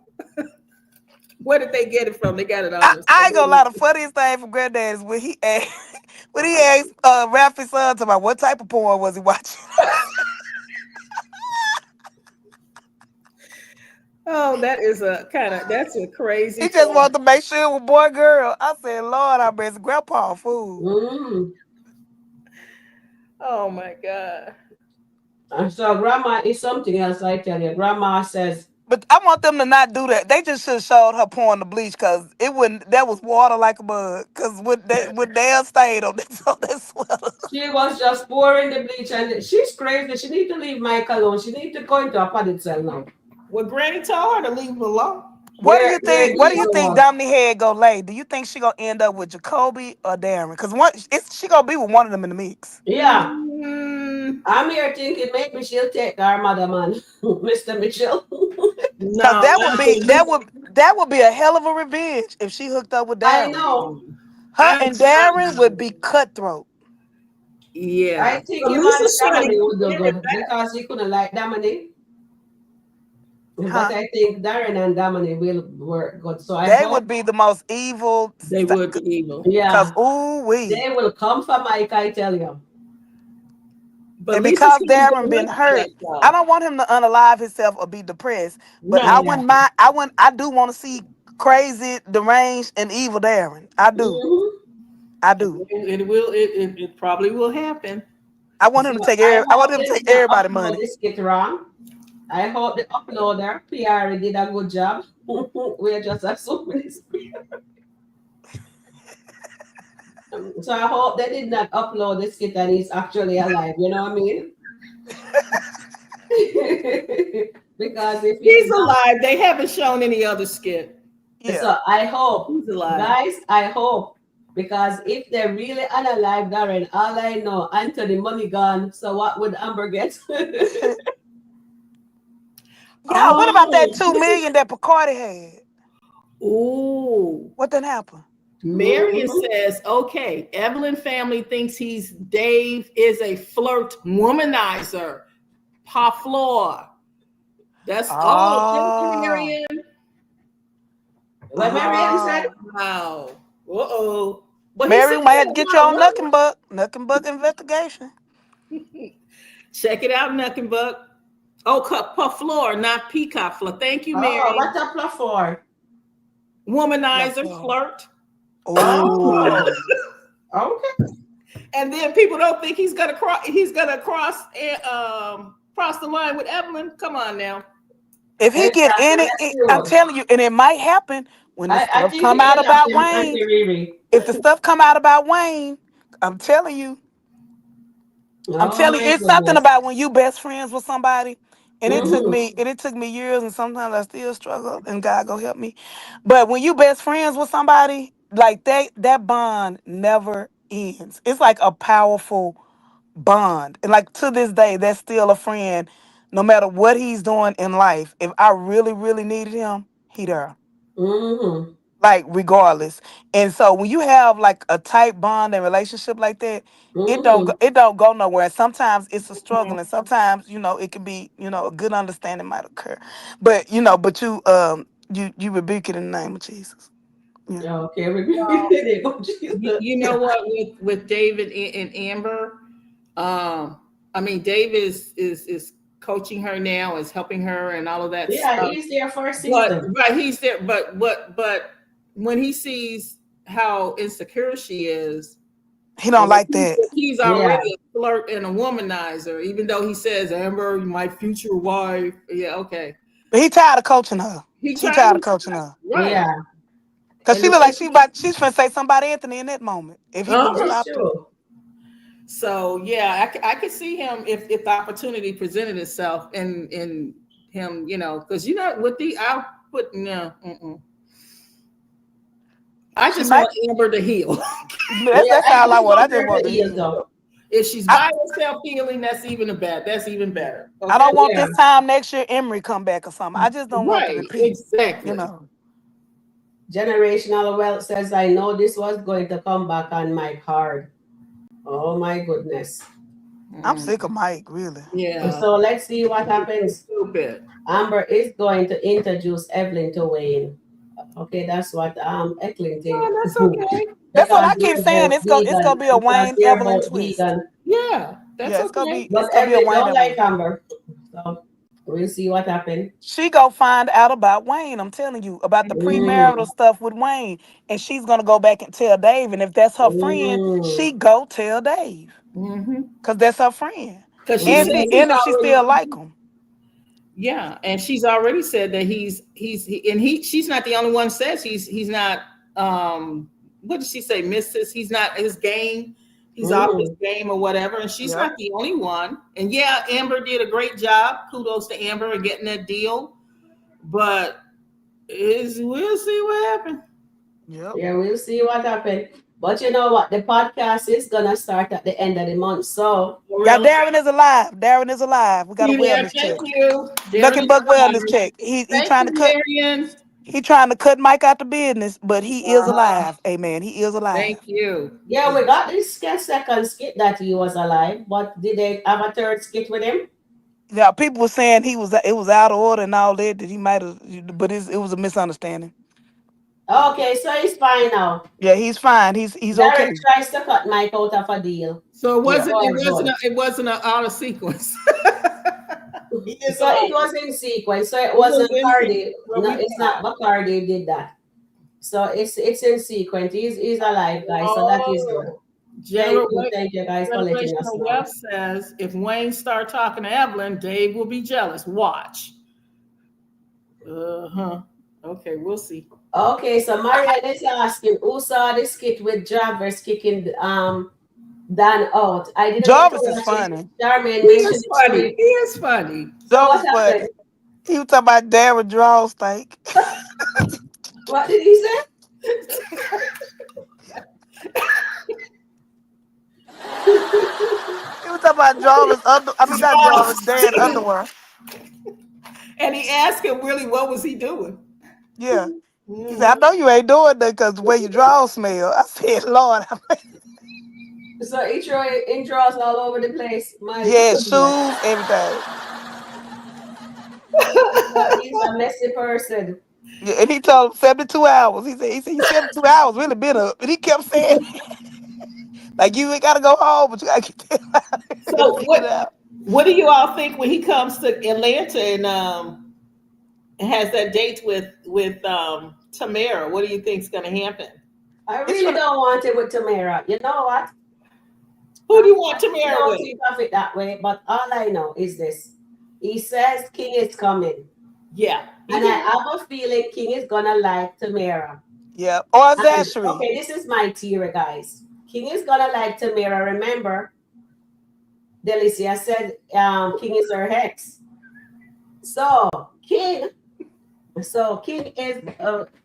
where did they get it from? They got it on us. I ain't gonna lie, the funniest thing from granddad is when he asked Ralphie's son about what type of porn was he watching. Oh, that's a crazy He just thing. wanted to make sure it was boy girl. I said, Lord, I bet grandpa a fool. Mm. Oh my God. So grandma is something else. I tell you, grandma says, But I want them to not do that. They just should have showed her pouring the bleach because it wouldn't. That was water like a bug. Because would they have stayed on this on that sweater? she was just pouring the bleach, and she's crazy. She need to leave Mike alone. She need to go into a padded cell now. Well, Granny told her to leave him alone. What do you Where think? What the do you other think was? Dominique Head gonna lay? Do you think she gonna end up with Jacoby or Darren? Because she gonna be with one of them in the mix. Yeah, Mm, I'm here thinking maybe she'll take our mother man, Mr. Mitchell. Cause no, that would be a hell of a revenge if she hooked up with I Darren. know. Her I'm and Darren would be cutthroat. I yeah. think But him and Lisa's trying to Dominic get would do Darren good back. because he couldn't like Dominic. But Huh? I think Darren and Dominic will work good. So I They hope, would be the most evil. They would be evil. Cause yeah, ooh wee. they will come for Mike, I tell you. But And Lisa's because trying to get Darren her been back, hurt, I though. don't want him to unalive himself or be depressed. But I No. Yeah. wouldn't mind. I do want to see crazy, deranged, and evil Darren. I do. Hmm. I do. It probably will happen. I want So him to take I I want hope him they to did take not everybody upload money. this skit wrong. I hope the uploader, PR, did a good job. We're just assuming it's. So I hope they did not upload this skit and he's actually alive. You know what I mean? Because if he's He's not, alive. They haven't shown any other skit. Yeah. so I hope, He's alive. guys, I hope. Because if they're really unalive, Darren, all I know, Anthony money gone. So what would Amber get? Yeah. What about that Oh, 2 million that Picardi had? ooh. What did happen? Marion Mhm. says, okay, Evelyn family thinks Dave is a flirt womanizer. Paflor. Thank you, Oh. Marion. What Marianne said? Oh. Wow. Uh-oh. But he Mary, said we might have to that's get you not on one. Nuckenbuck investigation. Check it out, Nuckenbuck. Oh, Paflor, not Peacock Floor. Thank you, Oh, Marion. what a plot for? Womanizer, LaFleur. flirt. Oh. Oh, okay. And then people don't think cross the line with Evelyn. Come on now. If he get Exactly. any, Let's I'm do it. telling you, and it might happen when the I stuff think come it out will about happen, Wayne. Auntie Riri. If the stuff come out about Wayne, I'm telling you, I'm Oh telling you, my it's something goodness. about when you best friends with somebody. And Mm-hmm. it took me years, and sometimes I still struggle, and God go help me. But when you best friends with somebody, like that bond never ends. It's like a powerful bond. And like to this day, that's still a friend, no matter what he's doing in life. If I really, really needed him, he there. Mm-hmm. Like regardless. And so when you have like a tight bond and relationship like that, Mm-hmm. it don't go nowhere. And sometimes it's a struggle, and sometimes it can be a good understanding might occur, but you rebuke it in the name of Jesus. Yeah. Okay, we Well, there you go, Jesus. you know what? With David and Amber, I mean, David is coaching her now, is helping her, and all of that Yeah, stuff. he's there for a But season. he's there. But when he sees how insecure she is, He don't like that. he's Yeah. already a flirt and a womanizer. Even though he says, "Amber, my future wife." Yeah, okay. But he tired of coaching her. He He tried. tired of coaching her. Right. Yeah. Cause And she the look way like she's finna say somebody Anthony in that moment if he wouldn't have Uh-huh. it's stopped her. true. So yeah, I could see him if the opportunity presented itself, and him, because with the I'll put no. I She just might. want Amber to heal. Yeah, That's I all I just want. I want just her want to to heal heal. though. If she's I, by herself healing, that's even better. I Okay. don't want Yeah. this time next year Emery come back or something. I just don't want the Right. repeat. You Exactly. know. Generational wealth says, I know this was going to come back on Mike hard. Oh my goodness. I'm Mm, sick of Mike, really. yeah. So let's see what So happens. stupid. Amber is going to introduce Evelyn to Wayne. Okay, that's what Evelyn think. Oh, that's okay. That's what Because I keep they're saying. both It's vegan. gonna be a Because Wayne they're Evelyn both twist. vegan. Yeah, that's Yeah, okay. it's But gonna be a Evelyn Wayne don't like Evelyn. Amber. So we'll see what happens. She go find out about Wayne. I'm telling you about the premarital Mm, stuff with Wayne, and she's gonna go back and tell Dave. And if that's her friend, mm, she go tell Dave Mm-hmm. because that's her friend. because she And said Mhm. he, he's and if she already. still like him. Yeah, and she's already said that and she's not the only one says he's not what did she say, Mrs. He's not his game, he's off his Mhm. game or whatever, and she's Yep. not the only one. And yeah, Amber did a great job. Kudos to Amber and getting that deal. But we'll see what happens. Yep. Yeah, we'll see what happens. But you know what? The podcast is gonna start at the end of the month. So Yeah, Really? Darren is alive. Darren is alive. We got a See there, wellness thank check. you. Darren Lucky is Buck wellness alive. check. He Thank trying to you, cut. Marion. He trying to cut Mike out the business, but he is uh, alive. Amen. He is alive. Thank you. yeah, Yeah. we got this second skit that he was alive, but did they have a third skit with him? Yeah, people were saying it was out of order and all that he might have, but it was a misunderstanding. Okay, so he's fine now. Yeah, he's fine. He's Derek okay. tries to cut Mike out of a deal. So it Yeah. wasn't Oh, it wasn't God. a, it wasn't an out of sequence. He is So it alive. was in sequence. So it It was wasn't in sequence. Cardi. Well, No, we it's not Bacardi did that. So it's in sequence. He's alive, guys. So that is good. oh, General Thank you guys for letting us Generational know. Wealth says if Wayne start talking to Evelyn, Dave will be jealous. Watch. Uh-huh. Okay, we'll see. Okay, so Marianne is asking who saw the skit with Jarvis kicking Dan out. I didn't get to Jarvis is watch it. funny. Charmaine He mentioned is it to funny. me. He is funny. So Jarvis what is funny. happened? He was talking about Darren draw steak. What did he say? He was talking about Jarvis not Jarvis, Darren underwear. And he asked him really what was he doing. Yeah. He said, I Mhm. know you ain't doing that because the way your draws smell. I said, Lord, So he draws all over the place. My yeah, goodness. shoes, everything. He's a messy person. Yeah, and he told him 72 hours. He said, you 72 hours really been up. And he kept saying, like, you ain't got to go home, but you got to get that out and So figure it out. what do you all think when he comes to Atlanta and has that date with Tamara? What do you think's going to happen? I It's really gonna, don't want it with Tamara. You know what? Who do you want I Tamara don't with? think of it that way, but all I know is this. He says King is coming. Yeah, he And I did. have a feeling King is gonna like Tamara. yeah. Or And Zachary. okay, this is my theory, guys. King is gonna like Tamara. Remember, Delicia said King is her ex. So King, King is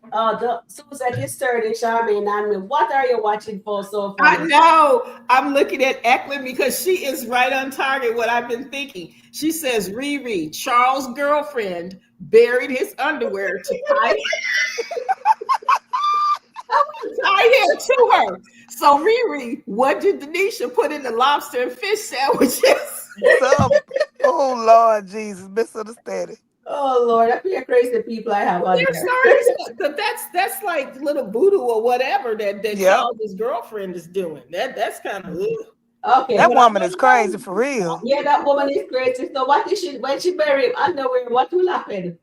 the Susan is turning Charmaine and me. What are you watching for so I funny? know. I'm looking at Eklund because she is right on target. What I've been thinking. She says, Riri, Charles' girlfriend buried his underwear to tie hair to her. So Riri, what did Denisha put in the lobster and fish sandwiches? Some, oh, Lord Jesus, misunderstanding. Oh Lord, I feel crazy people I have on They're there. starting to, that's like little voodoo or whatever that Yep. Charles' girlfriend is doing. That's kind of Okay, That but woman is crazy for real. yeah, that woman is crazy. So what is she when she bury him underwear? What will happen?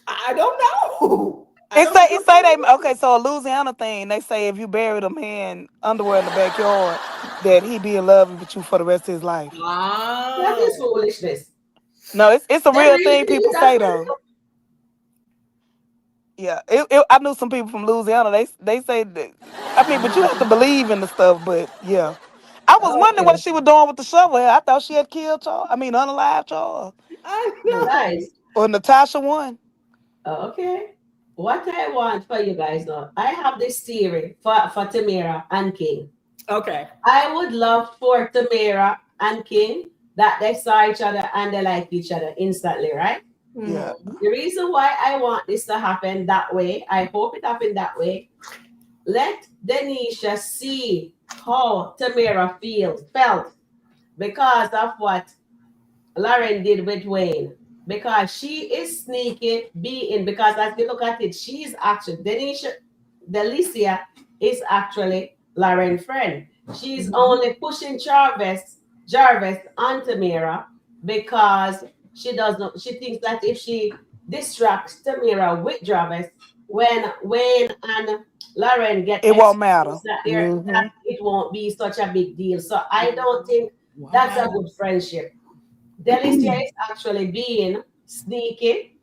I don't know. I It don't say know. it say they okay. So a Louisiana thing, they say if you buried a man underwear in the backyard, that he be in love with you for the rest of his life. That Ah, is foolishness. No, it's a They real really thing believe people that say for though. real? Yeah, I knew some people from Louisiana. They say that. I mean, but you have to believe in the stuff. But yeah, I was wondering what Okay, she was doing with the shovel. I thought she had killed Charles. I mean, unalive Charles. I But know. guys. or Natasha won. Okay. What I want for you guys now, I have this theory for Tamara and King. Okay. I would love for Tamara and King that they saw each other and they like each other instantly, right? Yeah, Mhm. The reason why I want this to happen that way, I hope it happened that way. Let Denisha see how Tamara felt because of what Lauren did with Wayne. Because she is sneaky being, because as you look at it, she's actually Denisha Delicia is actually Lauren's friend. She's Mhm. only pushing Jarvis on Tamara because she does not she thinks that if she distracts Tamara with Jarvis, when Wayne and Lauren get it won't matter. exposed that Hmm. it won't be such a big deal. So I don't think That's Wow. a good friendship. Delicia is actually being sneaky,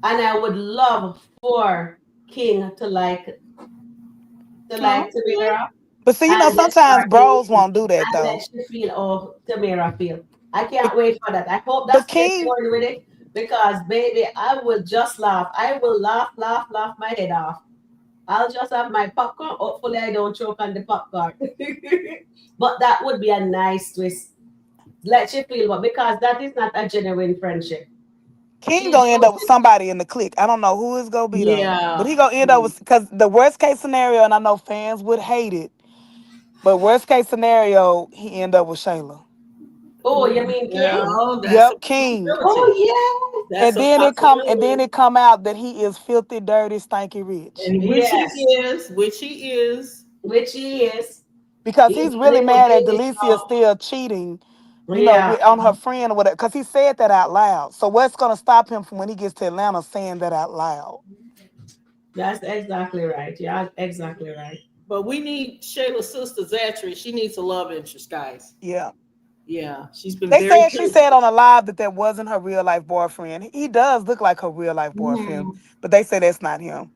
and I would love for King to like Okay. Tamira But see, and let sometimes her be bros won't do that and let though. she feel oh Tamira feel. I But, can't wait for that. I hope but that's King King, going with it because baby, I will just laugh. I will laugh, laugh, laugh my head off. I'll just have my popcorn. Hopefully, I don't choke on the popcorn. But that would be a nice twist. Let you feel, but because that is not a genuine friendship. King She's gonna end up with somebody in the clique. I don't know who it's gonna be though. But Yeah. he gonna end up with because the worst case scenario, and I know fans would hate it, but worst case scenario, he end up with Shayla. oh, you mean King? Well, that's a Yep, King. Oh possibility. yeah. That's a And then possibility. it come out that he is filthy, dirty, stinky rich. And which he Yes. is, which he is. Which he is. Because He's he's really little mad at baby Delicia so still cheating, yeah. on her friend or whatever. Because he said that out loud. So what's gonna stop him from when he gets to Atlanta saying that out loud? That's exactly right. Yeah, exactly right. But we need Shayla's sister Zachary. She needs a love interest, guys. Yeah. Yeah, she's been They very said she said patient. on a live that wasn't her real life boyfriend. He does look like her real life boyfriend, Mhm. but they say that's not him.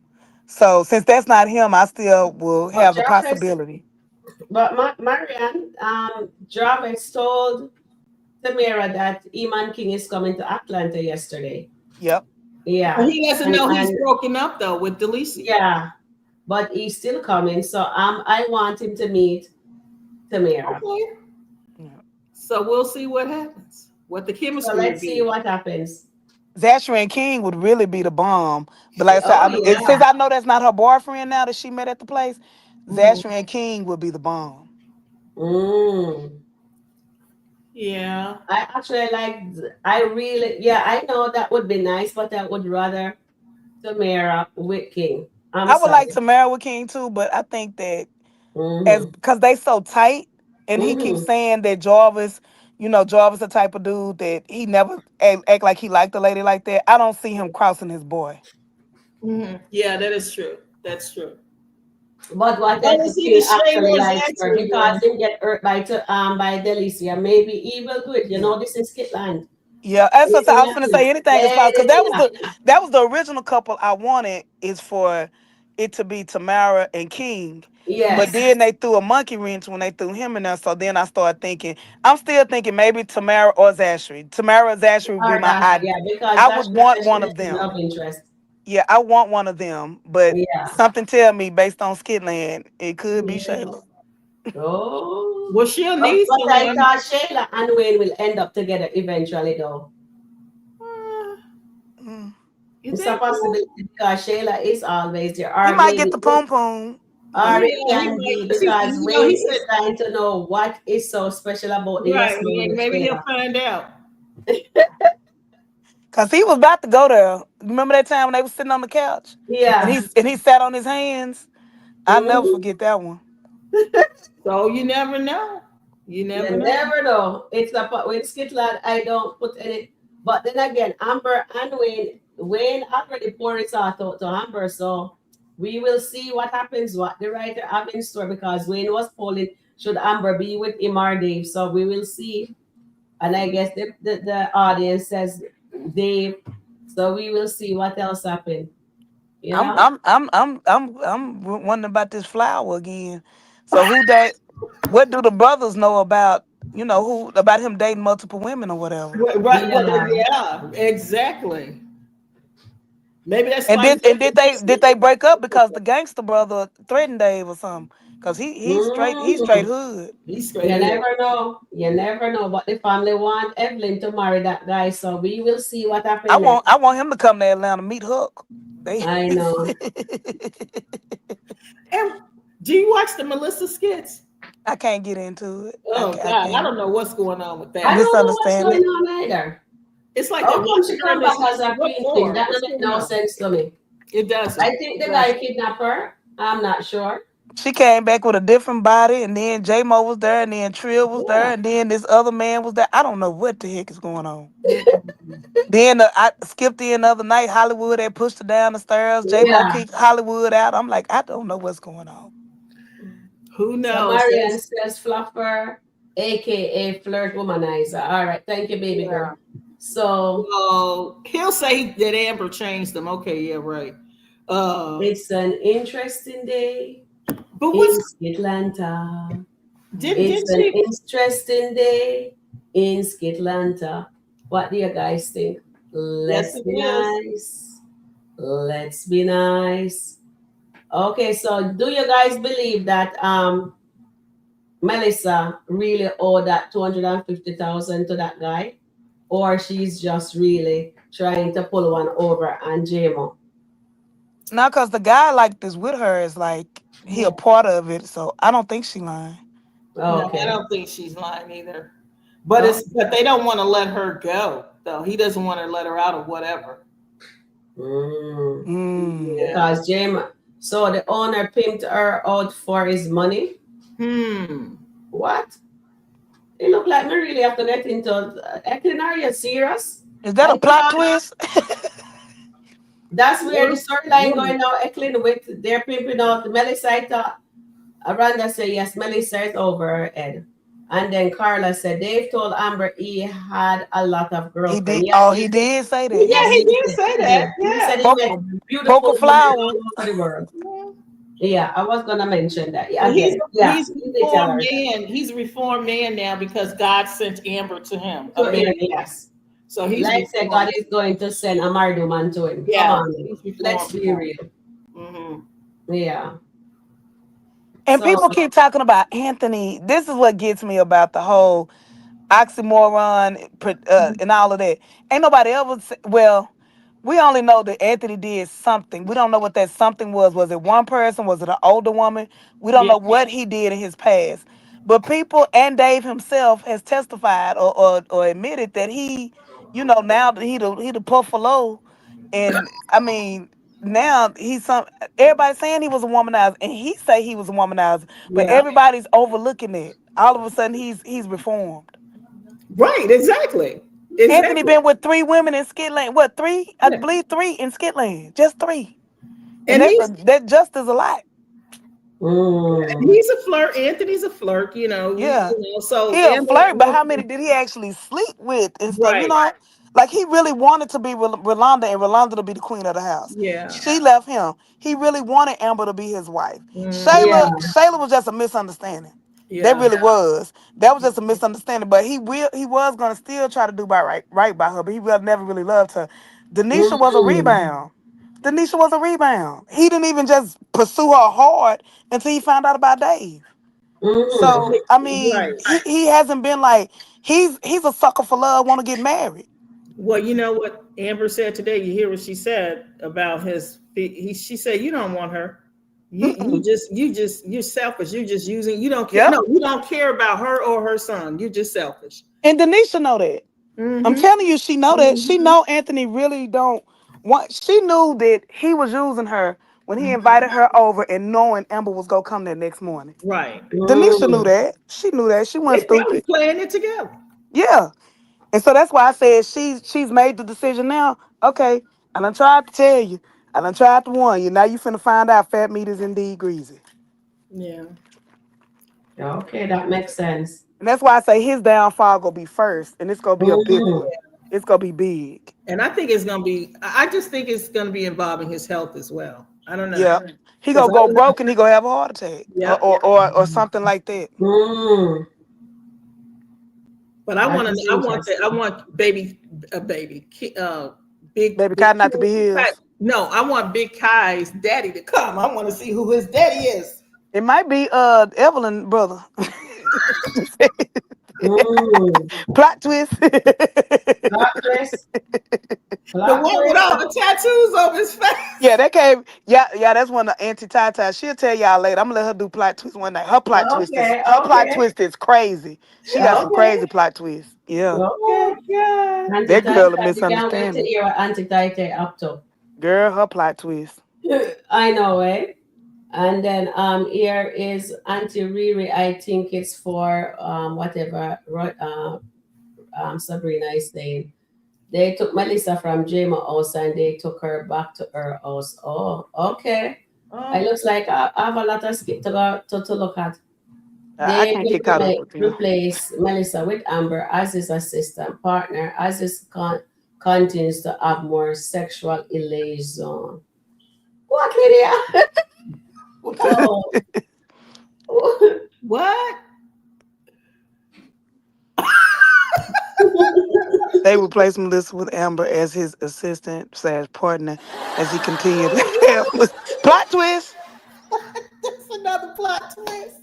So since that's not him, I still will But have the Jarvis, possibility. but Marianne, Jarvis told Tamira that Iman King is coming to Atlanta yesterday. Yep. But Yeah. he doesn't And know he's and broken up though with Delicia. yeah, but he's still coming. So I want him to meet Tamira. Okay. Yeah. So we'll see what happens, what the So chemistry will let's see be. what happens. Zachary and King would really be the bomb. But like I said, Oh since yeah. I know that's not her boyfriend now that she met at the place, Mhm. Zachary and King would be the bomb. Mm. Yeah. I actually like. I really, yeah. I know that would be nice, but I would rather Tamara with King. I'm I would like sorry. Tamara with King too, but I think that as Mm-hmm. because they so tight, and he keeps Mm-hmm. saying that Jarvis, Jarvis the type of dude that he never act like he liked a lady like that. I don't see him crossing his boy. Yeah, that is true. That's true. But what Well, if it's either King Shayla actually or likes her Zachary because then. he get hurt by Delicia? Maybe he will do it. You Yeah. know, this is Skitland. Yeah, as I said, I was gonna Anything say anything is possible because anything happen. that was the original couple I wanted is for it to be Tamara and King, but Yes, then they threw a monkey wrench when they threw him in there. So then I started thinking, I'm still thinking maybe Tamara or Zachary. Tamara or Zachary would be or my that, I. yeah, because I that's would want one actually of his love them. interest. Yeah, I want one of them, but Yeah. something tell me based on Skitland, it could be Yeah. Shayla. Oh. Well, she'll need But I someone. thought Shayla and Wayne will end up together eventually, though. Uh, Mm. you It's a think so? possibility because Shayla is always there, He or might get maybe, the poom poom. or it Yeah, he can might. be 'Cause he, because he Wayne said is trying to know what is so special about the yes right. man with Maybe he'll Shayla. find out. Cause he was about to go there. Remember that time when they was sitting on the couch and Yeah. he sat on his hands? I'll never Mhm. forget that one. So you never know. You never You know. never know. It's a with Skitland, I don't put any. But then again, Amber and Wayne already poured his heart out to Amber, so we will see what happens, what the writer have in store because Wayne was polling should Amber be with him or Dave. So we will see. And I guess the audience says Dave. So we will see what else happened. You I'm know? I'm I'm I'm I'm I'm wondering about this flower again. So who they? What do the brothers know about? Who about him dating multiple women or whatever? Right. What? Yeah. Yeah. Exactly. Maybe that's And why did he's and with did the they next did they nigga. break up because the gangster brother threatened Dave or something? Cause he's straight Mhm. hood. He's straight You hood. never know. You never know. But the family want Evelyn to marry that guy. So we will see what I happens want next. I want him to come to Atlanta meet Hook. They I know. And do you watch the Melissa skits? I can't get into it. Oh I God, I can't don't know what's going on with I that. don't know what's misunderstand going it. on either. It's like How they're come watching she her come and back it's like, as a what queen queen? for? That What's don't make going no on? sense to me. It doesn't. I think It the guy doesn't. kidnapped her. I'm not sure. She came back with a different body, and then J Mo was there, and then Trill was Yeah. there, and then this other man was there. I don't know what the heck is going on. Mm-mm. Then I skipped in the other night. Hollywood had pushed her down the stairs. J Mo Yeah. kicked Hollywood out. I'm like, I don't know what's going on. Who So knows? Marianne says Fluffer aka flirt womanizer. All right, thank you, baby Yeah. girl. So Well, he'll say that Amber changed them. Okay, yeah, right. Uh, it's an interesting day but in what's SkitLanta. did It's an she? interesting day in SkitLanta. What do you guys think? Yes, Let's it be is. nice. Let's be nice. Okay, so do you guys believe that Melissa really owed that 250,000 to that guy? Or she's just really trying to pull one over on JMO? Now, cause the guy like this with her is like he a part of it, so I don't think she lying. No, I Okay. don't think she's lying either. But Oh. but they don't want to let her go though. He doesn't want to let her out of whatever. Mm. Mm. Yeah. Because JMO, so the owner pimped her out for his money? Hmm. What? It look like me really have to get into acting. Are you serious? Is that I a plot thought twist? that's where the One, storyline one. going now. Eklund with their pimping out Melissa. I thought Aranda said yes, Melissa is over her head. And then Carla said Dave told Amber he had a lot of He girlfriends. did. Yes, Oh, he he did. did say that. Yeah, Yes, Yeah. he he did did. say He did. that. He said Yeah. he Poker, met poker beautiful women all flower. over the world. Yeah, I was gonna mention that. Yeah, He's again. Yeah, he's a he did tell reformed her that. man. He's a reformed man now because God sent Amber to him. To I mean, him, yes. so he's Like I said, God reformed. is going to send a married woman to him. Come Yeah, on. he's Let's reformed be now. real. Hmm. Yeah. And So people keep talking about Anthony. This is what gets me about the whole oxymoron and all of that. Ain't nobody ever well, we only know that Anthony did something. We don't know what that something was. Was it one person? Was it an older woman? We don't Yeah. know what he did in his past. But people and Dave himself has testified or admitted that he, now that he the Buffalo, and I mean now he's some. Everybody's saying he was a womanizer, and he say he was a womanizer, but yeah. everybody's overlooking it. All of a sudden, he's reformed. Right. Exactly. Anthony Exactly. been with 3 women in Skitland. What, three? I Yeah. believe three in Skitland. Just three, and And he's that just is a lot. Mm. he's a flirt. Anthony's a flirt. Yeah, So he a Amber flirt, but wants how many did he actually sleep with and stuff? right. Like he really wanted to be with Rolanda and Rolanda to be the queen of the house. Yeah. She left him. He really wanted Amber to be his wife. Hmm. Yeah. Shayla was just a misunderstanding. That Yeah. really was. That was just a misunderstanding. But he was gonna still try to do right by her, but he will never really loved her. Denisha was a Mm. rebound. Denisha was a rebound. He didn't even just pursue her hard until he found out about Dave. Mm. So I mean, Right. he hasn't been like he's a sucker for love, want to get married. Well, you know what Amber said today. You hear what she said about his. She said, "You don't want her. Mm-mm. You're selfish. You're just using. You don't care. Yep. No, you don't care about her or her son. You're just selfish." And Denisha know that. I'm Mm-hmm. telling you, she know that. She Mm-hmm. know Anthony really don't want. She knew that he was using her when he invited her over, and knowing Amber was gonna come there next morning. Right. Denisha knew Mm. that. She knew that. She They wasn't probably stupid. playing it together. Yeah. And so that's why I said she's made the decision now. Okay, I done tried to tell you. I done tried to warn you. Now you finna find out fat meat is indeed greasy. Yeah. Okay, that makes sense. And that's why I say his downfall gonna be first, and it's gonna be a big Mm. one. It's gonna be big. And I think it's gonna be. I just think it's gonna be involving his health as well. I don't know Yeah. He because gonna I go don't know. broke and he gonna have a heart attack. Or Yeah. or something like that. Mm. But That is I interesting. want baby, Baby big Kai not to be Kai. his. No, I want Big Kai's daddy to come. I want to see who his daddy is. It might be Evelyn brother. Mm. Plot twist. Plot twist. The Plot one with twist. all the tattoos on his face. Yeah, that came. Yeah, that's one of Auntie Tata. She'll tell y'all later. I'm gonna let her do plot twist one night. Okay, Her plot okay, twist is crazy. She got some okay, crazy plot twists. Yeah. Oh okay. God. Auntie That Tai girl a Tai, you can't wait to misunderstanding. hear what Auntie Tai Tai up to. Girl, her plot twist. I know, eh? And then here is Auntie Riri. I think it's for whatever Sabrina is saying. They took Melissa from Jama house and they took her back to her house. Oh, okay. It Oh, looks like I have a lot of skit to look at. Dave can't will get caught up with them. replace Melissa with Amber as his assistant partner as he continues to have more sexual liaison. What, Lydia? Oh. What? They replaced Melissa with Amber as his assistant / partner as he continued to have plot twist. That's another plot twist.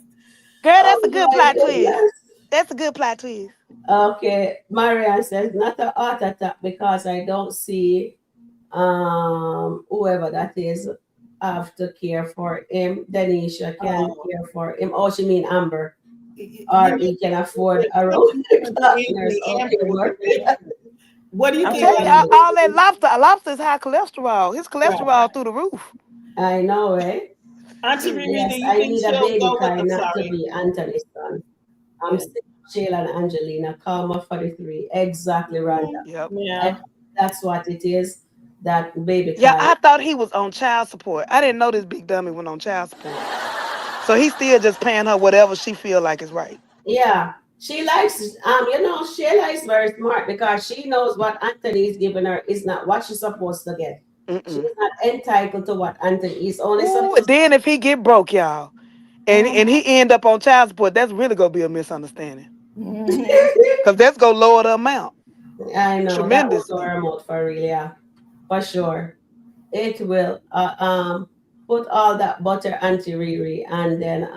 Girl, that's a Oh good my plot twist. goodness. That's a good plot twist. Okay, Marianne says not a heart attack because I don't see whoever that is have to care for him. Denisha can Oh, care for him. Oh, she mean Amber. you Or know, he can afford it's a road something different for nurse. Anthony. Okay, Amber would be Murphy. different. What do you I'm think, telling you, Auntie? Mm, all that lobster is high cholesterol. His Right. cholesterol through the roof. I know, eh? Auntie Riri, do Yes, you I think need a she'll baby go with? kind I'm not to sorry. be Anthony's son. I'm Yeah. still Shayla and Angelina, Karma 43. Exactly, Rhonda. Yep. I, Yeah. that's what it is. That baby Yeah, kind. I thought he was on child support. I didn't know this big dummy went on child support. So he's still just paying her whatever she feel like is right. Yeah. She likes Shayla is very smart because she knows what Anthony is giving her is not what she's supposed to get. She's Mm-mm. not entitled to what Anthony is only Ooh, supposed then if he get broke, y'all, and Mhm. he end up on child support, that's really gonna be a misunderstanding. Mhm. Cause that's gonna lower the amount I know that will go tremendously. her mouth for real, yeah. For sure. It will put all that butter Auntie Riri and then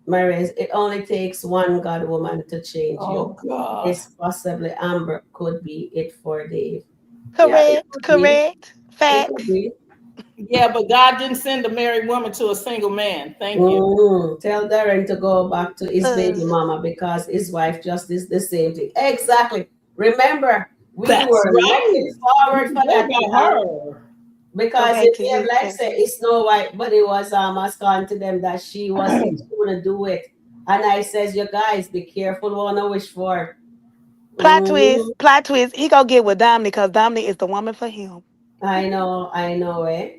Mary's it only takes one God woman to change you. Oh God. It's possibly Amber could be it for Dave. Yeah, it Correct, could be. correct. It could Facts. be. Yeah, but God didn't send a married woman to a single man. Thank you. Tell Darren to go back to his Uh, baby mama because his wife just is the same thing. Exactly. Remember, we That's were right. looking forward You for forget that. about her. Because okay, if they have kid. like say Okay. it's Snow White, but it was asking to them that she wasn't gonna do it. And I says, you guys be careful what I wish for. Plot Mhm. twist. Plot twist. He gonna get with Dominic because Dominic is the woman for him. I know, eh?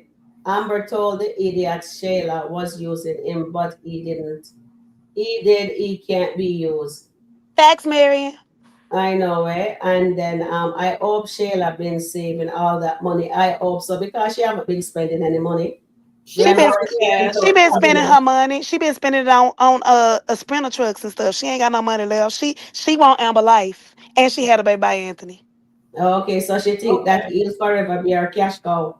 Amber told the idiot Shayla was using him, but he didn't. He can't be used. Facts, Marion. I know, eh? And then I hope Shayla been saving all that money. I hope so because she haven't been spending any money. She Remember been when she went she out been spending traveling? her money. She been spending it on a sprinter trucks and stuff. She ain't got no money left. She want Amber life, and she had a baby by Anthony. Okay, so she think that Okay. he'll forever be her cash cow.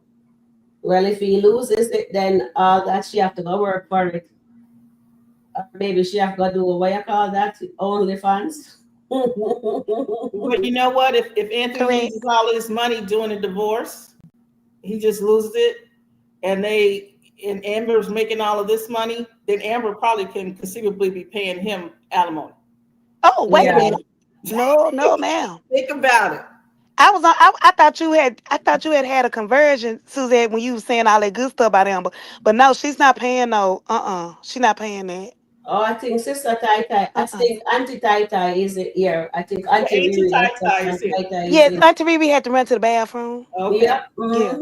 Well, if he loses it, then all that she have to go work for it. Maybe she have to do what you call that? OnlyFans. But you know what? If Anthony Correct. loses all his money doing a divorce, he just loses it, and Amber's making all of this money, then Amber probably can conceivably be paying him alimony. Oh, wait a Yeah. minute. No, no, ma'am. Think about it. I thought you had a conversion, Suzette, when you was saying all that good stuff about Amber. But no, she's not paying no. She's not paying that. Oh, I think Sister Tai Tai. I Uh. think Auntie Tai Tai is here. I think Yeah, Auntie Auntie Riri and Tai Tai Sister is here. Tai Tai is Yes, in. Auntie Riri had to run to the bathroom. Okay. Yep. Yeah.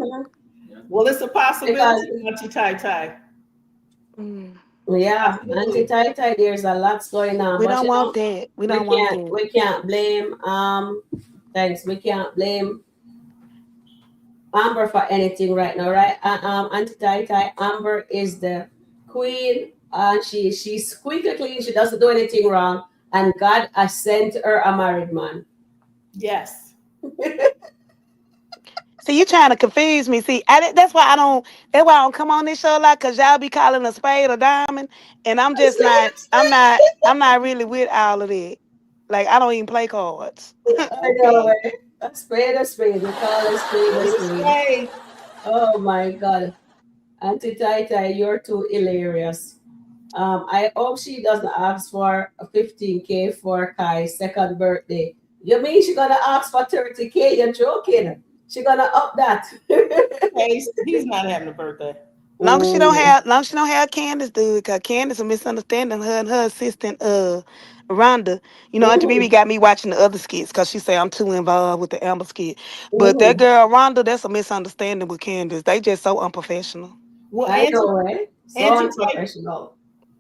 Well, it's a Because possibility, Auntie Tai Tai. Mm. yeah, Auntie Absolutely. Tai Tai, there's a lot going on, We but don't want that. We don't want that. we can't blame thanks. We can't blame Amber for anything right now, right? Auntie Tai Tai, Amber is the queen, and she's squeaky clean. She doesn't do anything wrong, and God has sent her a married man. Yes. See, you trying to confuse me. See, that's why I don't. That's why I don't come on this show a lot, cause y'all be calling a spade a diamond, and I'm just not. I'm not. I'm not really with all of that. Like I don't even play cards. I know, Okay. eh? A spade. We call a spade a Spade is spade. spade. Oh my God, Auntie Tai Tai, you're too hilarious. I hope she doesn't ask for a 15K for Kai's second birthday. You mean she gonna ask for 30K? You're joking. She gonna up that. Hey, he's not having a birthday. Mm. Long as she don't have Candace do it, cause Candace a misunderstanding her and her assistant Rhonda. You know, Auntie Bibi Mm. got me watching the other skits cause she say I'm too involved with the Amber skit. But that Mm. girl Rhonda, that's a misunderstanding with Candace. They just so unprofessional. Well, I know, eh? So Auntie Tai unprofessional.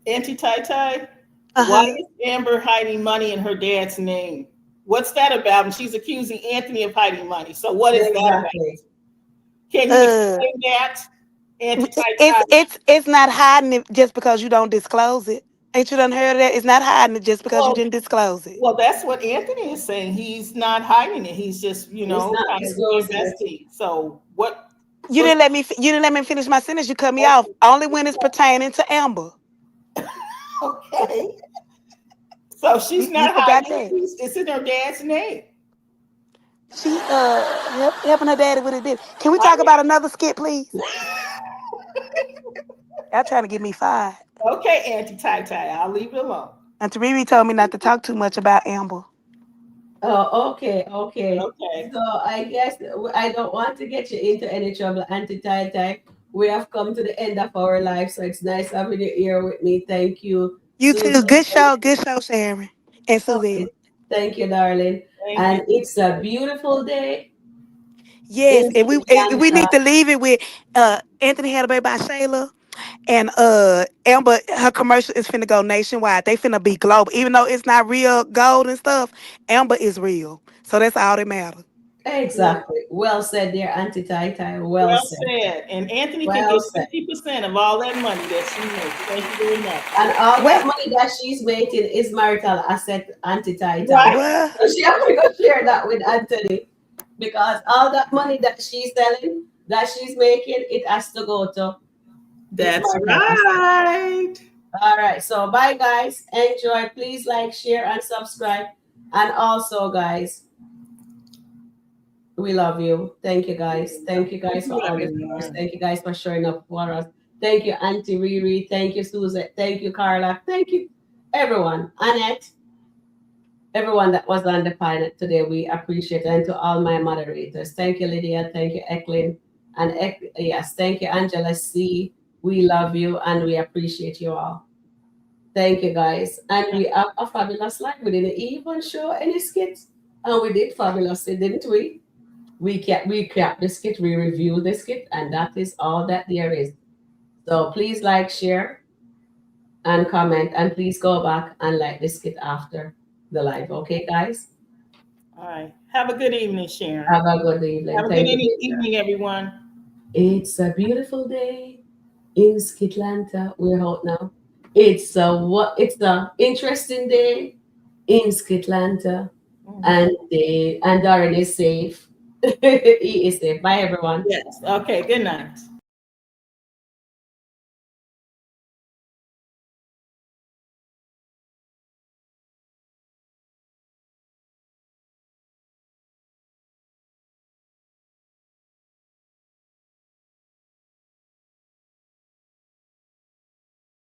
Auntie Tai Tai. Why Uh-huh. is Amber hiding money in her dad's name? What's that about? And she's accusing Anthony of hiding money. So what is that about? Exactly. Can you Uh, explain that, Auntie Tai it's Tai? it's it's not hiding it just because you don't disclose it. Ain't you done heard of that? It's not hiding it just because you Well, didn't disclose it. well, that's what Anthony is saying. He's not hiding it. He's just, It's not kind of disclosing it. reinvesting. So what? You What's didn't let me. You didn't let me finish my sentence. You cut me off. okay? Only when it's pertaining to Amber. Okay. So she's You not forgot hiding it. that. It's in her dad's name. She helping her daddy with it. Can we I talk about another skit, please? Y'all trying to get me fired. okay, Auntie Tai Tai. I'll leave it alone. And Tariri told me not to talk too much about Amber. Oh, okay, okay. Okay. So I guess I don't want to get you into any trouble, Auntie Tai Tai. We have come to the end of our life, so it's nice having you here with me. Thank you, You Susan. too. Good show, Sharon and Okay. Suzette. Thank you, darling. Thank you. And it's a beautiful day Yes, in and we Atlanta. need to leave it with Anthony Had a Baby by Shayla. And Amber, her commercial is finna go nationwide. They finna be global. Even though it's not real gold and stuff, Amber is real. So that's all that matters. Exactly. Well said, dear Auntie Tai Tai. Well Well said. said. And Anthony can Well get said. 50% of all that money that she makes. Thank you very much. And all that Wait, money that she's making is marital asset, Auntie Tai Tai. Right. what? So she have to go share that with Anthony because all that money that she's selling, that she's making, it has to go to his That's marital asset. right. All right. So bye, guys. Enjoy. Please like, share, and subscribe. And also, guys, we love you. Thank you, guys. Thank you, Thank guys, you, for all the stars. everyone. Thank you, guys, for showing up for us. Thank you, Auntie Riri. Thank you, Susan. Thank you, Carla. Thank you, everyone. Annette, everyone that was on the panel today, we appreciate it. And to all my moderators. Thank you, Lydia. Thank you, Eklin. And yes, thank you, Angela C. We love you and we appreciate you all. Thank you, guys. And we have a fabulous life. We didn't even show any skits. And we did fabulously, didn't we? We kept the skit, we reviewed the skit, and that is all that there is. So please like, share, and comment, and please go back and like the skit after the live. Okay, guys? All right. Have a good evening, Sharon. Have a good evening. Have a good Thank you, dear. evening, everyone. It's a beautiful day in SkitLanta. We're out now. It's a interesting day in SkitLanta, Mhm. and Darren is safe. He is safe. Bye, everyone. Yes. Okay. Good night.